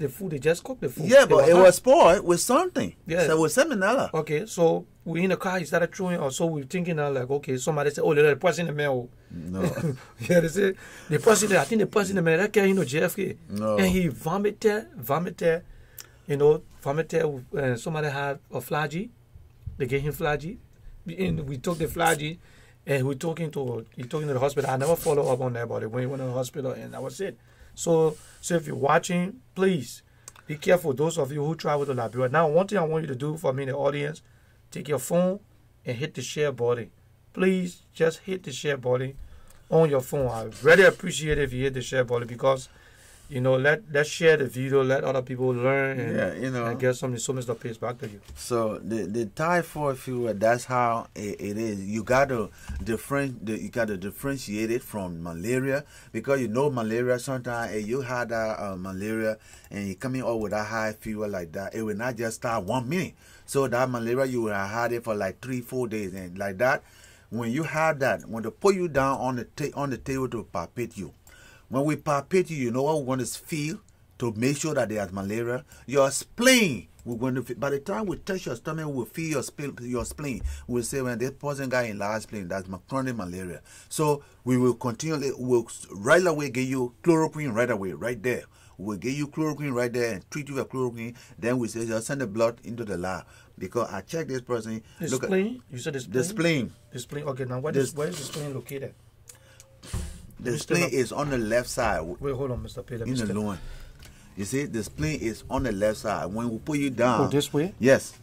cooked the food. Yeah, but it was spoiled with something. Yeah. So with $7. Okay, so we in the car, he started throwing, or so we're thinking like, okay, somebody said, oh, the person in the mail. No. Yeah, they said, I think the person in the mail, that guy, JFK. No. And he vomited, and somebody had a flagy. They gave him flagy. And we took the flagy, and he talking to the hospital. I never follow up on that, but when he went to the hospital, and that was it. So if you're watching, please be careful. Those of you who travel to Liberia. Now, one thing I want you to do for me in the audience, take your phone and hit the share button. Please just hit the share button on your phone. I really appreciate it if you hit the share button because, you know, let's share the video, let other people learn, and, and get something so Mr. Pays back to you. So the typhoid fever, that's how it is. You gotta differentiate it from malaria because you know malaria. Sometimes you had that malaria and you coming up with a high fever like that, it will not just start 1 minute. So that malaria you will have had it for like 3-4 days, and like that, when you have that, when they put you down on the table to palpate you. When we palpate you, you know what we want to feel to make sure that there's malaria? Your spleen. We're going to feel, by the time we touch your stomach, we'll feel your spleen. We'll say when this person got enlarged spleen, that's chronic malaria. So we will we'll right away give you chloroquine right away, right there. We'll give you chloroquine right there and treat you with chloroquine. Then we say just send the blood into the lab. Because I checked this person. The spleen? You said the spleen? The spleen. The spleen. Okay, now where is the spleen located? The spleen is on the left side. Wait, hold on, Mr. Peter. In the loin. You see, the spleen is on the left side. When we put you down. Oh, this way? Yes.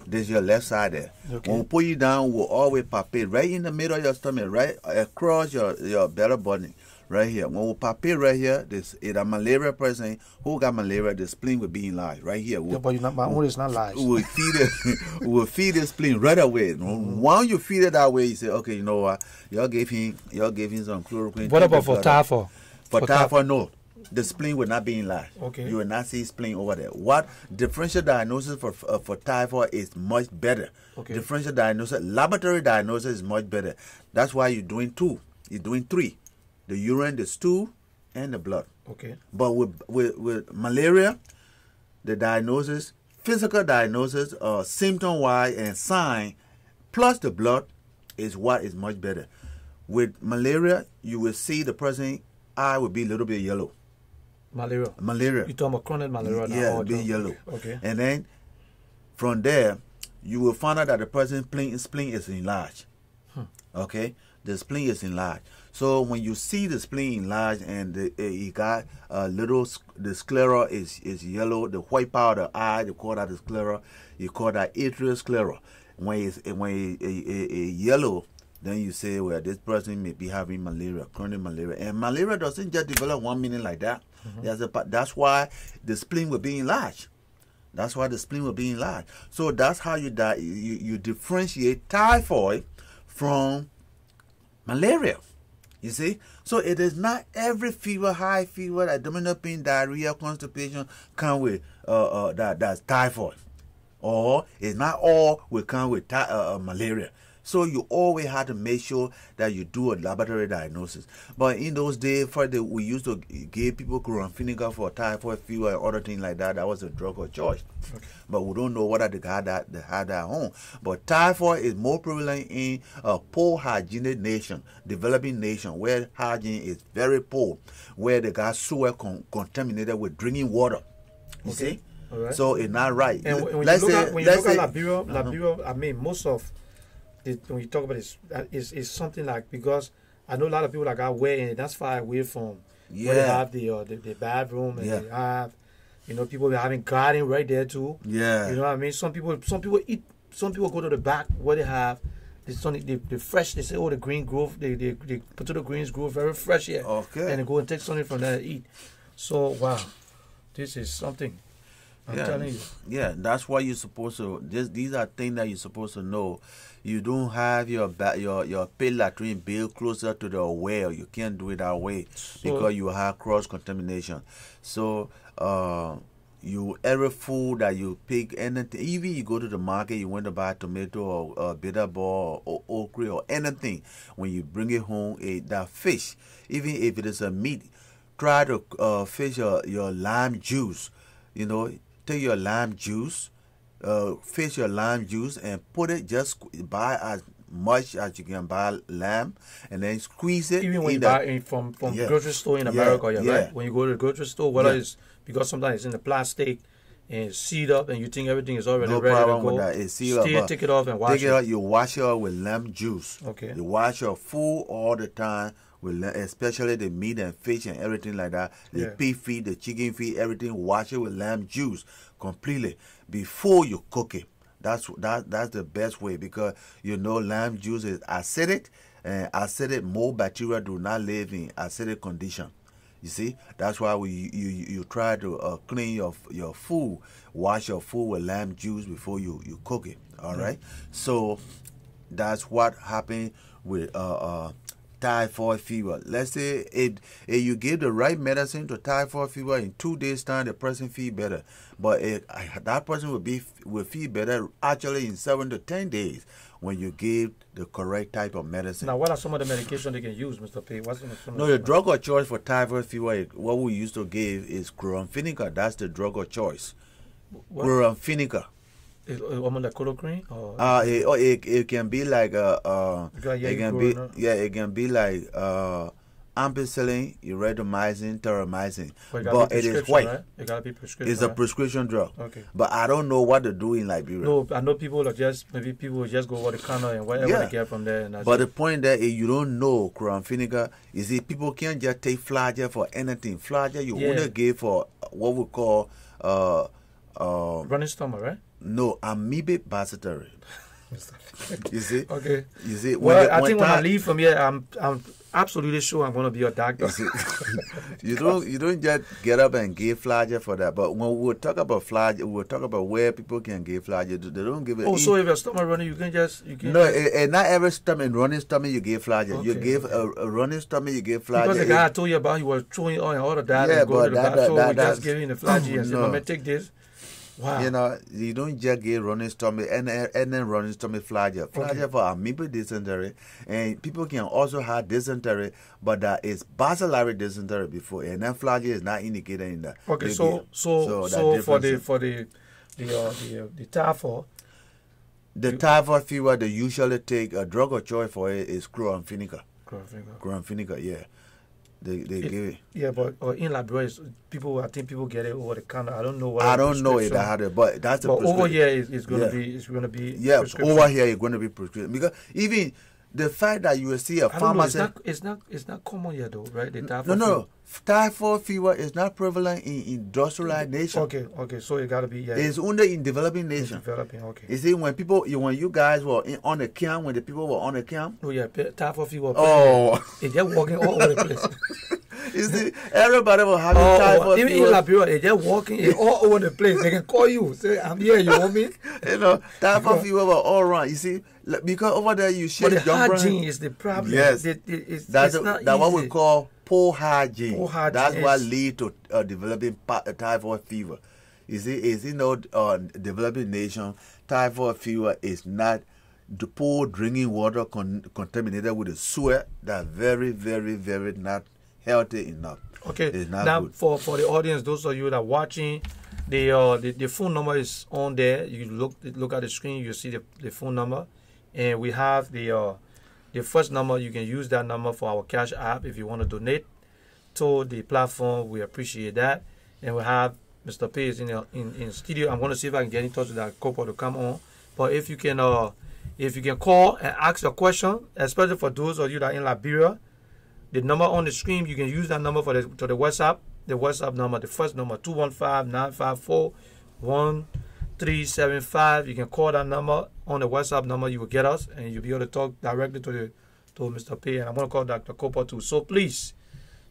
This is your left side there. Okay. When we put you down, we'll always palpate right in the middle of your stomach, right across your belly button, right here. When we palpate right here, this is a malaria person who got malaria, the spleen will be enlarged right here. Yeah, but my own is not large. We'll feed the spleen right away. Once you feed it that way, you say, okay, you know what? Y'all gave him some chloroquine. What about for typhoid? For typhoid, no. The spleen will not be enlarged. Okay. You will not see spleen over there. What differential diagnosis for typhoid is much better. Okay. Differential diagnosis, laboratory diagnosis is much better. That's why you're doing 2. You're doing 3. The urine, the stool, and the blood. Okay. But with malaria, the diagnosis, physical diagnosis, symptom-wise and sign, plus the blood is what is much better. With malaria, you will see the person's eye will be a little bit yellow. Malaria. Malaria. You're talking about chronic malaria now? Yeah, it'll be yellow. Okay. And then from there, you will find out that the person's spleen is enlarged. Okay? The spleen is enlarged. So when you see the spleen enlarged and you got a little, the sclera is yellow, the white part of the eye, you call that the sclera, you call that atrial sclera. When it's yellow, Then you say, well, this person may be having malaria, chronic malaria. And malaria doesn't just develop 1 minute like that. That's why the spleen will be enlarged. That's why the spleen will be enlarged. So that's how you differentiate typhoid from malaria. You see? So it is not every fever, high fever, abdominal pain, diarrhea, constipation come with that's typhoid. Or it's not all will come with malaria. So you always have to make sure that you do a laboratory diagnosis. But in those days, we used to give people chloramphenicol for typhoid fever and other things like that. That was a drug of choice. Okay. But we don't know whether they had that at home. But typhoid is more prevalent in a poor hygienic nation, developing nation, where hygiene is very poor, where they got sewer contaminated with drinking water. You see? Right. So it's not right. And when you look at Liberia, I mean, most of when you talk about this, is something like, because I know a lot of people that got away, and that's far away from where they have the bathroom, and they have, people having garden right there too. Yeah. You know what I mean? Some people eat. Some people go to the back where they have the fresh. They say, oh, the green growth. The potato greens grow very fresh here. Okay. And they go and take something from there and eat. So wow, this is something. I'm telling you. Yeah, that's why you're supposed to. These are things that you're supposed to know. You don't have your pit latrine built closer to the well. You can't do it that way because you have cross contamination. So every food that you pick, anything, even you go to the market, you want to buy tomato or bitter ball or okra or anything. When you bring it home, that fish, even if it is a meat, try to fish your lime juice. Take your lime juice, fish your lime juice, and put it. Just buy as much as you can buy lime, and then squeeze it. Even when you buy it from grocery store in America, right? When you go to the grocery store, whether it's because sometimes it's in the plastic and sealed up, and you think everything is already ready to go. With that. It's sealed up. Take it off and wash it. Take it out. You wash it out with lime juice. Okay. You wash your food all the time. Especially the meat and fish and everything like that, the pig feed, the chicken feed, everything, wash it with lime juice completely before you cook it. That's the best way, because lime juice is acidic, and acidic, more bacteria do not live in acidic condition. You see, that's why you try to clean your food, wash your food with lime juice before you cook it. All right, so that's what happened with typhoid fever. Let's say if you give the right medicine to typhoid fever, in 2 days time the person feel better, but that person will feel better actually in 7 to 10 days when you give the correct type of medicine. Now, what are some of the medication they can use, Mr. P? The drug of choice for typhoid fever, what we used to give is chloramphenicol. That's the drug of choice. Chloramphenicol. The chloroquine? It can be like it can be like ampicillin, erythromycin, terramycin, but it is white. Right? It gotta be prescription. It's a prescription drug. Okay. But I don't know what to do in Liberia. No, I know people will just go over the counter and whatever they get from there. And but the point that if you don't know chloramphenicol, you see, people can't just take flagyl for anything. Flagyl you only give for what we call running stomach, right? No, amoebic bacillus. You see? Okay. You see? When I leave from here, I'm absolutely sure I'm going to be a doctor. You don't just get up and give flagyl for that. But when we'll talk about flagyl, we'll talk about where people can give flagyl. They don't give it. So if your stomach running, you can not every running stomach you give flagyl. Okay. You give a running stomach, you give flagyl. Because the guy I told you about, he was throwing all of that. Yeah, and but we just gave him the flagyl and said, "Mama, take this." Wow. You don't just get running stomach and then running stomach flagyl. Flagyl for amoebic dysentery, and people can also have dysentery, but that is bacillary dysentery before, and then flagyl is not indicated in that. Okay, so for the typhoid. The typhoid fever, they usually take a drug of choice for it is chloramphenicol. Chloramphenicol, yeah. They give it. Yeah, but in Liberia, I think people get it over the counter. I don't know what. I don't know if I had it, but that's the. But over here, it's going to be. Yeah, over here it's going to be prescription, because even the fact that you will see a pharmacy. It's not common yet though, right? The typhoid No. Typhoid fever is not prevalent in industrialized nations. Okay. So it gotta be. Yeah. It's only in developing nations. Developing. Okay. You see, when you guys were on the camp, when the people were on the camp. Oh yeah, typhoid fever. Oh. They're walking all over the place. You see, everybody will have typhoid fever. Even in Liberia, they're just walking all over the place. They can call you, say, "I'm here. You want me?" Typhoid fever were all around. You see, because over there you shake the hygiene is the problem. Yes, that's what we call poor hygiene. That's what leads to developing typhoid fever. You see, developing nation, typhoid fever is not the poor drinking water contaminated with the sweat. That's very, very, very not healthy enough. Okay, now good. For the audience, those of you that are watching, the phone number is on there. You look at the screen, you see the phone number, and we have the first number. You can use that number for our Cash App if you want to donate to the platform. We appreciate that. And we have Mr. P is in studio. I'm going to see if I can get in touch with that couple to come on. But if you can call and ask a question, especially for those of you that are in Liberia, the number on the screen, you can use that number to the WhatsApp. The WhatsApp number, the first number, 215-954-1375. You can call that number on the WhatsApp number. You will get us, and you'll be able to talk directly to Mr. P. And I'm going to call Dr. Cooper too. So please,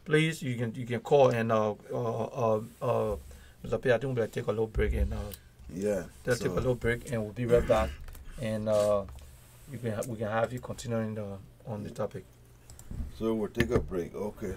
you can call and Mr. P, I think we'll take a little break and take a little break, and we'll be right back. And we can have you continuing on the topic. So we'll take a break. Okay.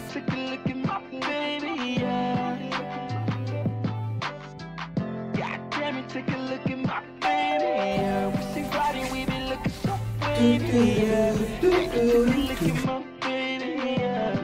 Take a look at my baby, yeah. God damn it, take a look at my baby, yeah. We see riding, we be looking so wavy, yeah. Take a look at my baby, yeah.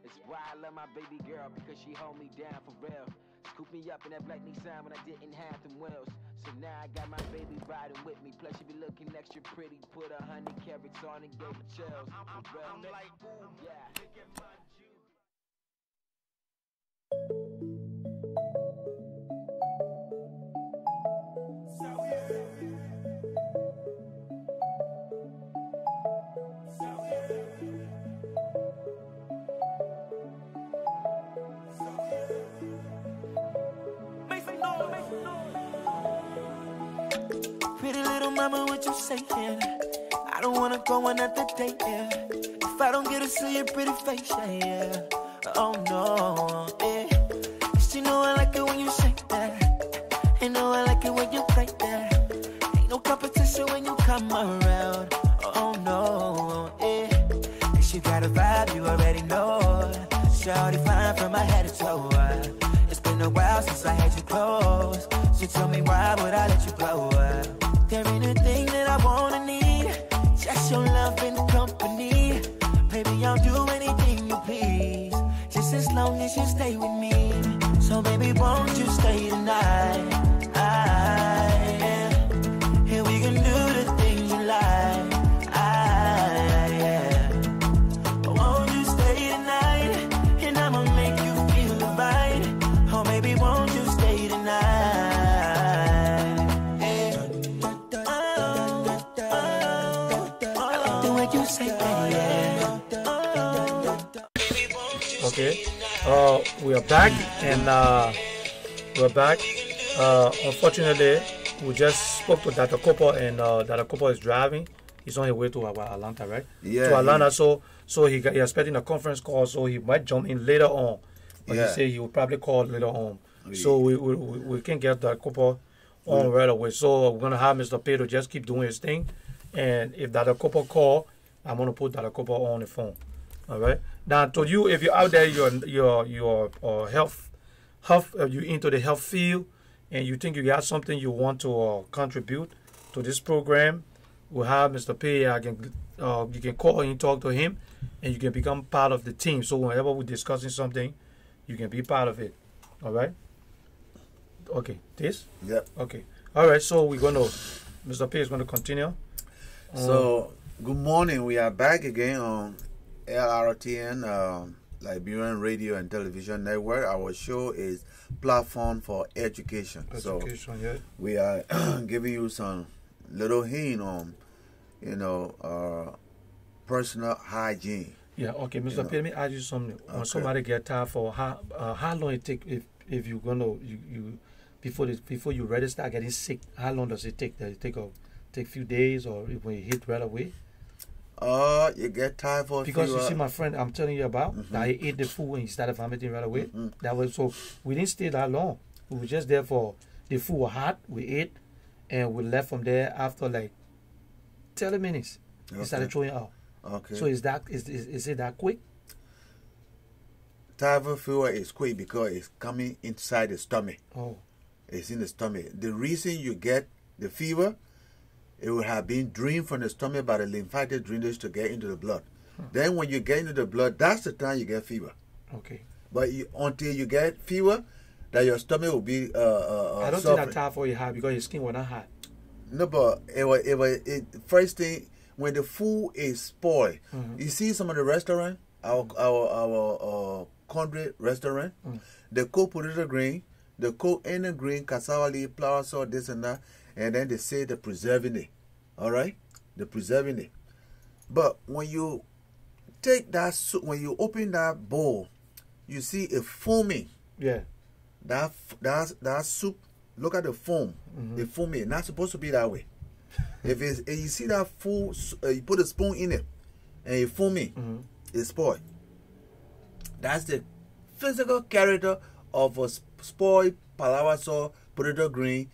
It's why I love my baby girl, because she hold me down for real. Scoop me up in that black Nissan when I didn't have them wheels. So now I got my baby riding with me. Plus she be looking extra pretty. Put 100 carats on and gave her chills. I'm like, ooh, yeah. Look at my Pretty little mama, what you saying? I don't wanna go another day, yeah. If I don't get to see your pretty face, yeah. Oh no, yeah. Cause you know I like it when you say that. You know I like it when you play that. Ain't no competition when you come around. Oh no, yeah. Cause you got a vibe, you already know. Shawty fine from my head to toe. It's been a while since I had you close. So tell me why would I let you go? There ain't a thing that I wanna need, just your love and company. Baby, I'll do anything you please, just as long as you stay with me. So baby, won't you stay tonight? Here we can do the things you like. Won't you stay tonight? And I'ma make you feel right. Oh baby, won't you stay tonight? Okay, we are back, and unfortunately, we just spoke to Dr. Cooper, and Dr. Cooper is driving. He's on his way to Atlanta, right? Yeah. To Atlanta, so he expecting a conference call, so he might jump in later on. But he said he will probably call later on. So we can get Dr. Cooper on right away. So we're gonna have Mr. Pedro just keep doing his thing, and if Dr. Cooper call, I'm gonna put Dr. Cooper on the phone. All right. Now, to you, if you're out there, you're health, you into the health field, and you think you got something you want to contribute to this program, we'll have Mr. P. You can call and talk to him, and you can become part of the team. So whenever we're discussing something, you can be part of it. All right? Okay, this? Yep. Okay. All right, so we're going to, Mr. P is going to continue. So, good morning. We are back again on Lrtn, Liberian Radio and Television Network. Our show is Platform for Education. Education, yeah. We are giving you some little hint on, personal hygiene. Yeah, okay, Mr. P, let me ask you something. When somebody get tired for how long it take if you're gonna you before you ready start getting sick, how long does it take? Does it take a few days, or when you hit right away? You get tired for because you see my friend I'm telling you about that he ate the food and he started vomiting right away. That was so we didn't stay that long. We were just there for the food was hot, we ate and we left from there after like 30 minutes. He started throwing out. Okay. So is it that quick? Typhoid fever is quick because it's coming inside the stomach. Oh. It's in the stomach. The reason you get the fever, it will have been drained from the stomach by the lymphatic drainage to get into the blood. Then when you get into the blood, that's the time you get fever. Okay. But until you get fever, that your stomach will be I don't suffering. think that typhoid is hot because your skin was not hot. No, but first thing, when the food is spoiled, you see some of the restaurant, our country restaurant, they cook potato grain, they cook any grain, cassava leaf, flour, salt, this and that, and then they say they're preserving it. All right, they're preserving it. But when you take that soup, when you open that bowl, you see a foaming. Yeah. That soup. Look at the foam. The foaming. Not supposed to be that way. If you see that food, you put a spoon in it, and it's foaming, it's spoiled. That's the physical character of a spoiled palawa sauce, potato green,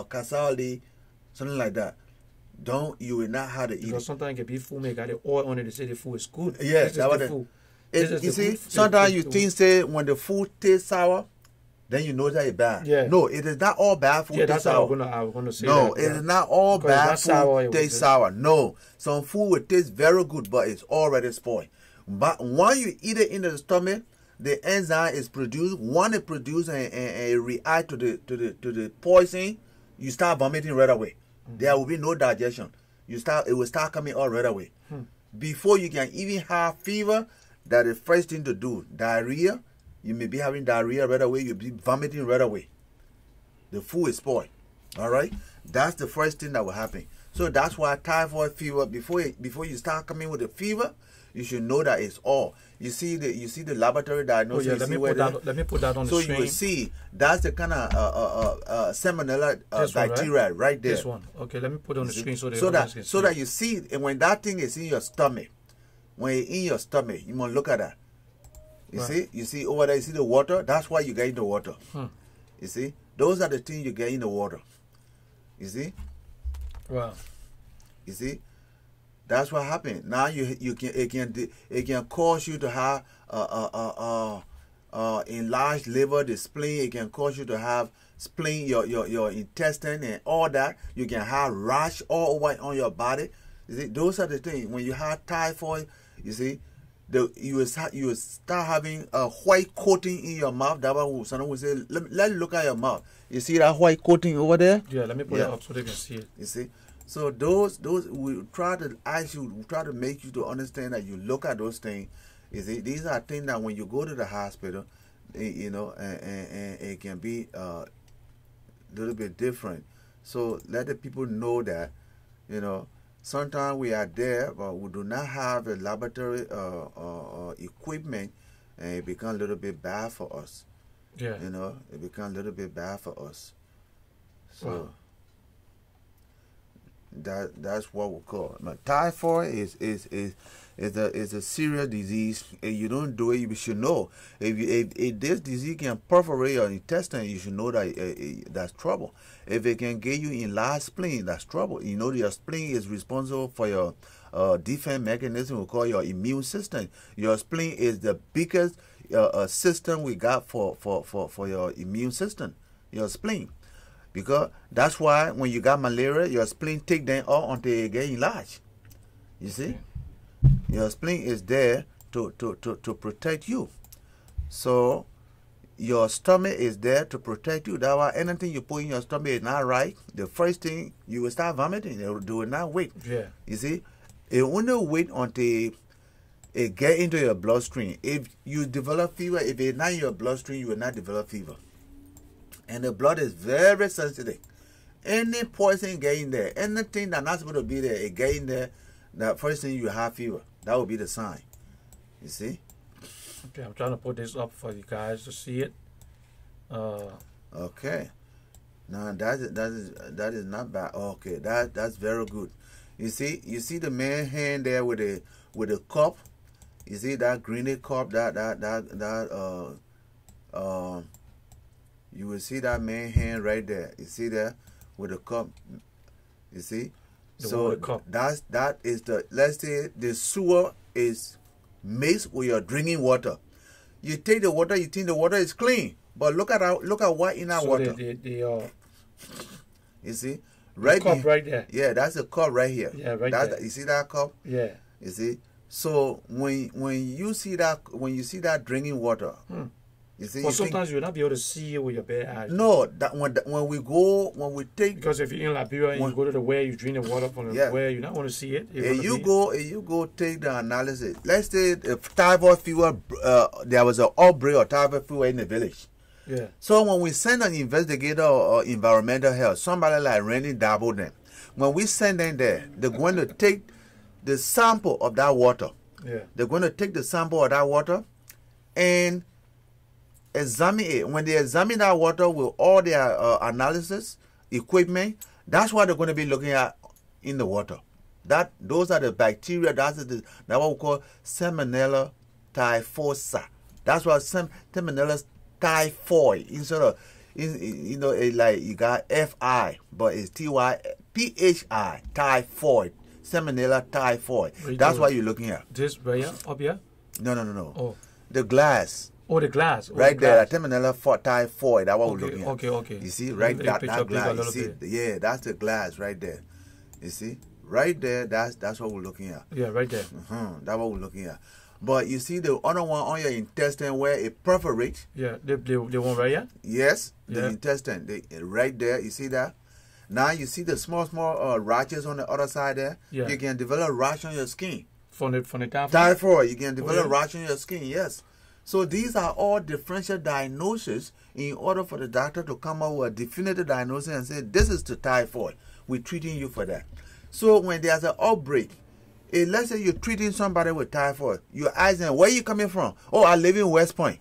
cassava leaf, something like that. You will not have to eat because it. sometimes it can be food, got the oil on it, they say the food is good. Yeah, this is the food. You see, sometimes you think, say, when the food tastes sour, then you know that it's bad. Yeah. No, it is not all bad food. Yeah, that's how I was gonna say. No, that, it is not all bad food taste sour. No, some food will taste very good, but it's already spoiled. But when you eat it in the stomach, the enzyme is produced. When it produces and react to the poison, you start vomiting right away. There will be no digestion. It will start coming out right away. Before you can even have fever, that is the first thing to do. Diarrhea. You may be having diarrhea right away. You'll be vomiting right away. The food is spoiled. All right? That's the first thing that will happen. So that's why typhoid fever, before you start coming with the fever, you should know that it's all. You see the laboratory diagnosis. Oh, yeah, let me put that on the screen. So you will see that's the kind of salmonella bacteria right there. This one. Okay, let me put it on the screen so that you see, and when that thing is in your stomach, when it's in your stomach, you must look at that. You see over there, you see the water? That's why you get in the water. You see? Those are the things you get in the water. You see? Wow. You see? That's what happened. Now it can cause you to have enlarged liver, the spleen. It can cause you to have spleen, your intestine and all that. You can have rash all over on your body. You see? Those are the things. When you have typhoid, you see, you will start having a white coating in your mouth. That what someone will say, let's look at your mouth. You see that white coating over there? Yeah, let me put it up so they can see it. You see? So those we try to ask you, we try to make you to understand that you look at those things. You see, these are things that when you go to the hospital, and it can be a little bit different. So let the people know that, sometimes we are there, but we do not have a laboratory equipment, and it becomes a little bit bad for us. Yeah. It becomes a little bit bad for us. So. Wow. That's what we call it. But typhoid is a serious disease. If you don't do it, you should know. If this disease can perforate your intestine, you should know that that's trouble. If it can get you enlarged spleen, that's trouble. Your spleen is responsible for your defense mechanism. We call your immune system. Your spleen is the biggest system we got for your immune system. Your spleen. Because that's why when you got malaria, your spleen take them all until it get enlarged. You see? Your spleen is there to protect you. So your stomach is there to protect you. That's why anything you put in your stomach is not right. The first thing you will start vomiting. It will not wait. Yeah. You see, it only wait until it get into your bloodstream. If you develop fever, if it's not in your bloodstream, you will not develop fever. And the blood is very sensitive. Any poison get in there, anything that's not supposed to be there, it get in there. The first thing you have fever. That will be the sign. You see. Okay, I'm trying to put this up for you guys to see it. Okay. Now that is not bad. Okay, that's very good. You see the man hand there with a cup. You see that greeny cup. You will see that man hand right there. You see there with a cup. You see. So that is the, let's say the sewer is mixed with your drinking water. You take the water, you think the water is clean, but look at what in that water. You see, right cup right there. Yeah, that's a cup right here. Yeah, right there. You see that cup? Yeah. You see, so when you see that drinking water. You see, but sometimes you'll not be able to see it with your bare eyes. No, when we take, because if you're in Liberia and you go to the well, you drink the water from the well, you not want to see it. If you go take the analysis. Let's say if typhoid fever, there was an outbreak of typhoid fever in the village. Yeah. So when we send an investigator or environmental health, somebody like Randy Dabo them, when we send them there, they're going to take the sample of that water. Yeah. They're going to take the sample of that water and examine it. When they examine that water with all their analysis equipment, that's what they're going to be looking at in the water. Those are the bacteria. That's what we call Salmonella typhosa. That's what Salmonella typhoid. Instead of like you got FI, but it's TYPHI typhoid. Salmonella typhoid. That's what you're looking at. This right here, up here? No. Oh, the glass. Oh, the glass. Right there, terminal typhoid. That's what we're looking at. Okay. You see, right that glass. You see, yeah, that's the glass right there. You see, right there. That's what we're looking at. Yeah, right there. That's what we're looking at. But you see the other one on your intestine where it perforates. Yeah, the one right here. Yes, the intestine. Right there. You see that? Now you see the small rashes on the other side there. Yeah. You can develop rash on your skin. From the typhoid. Typhoid. You can develop rash on your skin. Yes. So these are all differential diagnoses in order for the doctor to come up with a definitive diagnosis and say, this is the typhoid. We're treating you for that. So when there's an outbreak, let's say you're treating somebody with typhoid, you ask them, where are you coming from? Oh, I live in West Point.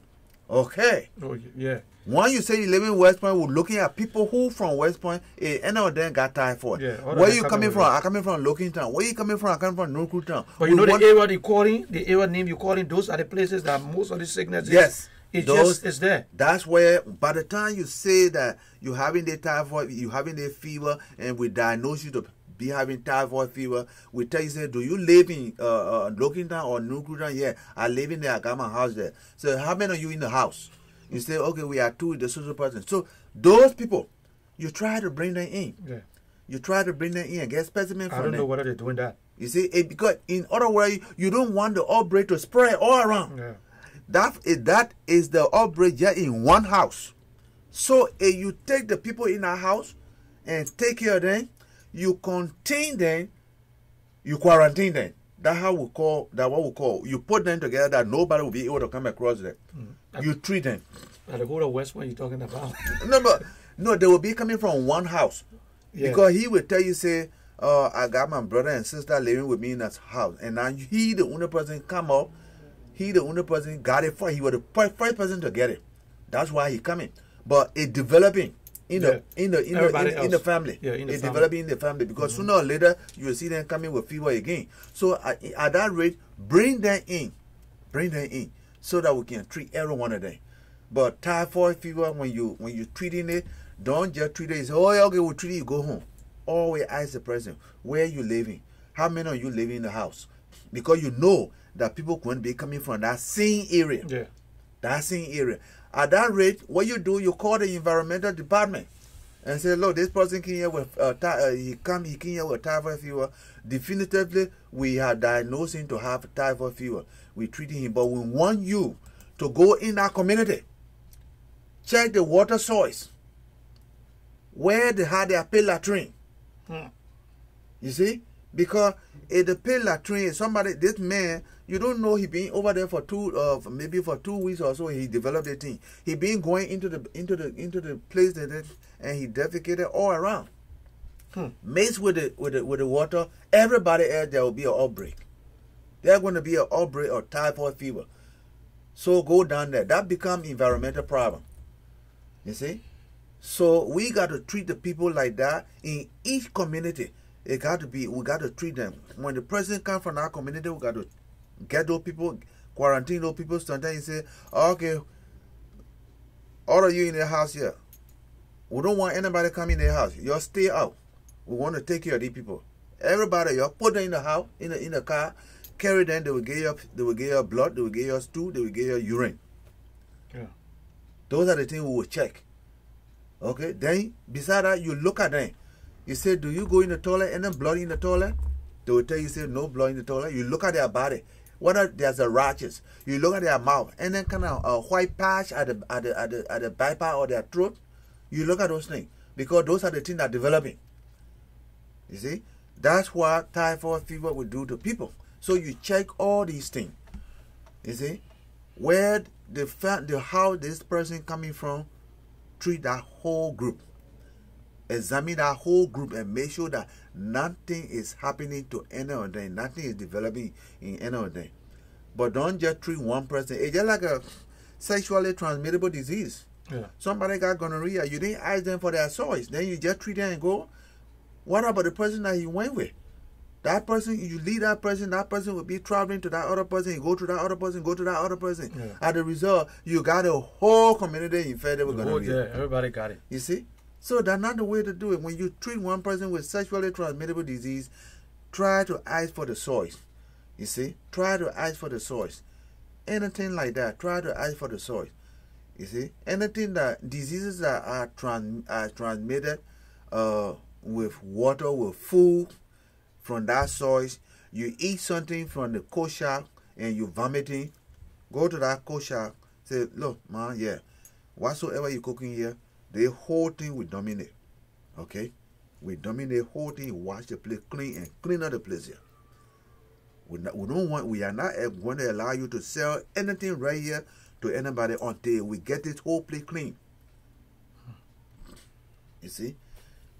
Okay. Oh, yeah. When you say you live in West Point, we're looking at people who from West Point, any of them got typhoid. Yeah, where are you coming from? I'm coming from Lockington. Where are you coming from? I'm coming from Northwoodtown. But you know the area they calling, the area name you're calling, those are the places that most of the sickness is. Yes. It's there. That's where, by the time you say that you're having the typhoid, you're having the fever, and we diagnose you to be having typhoid fever, we tell you, say, do you live in Lockington or Northwoodtown? Yeah, I live in there. I got my house there. So how many of you in the house? You say, okay, we are two, the social person. So those people, you try to bring them in. Yeah. You try to bring them in and get specimen from them. I don't know whether they're doing that. You see, because in other words, you don't want the outbreak to spread all around. Yeah. That is the outbreak just in one house. So if you take the people in our house and take care of them, you contain them, you quarantine them. That's how we call that. What we call, you put them together that nobody will be able to come across them. You treat them. The whole of West, what you're talking about? No, they will be coming from one house. Yeah. Because he will tell you, say, I got my brother and sister living with me in that house, and now he the only person come up. He the only person got it first. He was the first person to get it. That's why he coming. But it developing in the family. Yeah, it's developing in the family because sooner or later you will see them coming with fever again. So at that rate, bring them in, so that we can treat every one of them. But typhoid fever, when you treating it, don't just treat it. You say, oh, okay, we'll treat it. You go home. Always ask the person, where you living? How many of you living in the house? Because you know that people can be coming from that same area. Yeah. That same area. At that rate, what you do, you call the environmental department. and say, look, this person came here with he came here with typhoid fever. Definitively, we are diagnosing to have typhoid fever. We treating him, but we want you to go in our community, check the water source, where they had their pay latrine. You see, because if the pay latrine, somebody, this man, you don't know he been over there for maybe for 2 weeks or so. He developed a thing. He been going into the place that and he defecated all around. Mixed with the water, everybody else there will be an outbreak. There's going to be an outbreak of typhoid fever. So go down there. That become environmental problem. You see? So we got to treat the people like that in each community. We got to treat them. When the president comes from our community, we got to get those people, quarantine those people. Sometimes you say, okay, all of you in the house here, we don't want anybody coming in the house. Y'all stay out. We want to take care of these people. Everybody, y'all put them in the house, in the car, carry them. They will get your blood, they will get your stool, they will get your urine. Yeah. Those are the things we will check. Okay. Then beside that, you look at them. You say, do you go in the toilet and then blood in the toilet? They will tell you, say, no blood in the toilet. You look at their body. Whether there's a rashes, you look at their mouth, and then kind of a white patch at the bypass or their throat. You look at those things because those are the things that are developing. You see, that's what typhoid fever will do to people. So you check all these things. You see, where how this person coming from, treat that whole group. Examine that whole group and make sure that nothing is happening to any of them. Nothing is developing in any of them. But don't just treat one person. It's just like a sexually transmittable disease. Yeah. Somebody got gonorrhea. You didn't ask them for their source. Then you just treat them and go. What about the person that you went with? That person, you leave that person will be traveling to that other person. You go to that other person, go to that other person. Yeah. As a result, you got a whole community infected with gonorrhea. Yeah, everybody got it. You see? So that's not the way to do it. When you treat one person with sexually transmittable disease, try to ask for the source. You see? Try to ask for the source. Anything like that, try to ask for the source. You see? Anything that diseases that are transmitted with water, with food, from that source, you eat something from the kosher and you vomiting, go to that kosher, say, look, man, yeah, whatsoever you cooking here, the whole thing will dominate. Okay? We dominate the whole thing, wash the place clean and clean up the place here. We are not going to allow you to sell anything right here to anybody until we get this whole place clean. You see?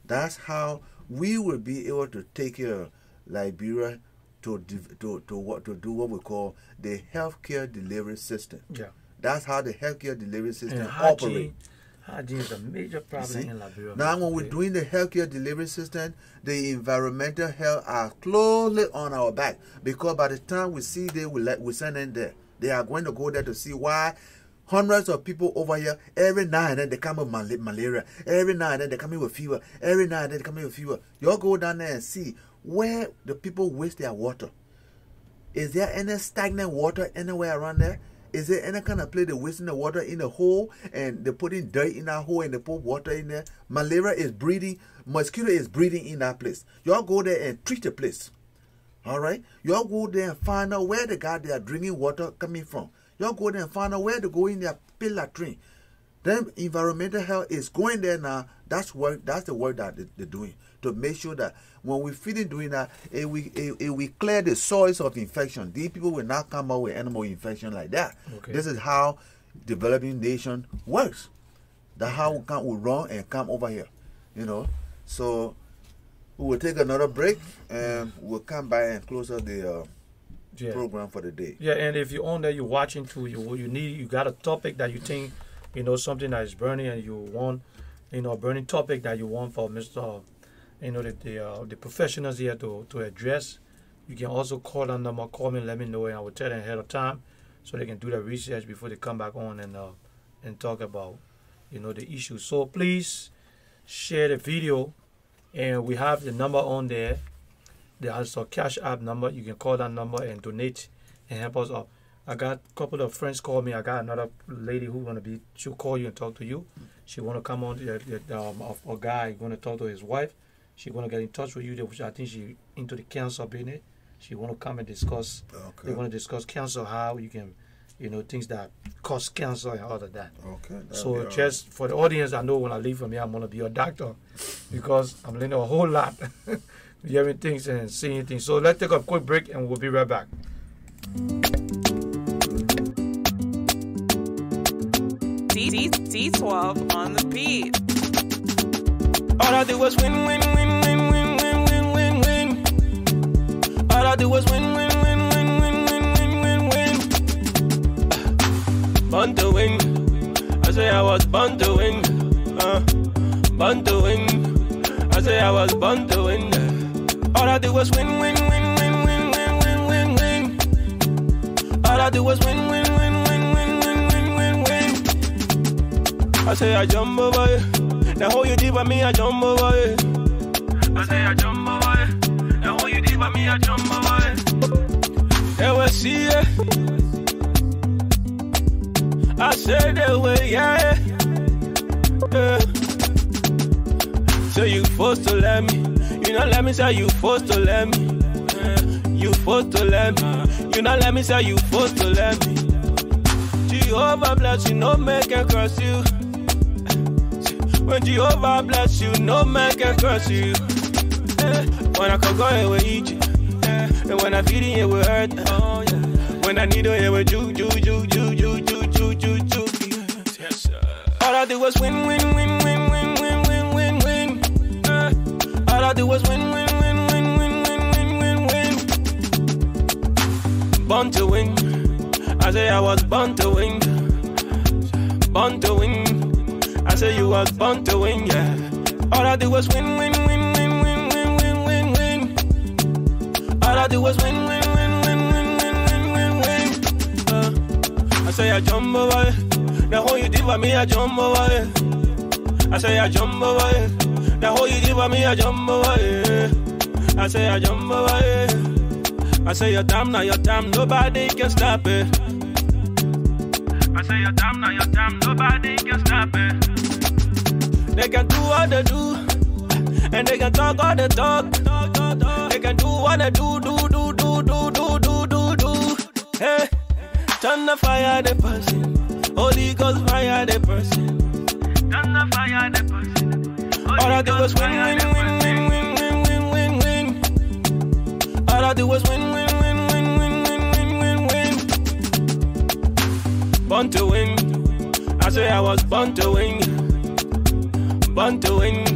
That's how we will be able to take care of Liberia to do what we call the healthcare delivery system. Yeah. That's how the healthcare delivery system operates. Hygiene is a major problem in Liberia. Now when we're doing the healthcare delivery system, the environmental health are closely on our back. Because by the time we see them, we send them there. They are going to go there to see why hundreds of people over here, every now and then they come with malaria. Every now and then they come in with fever. Every now and then they come in with fever. Y'all go down there and see where the people waste their water. Is there any stagnant water anywhere around there? Is there any kind of place they're wasting the water in a hole and they're putting dirt in that hole and they put water in there? Malaria is breeding, mosquito is breeding in that place. Y'all go there and treat the place. Alright? Y'all go there and find out where they got their drinking water coming from. Y'all go there and find out where to go in their pit latrine. Then environmental health is going there now. That's the work that they're doing to make sure that when we finish doing that, if we clear the source of infection, these people will not come out with animal infection like that. Okay. This is how developing nation works. That's how we run and come over here. You know. So we will take another break and we'll come back and close out the program for the day. Yeah, and if you're on there, you're watching too, you got a topic that you think, something that is burning and you want, a burning topic that you want for Mr. The professionals here to address, you can also call that number, call me and let me know, and I will tell them ahead of time so they can do the research before they come back on and talk about, the issue. So please share the video, and we have the number on there. There's a Cash App number. You can call that number and donate and help us out. I got a couple of friends call me. I got another lady who she'll call you and talk to you. She want to come on, a guy want to talk to his wife. She want to get in touch with you, which I think she into the cancer business. She want to come and discuss. Okay. They want to discuss cancer, how you can, things that cause cancer and all of that. Okay. So just for the audience, I know when I leave from here, I'm going to be a doctor because I'm learning a whole lot, hearing things and seeing things. So let's take a quick break and we'll be right back. D12 on the beat. All I do was win, win, win, win, win, win, win, win, win. All I do was win, win, win, win, win, win, win, win, win. Born to win. I say I was born to win. Born to win. I say I was born to win. All I do was win, win, win, win, win, win, win, win, win. All I do was win, win, win, win, win, win, win, win, win. I say I jump over it. The whole you did by me, I jump over it. I say I jump over it. The whole you did by me, I jump over it. They will see it. I say they will, yeah. So you forced to let me. You not let me say you forced to let me. You forced to let me. You not let me say you forced to let me. Jehovah bless you, no man can curse you. When Jehovah bless you, no man can curse you. When I can go away with you, and when I feel it will hurt. When I need it with you. All I do was win, win, win, win, win, win, win, win, win. All I do was win, win, win, win, win, win, win, win, win. Born to win. I say I was born to win. Born to win. I say you was born to win, yeah. All I do was win, win, win, win, win, win, win, win, win. All I do was win, win, win, win, win, win, win, win, win. I say I jump over it. The whole you did by me, I jump over it. I say I jump over it. The whole you did by me, I jump over it. I say I jump over it. I say your time, now your time, nobody can stop it. I say your time, now your time, nobody can stop it. They can do what they do, and they can talk all they talk. They can do what they do. Hey, turn the fire the person, Holy Ghost fire the person. Turn the fire the person. All I do is win, win, win, win, win, win, win, win. All I do is win, win, win, win, win, win, win, win. Born to win. I say I was born to win. Born to win.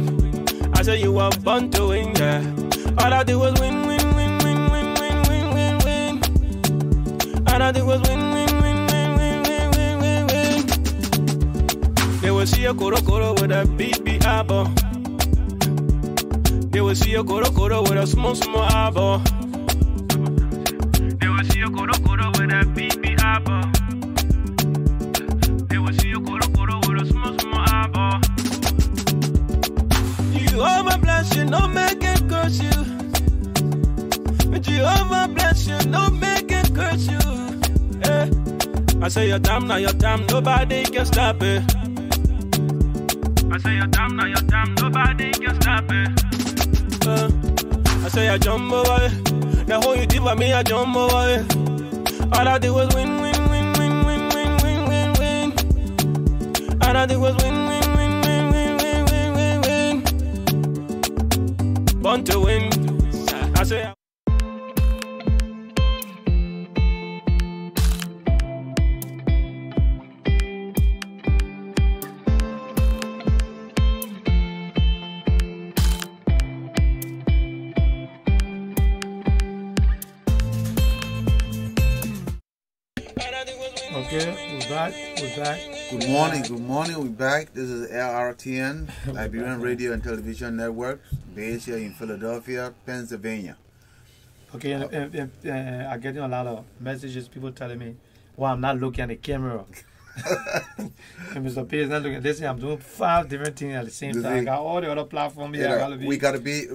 I say you were born to win, yeah. All I do was win, win, win, win, win, win, win, win, win. All I do was win, win, win, win, win, win, win, win, win. They will see a koro with a big eyeball. They will see a koro with a small eyeball. They will see a koro with a big eyeball. They will see a koro with a small eyeball. Jehovah bless you, no man can curse you. Jehovah bless you, no man can curse you. I say your time, now your time, nobody can stop it. I say your time, now your time, nobody can stop it. I say I jump over it. The whole you did by me, I jump over it. All I did was win, win, win, win, win, win, win, win, win. All I did was win, win, win, win, win, win, win, win, win. Born to win. I say. Okay, we're back. Good morning, we're back. This is Lrtn, Liberian Radio and Television Network, based here in Philadelphia, Pennsylvania. Okay, and I'm getting a lot of messages, people telling me, well, I'm not looking at the camera. And Mr. P is not looking. Listen, I'm doing 5 different things at the same time. I got all the other platforms here. We gotta be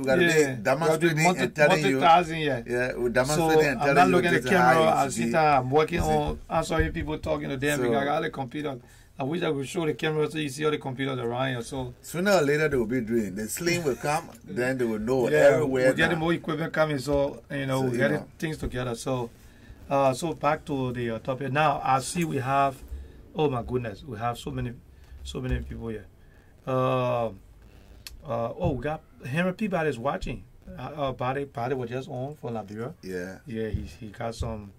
demonstrating and telling you. Yeah, we're demonstrating and telling you. I'm not looking at the camera. I see that I'm working on answering people talking to them because I got the computer. I wish I could show the camera so you see all the computers around here. So sooner or later they will be doing. The sling will come, then they will know everywhere. We're getting more equipment coming, so we're getting things together. So back to the topic. Now I see we have, oh my goodness, we have so many people here. We got Henry Peabody is watching. Body was just on for Liberia. Yeah, he got some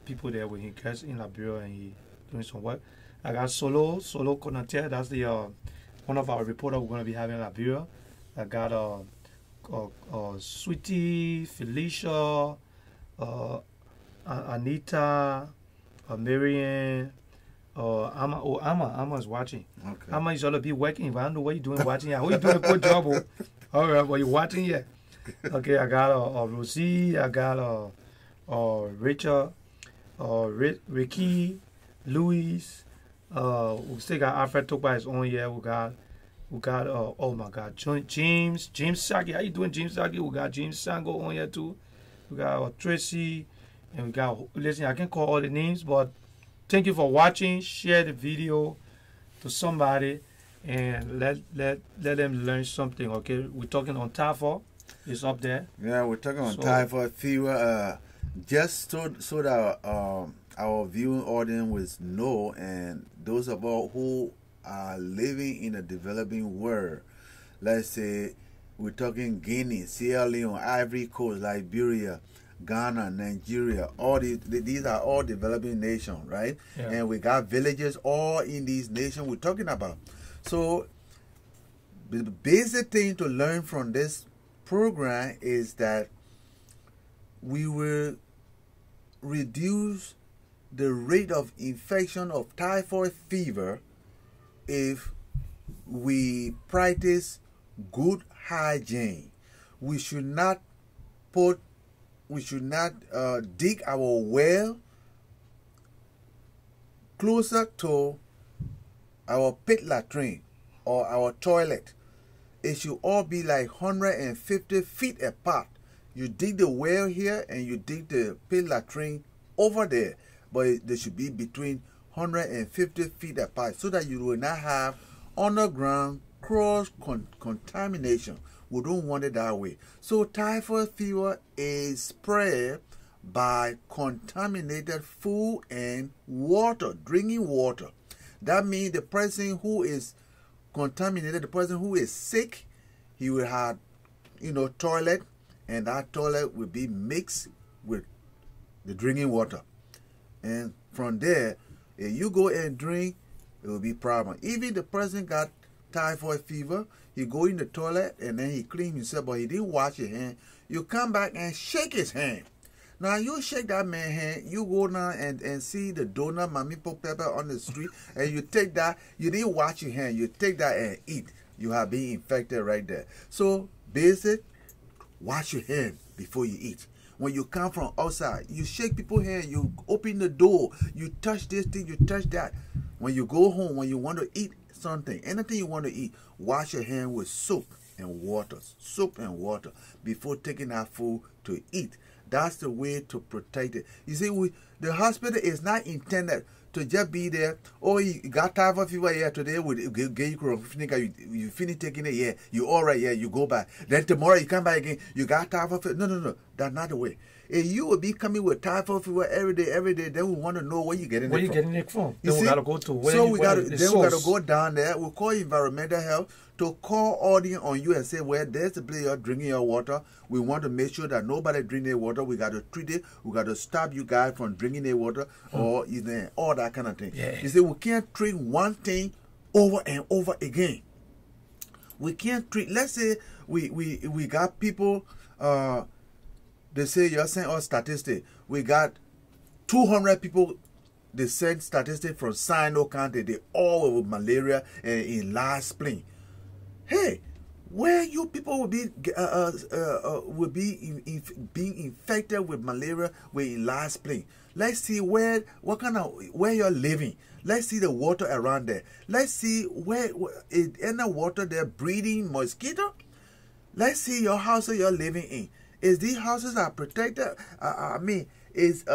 people there with him in Liberia, and he doing some work. I got Solo Konaté. That's the one of our reporters we're going to be having in Liberia. I got Sweetie, Felicia, Anita, Marianne, Amma. Amma is watching. Okay. Amma is all to be working. But I don't know what you're doing watching. I hope you're doing a good job. All right, well, you're watching yet? Okay, I got Rosie. I got Rachel, Ricky, Louis. We still got Alfred Topa is on here. We got oh my God, James Saki. How you doing, James Saki? We got James Sango on here too. We got Tracy, and we got, listen, I can't call all the names, but thank you for watching. Share the video to somebody and let them learn something. Okay, we're talking on typhoid. It's up there. Yeah, we're talking on typhoid fever. Just so that our viewing audience will know, and those of us who are living in a developing world, let's say we're talking Guinea, Sierra Leone, Ivory Coast, Liberia, Ghana, Nigeria, all these are all developing nations, right? Yeah. And we got villages all in these nations we're talking about. So the basic thing to learn from this program is that we will reduce the rate of infection of typhoid fever if we practice good hygiene. We should not dig our well closer to our pit latrine or our toilet. It should all be like 150 feet apart. You dig the well here and you dig the pit latrine over there, but they should be between 150 feet apart so that you will not have underground cross contamination. We don't want it that way. So typhoid fever is spread by contaminated food and water, drinking water. That means the person who is contaminated, the person who is sick, he will have, toilet, and that toilet will be mixed with the drinking water. And from there, if you go and drink, it will be problem. Even the person got typhoid fever, he go in the toilet and then he clean himself, but he didn't wash his hand. You come back and shake his hand. Now you shake that man's hand, you go now and see the donut, Mami Pop Pepper on the street, and you take that, you didn't wash your hand, you take that and eat. You have been infected right there. So basic, wash your hand before you eat. When you come from outside, you shake people's hand, you open the door, you touch this thing, you touch that. When you go home, when you want to eat something, anything you want to eat, wash your hand with soap and water before taking that food to eat. That's the way to protect it. You see, the hospital is not intended to just be there. Oh, you got typhoid fever here today, we give you chloroquine, you finish taking it, yeah, you all right, yeah, you go back. Then tomorrow you come back again, you got typhoid fever. No, that's not the way. If you will be coming with typhoid fever every day, then we want to know where you're getting it from. Where you getting it from? Then we got to go to where we got to go down there. We'll call environmental health to call audience on you and say, well, there's a place you're drinking your water. We want to make sure that nobody drink their water. We got to treat it. We got to stop you guys from drinking their water or all that kind of thing. Yeah. You see, we can't treat one thing over and over again. We can't treat, let's say we got people, they say you're saying all statistics. We got 200 people, they sent statistics from Sino County. They all with malaria in last spring. Hey, where you people will be being infected with malaria in last spring? Let's see where you're living. Let's see the water around there. Let's see where is any water there breeding mosquito. Let's see your house that you're living in. Is these houses are protected? I mean, is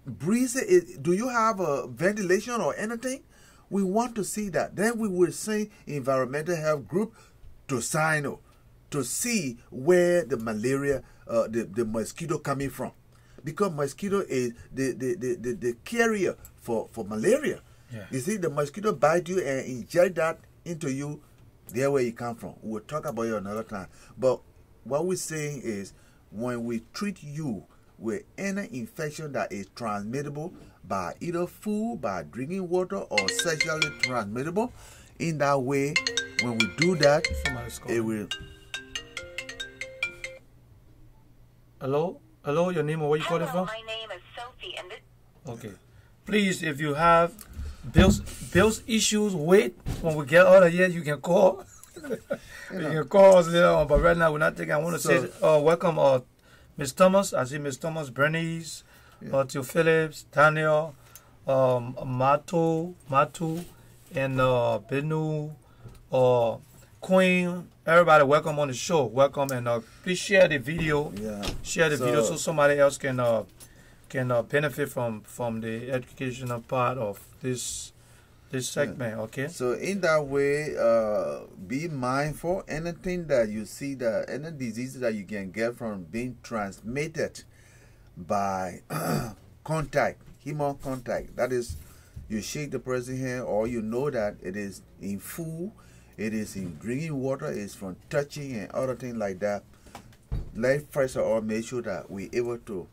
breezy? Do you have a ventilation or anything? We want to see that. Then we will send environmental health group to sign up to see where the malaria, the mosquito coming from, because mosquito is the carrier for malaria. Yeah. You see, the mosquito bite you and inject that into you. There where you come from. We'll talk about it another time. But what we're saying is, when we treat you with any infection that is transmittable by either food, by drinking water, or sexually transmittable, in that way, when we do that, it will. Hello? Hello, your name or where you calling from? My name is Sophie, and this. Okay. Please, if you have bills issues, wait. When we get out of here, you can call. You can call us later on, but right now we're not taking. I want to say welcome Miss Thomas. I see Miss Thomas, Bernice, Theo Phillips, Daniel, Matu, and Benu, Queen. Everybody, welcome on the show. Welcome, and please share the video. Yeah. Share the video so somebody else can benefit from the educational part of this segment. Okay. So in that way, be mindful. Anything that you see, that any diseases that you can get from being transmitted by contact, human contact. That is, you shake the person's hand, or you know that it is in food, it is in drinking water, it's from touching and other things like that. Let's first of all make sure that we're able to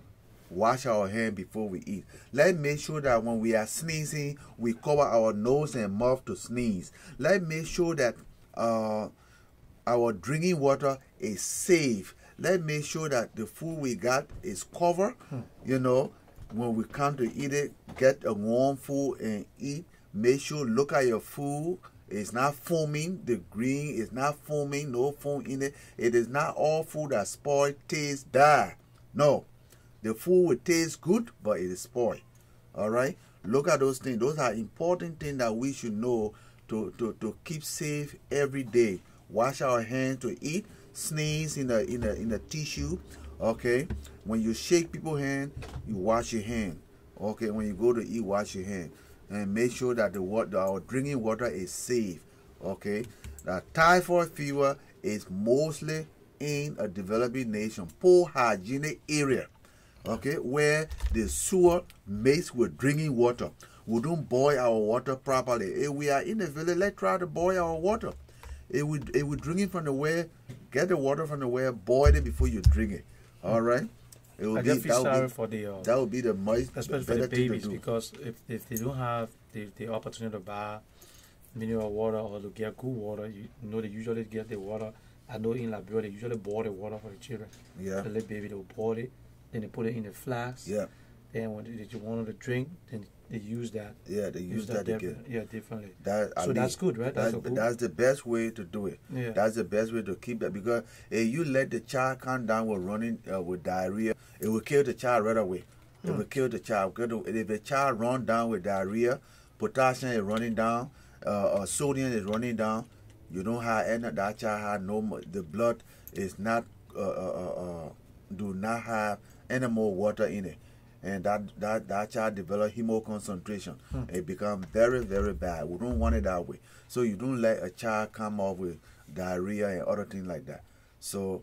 wash our hands before we eat. Let's make sure that when we are sneezing, we cover our nose and mouth to sneeze. Let's make sure that our drinking water is safe. Let's make sure that the food we got is covered. You know, when we come to eat it, get a warm food and eat. Make sure, look at your food. It's not foaming. The green is not foaming. No foam in it. It is not all food that spoil, taste, die. No. The food will taste good, but it is spoiled. All right? Look at those things. Those are important things that we should know to keep safe every day. Wash our hands to eat. Sneeze in the tissue. Okay? When you shake people's hand, you wash your hand. Okay? When you go to eat, wash your hand. And make sure that our drinking water is safe. Okay? The typhoid fever is mostly in a developing nation, poor hygienic area. Okay, where the sewer mixed with drinking water. We don't boil our water properly. If we are in the village, let's try to boil our water. If we drinking from the well, get the water from the well, boil it before you drink it. All right. It will that would be the most, especially for the babies, because if they don't have the opportunity to buy mineral water or to get good water, you know they usually get the water. I know in Liberia they usually boil the water for the children. Yeah. The little baby, they will boil it. Then they put it in the flask. Yeah. Then when they want to drink, then they use that. Yeah, they use that again. Yeah, differently. That's good, right? That's the best way to do it. Yeah. That's the best way to keep that, because if you let the child come down with running with diarrhea, it will kill the child right away. It will kill the child. If the child run down with diarrhea, potassium is running down, sodium is running down, you don't have any, that child has no, the blood is not do not have any more water in it, and that child develop hemoconcentration. It becomes very, very bad. We don't want it that way. So you don't let a child come off with diarrhea and other things like that. So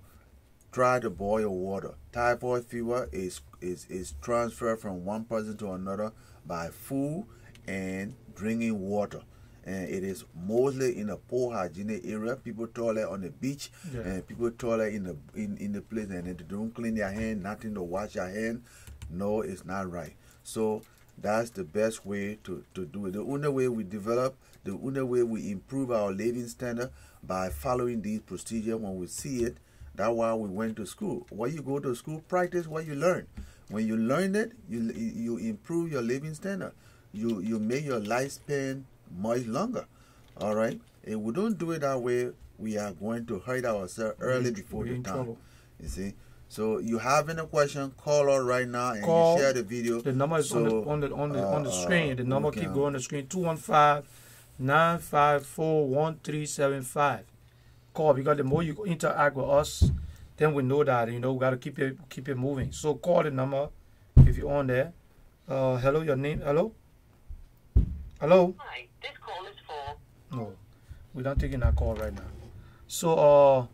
try to boil water. Typhoid fever is transferred from one person to another by food and drinking water. And it is mostly in a poor hygienic area. People toilet on the beach, and people toilet in the place, and they don't clean their hand, nothing to wash their hand. No, it's not right. So that's the best way to do it. The only way we develop, the only way we improve our living standard, by following these procedures when we see it. That's why we went to school. When you go to school, practice what you learn. When you learn it, you improve your living standard. You make your lifespan much longer. All right. If we don't do it that way, we are going to hurt ourselves early before the time. You see. So you have any question, call us right now and Call. you share the video. The number is so, on the screen. The number keep can- going on the screen. 215-954-1375. Call, because the more you interact with us, then we know that, you know, we got to keep it moving. So call the number if you're on there. Hello, your name? Hello? Hello? Hi, this call is for. No, we're not taking that call right now. So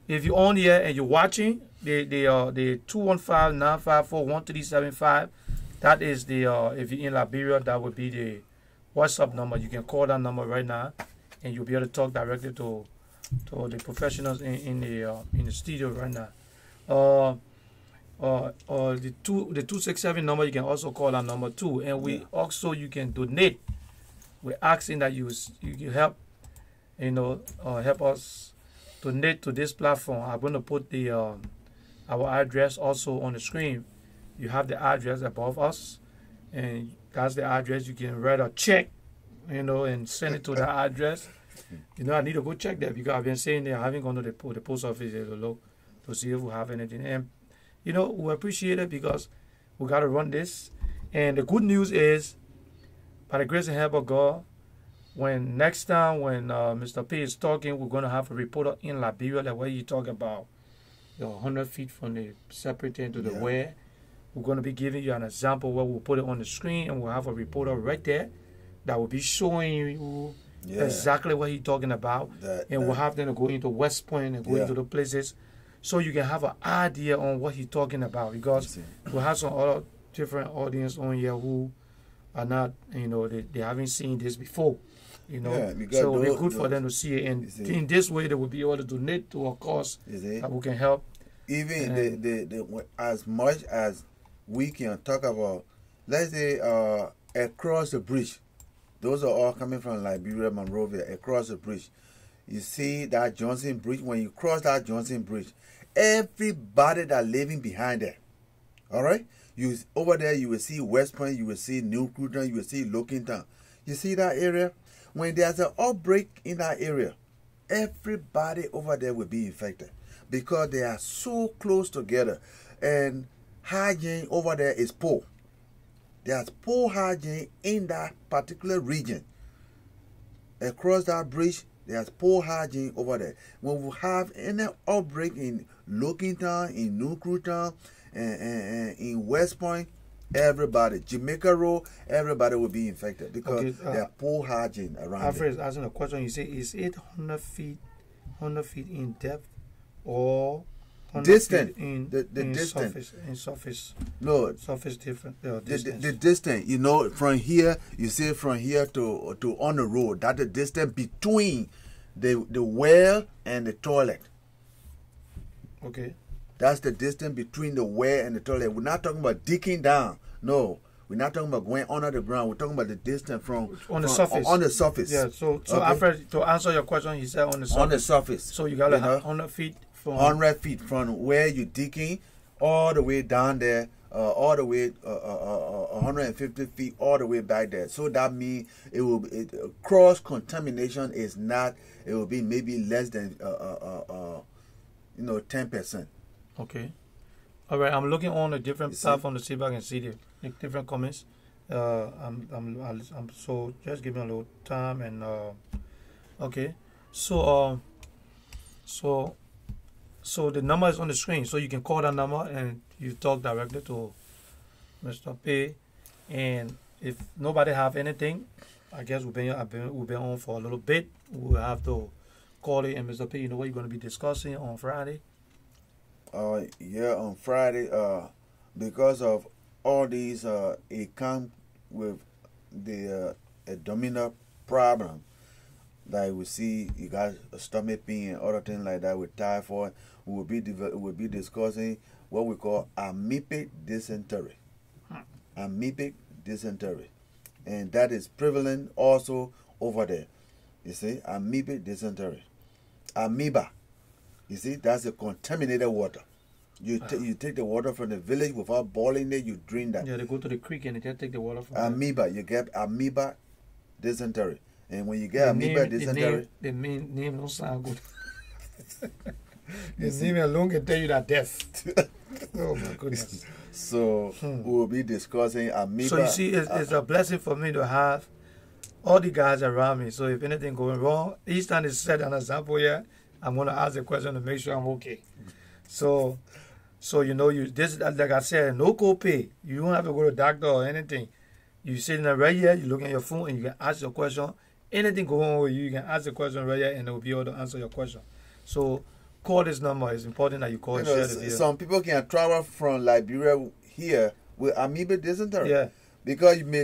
if you're on here and you're watching, the 215-954-1375, that is the if you're in Liberia, that would be the WhatsApp number. You can call that number right now, and you'll be able to talk directly to the professionals in the studio right now. The 267 number, you can also call that number too, and we also, you can donate. We're asking that you help, you know, help us donate to this platform. I'm going to put the our address also on the screen. You have the address above us, and that's the address. You can write a check, you know, and send it to that address. You know, I need to go check that, because I've been saying that I haven't gone to the post office to look to see if we have anything. And you know, we appreciate it, because we got to run this. And the good news is, by the grace and help of God, when next time when Mr. P is talking, we're going to have a reporter in Liberia, like where you talk about the 100 feet from the separating to the where. We're going to be giving you an example where we'll put it on the screen, and we'll have a reporter right there that will be showing you exactly what he's talking about. We'll have them to go into West Point and go into the places, so you can have an idea on what he's talking about, because we'll have some other different audience on here who are not, you know, they haven't seen this before, you know. So it'll be good for them to see it, and in this way they will be able to donate to a cause that we can help. Even the as much as we can talk about, let's say across the bridge, those are all coming from Liberia, Monrovia, across the bridge. You see that Johnson Bridge, when you cross that Johnson Bridge, everybody that living behind there, all right? Over there, you will see West Point, you will see New Cruton, you will see Lockington. You see that area? When there's an outbreak in that area, everybody over there will be infected, because they are so close together, and hygiene over there is poor. There's poor hygiene in that particular region. Across that bridge, there's poor hygiene over there. When we have any outbreak in Lockington, in New Cruton, and in West Point, everybody, Jamaica Road, everybody will be infected, because there are poor hygiene around. Alfred is asking a question. You say, is it 100 feet in depth, or distant? The distance in surface. No, surface different. The distance, you know, from here, you say from here to on the road, that the distance between the well and the toilet. Okay. That's the distance between the well and the toilet. We're not talking about digging down. No, we're not talking about going under the ground. We're talking about the distance on the surface. On the surface. Yeah. So Alfred, to answer your question, he said on the surface. On the surface. So you got 100 feet from 100 feet from where you're digging all the way down there, all the way 150 feet all the way back there. So that means cross contamination is not. It will be maybe less than 10%. Okay. All right. I'm looking on a different platform to see if I can see the different comments. I'm so just give me a little time, and okay. So the number is on the screen, so you can call that number and you talk directly to Mr. P. And if nobody have anything, I guess we've been on for a little bit. We'll have to call it. And Mr. P, you know what you're going to be discussing on Friday? On Friday, because of all these, it comes with the abdominal problem. Like we see, you got a stomach pain and other things like that with typhoid. We will be discussing what we call amoebic dysentery. Amoebic dysentery, and that is prevalent also over there. You see, amoebic dysentery, amoeba. You see, that's a contaminated water. You take the water from the village without boiling it. You drink that. Yeah, they go to the creek and they just take the water from amoeba. You get amoeba dysentery, and when you get amoeba dysentery, the name don't sound good. His name alone can tell you that death. Oh my goodness. So we'll be discussing amoeba. So you see, it's a blessing for me to have all the guys around me. So if anything going wrong, each time they set an example here, I'm gonna ask the question to make sure I'm okay. So you know, this like I said, no copay. You don't have to go to the doctor or anything. You sitting there right here, you look at your phone and you can ask your question. Anything going on with you, you can ask the question right here and they will be able to answer your question. So call this number. It's important that you call and share the video. Some people can travel from Liberia here with amoeba dysentery. Yeah. Because it may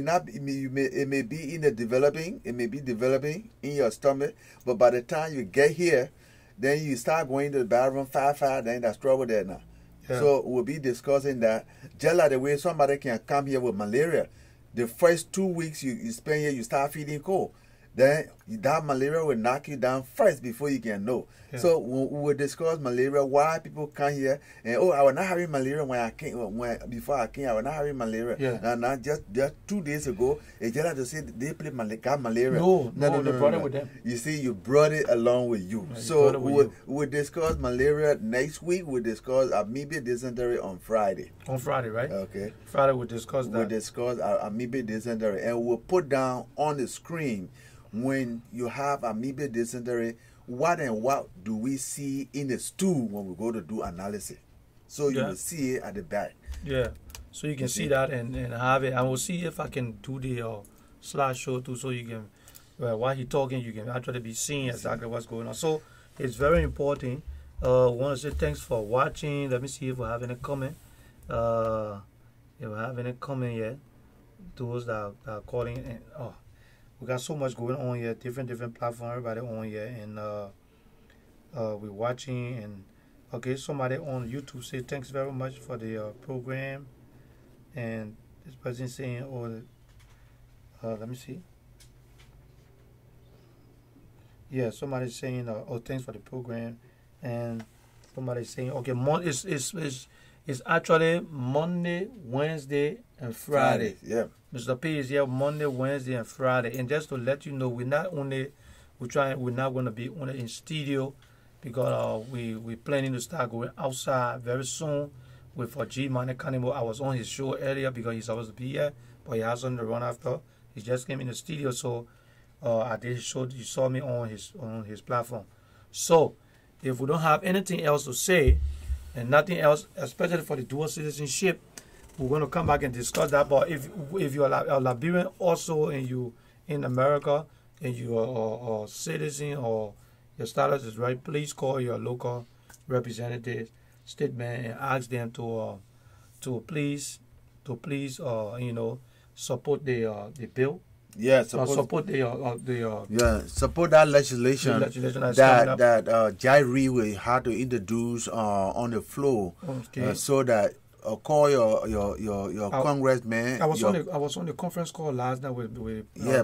be developing in your stomach, but by the time you get here, then you start going to the bathroom fast, then that's trouble there now. Yeah. So we'll be discussing that. Just like the way somebody can come here with malaria, the first 2 weeks you spend here, you start feeling cold. Then that malaria will knock you down first before you can know. Yeah. So we will discuss malaria, why people come here, and I was not having malaria before I came. I was not having malaria. Yeah. Now just 2 days ago, it's just like to say they got malaria. No, they brought it with them. You see, you brought it along with you. Yeah, so we'll discuss malaria next week. We'll discuss amoeba dysentery on Friday. On Friday, right? Okay. Friday we'll discuss that. We'll discuss amoeba dysentery, and we'll put down on the screen when you have amoeba dysentery, what do we see in the stool when we go to do analysis? So you will see it at the back. Yeah, so you can see that and have it. I will see if I can do the slideshow too, so you can, while he's talking, you can actually be seeing exactly what's going on. So it's very important. I want to say thanks for watching. Let me see if we have any comment. If we have any comment yet, those that are calling in. We got so much going on here, different platforms, everybody on here, and we're watching. And okay, somebody on YouTube say thanks very much for the program, and this person saying, let me see. Yeah, somebody saying, thanks for the program, and somebody saying, okay, it's actually Monday, Wednesday, and Friday. Yeah. Mr. P is here Monday, Wednesday, and Friday. And just to let you know, we're not going to be only in studio, because we're planning to start going outside very soon with G Money Cannibal. I was on his show earlier because he's supposed to be here, but he has something to run after. He just came in the studio, so I did show. You saw me on his platform. So if we don't have anything else to say and nothing else, especially for the dual citizenship, we're going to come back and discuss that. But if you're a Liberian also and you in America and you are a citizen or your status is right, please call your local representative, statement, and ask them to please support the bill. Yeah, support support that legislation, that Jairi will have to introduce on the floor, so that call your congressman. I was on the conference call last night with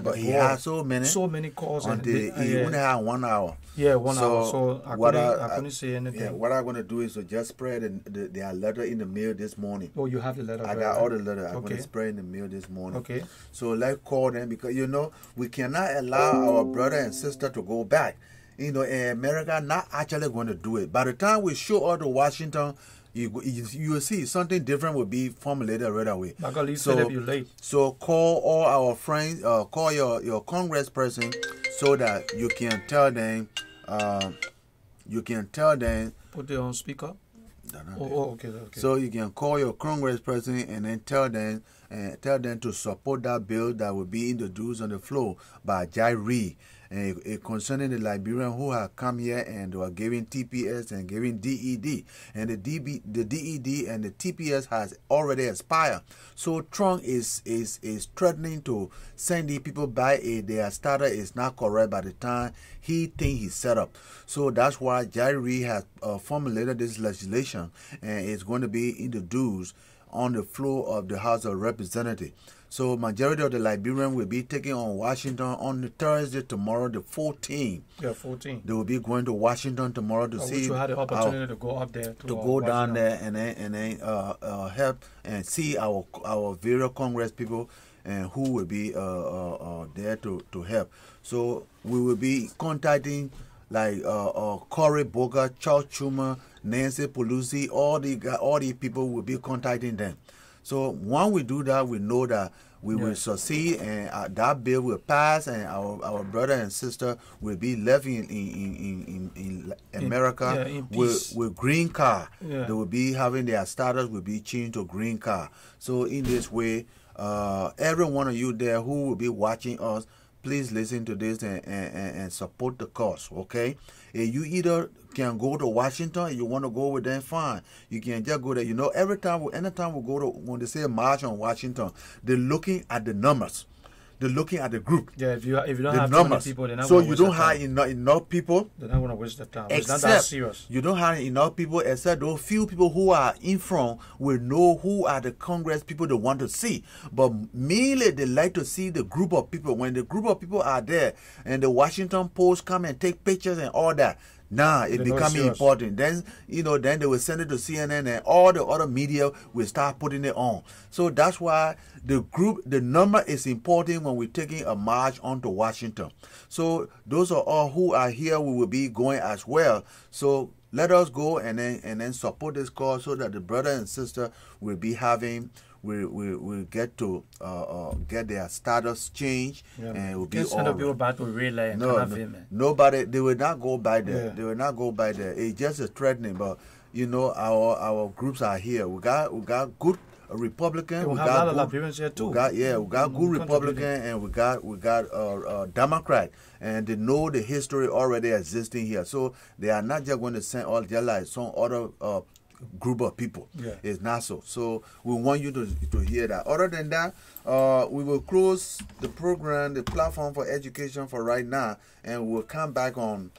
but he had so many calls, and he only had 1 hour. Yeah, 1 hour. So I couldn't say anything. Yeah, what I'm gonna do is to just spread their letter in the mail this morning. Oh, you have the letter? I got all the letter. I'm gonna spread in the mail this morning. Okay. So let's call them, because we cannot allow our brother and sister to go back. In America, not actually going to do it. By the time we show up to Washington, you will see something different will be formulated right away. So call all our friends, call your congressperson, so that you can tell them. Put it on speaker. Okay. So you can call your congressperson and then tell them to support that bill that will be introduced on the floor by Jairi, concerning the Liberian who have come here and were giving TPS and giving DED, and the DED and the TPS has already expired. So Trump is threatening to send the people back if their starter is not correct by the time he think he's set up. So that's why Jairi has formulated this legislation, and it's going to be introduced on the floor of the House of Representatives. So majority of the Liberians will be taking on Washington on the Thursday tomorrow, the 14th. Yeah, 14th. They will be going to Washington tomorrow to see. You had the opportunity to go up there. To go down there and then help and see our various Congress people and who will be there to help. So we will be contacting like Cory Booker, Charles Schumer, Nancy Pelosi, all the people will be contacting them. So when we do that, we know that we will succeed, and that bill will pass, and our brother and sister will be living in America with green card. They will be having their status will be changed to green card. So in this way, every one of you there who will be watching us, please listen to this and support the cause, okay? If you either can go to Washington, if you want to go with them, fine. You can just go there. You know, anytime we go to, when they say march on Washington, they're looking at the numbers. They're looking at the group. Yeah, if you don't have numbers. Too many people, they're not so gonna you waste don't their have time. enough people. They're not going to waste their time. It's not Except that serious. you don't have enough people, except those few people who are in front will know who are the Congress people they want to see. But mainly they like to see the group of people. When the group of people are there and the Washington Post come and take pictures and all that, now it's becoming important. Then then they will send it to CNN, and all the other media will start putting it on. So that's why the number is important when we're taking a march onto Washington. So those are all who are here. We will be going as well. So let us go and then support this cause, so that the brother and sister will be having. We'll get to get their status changed, and will be all. Send people back to relay. Nobody. They will not go by there. They will not go by there. It's just a threatening. But our groups are here. We got good Republican. We got a lot of Liberians here too. We got good Republican, and we got Democrat, and they know the history already existing here. So they are not just going to send all their like some other group of people. It's not so. So we want you to hear that. Other than that, we will close the program, the platform for education for right now, and we'll come back on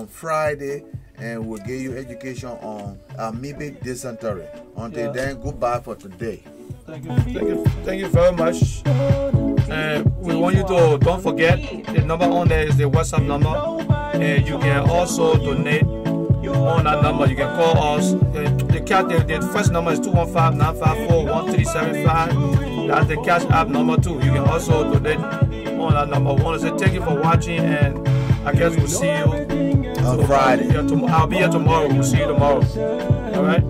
Friday, and we'll give you education on amoebic dysentery. Until then, goodbye for today. Thank you very much. And we want you to don't forget the number on there is the WhatsApp number, and you can also donate on that number. You can call us. The first number is 215-954-1375. That's the Cash App number too. You can also donate on that number. We want to say thank you for watching, and I guess we'll see you on Friday. I'll be here tomorrow. We'll see you tomorrow. All right.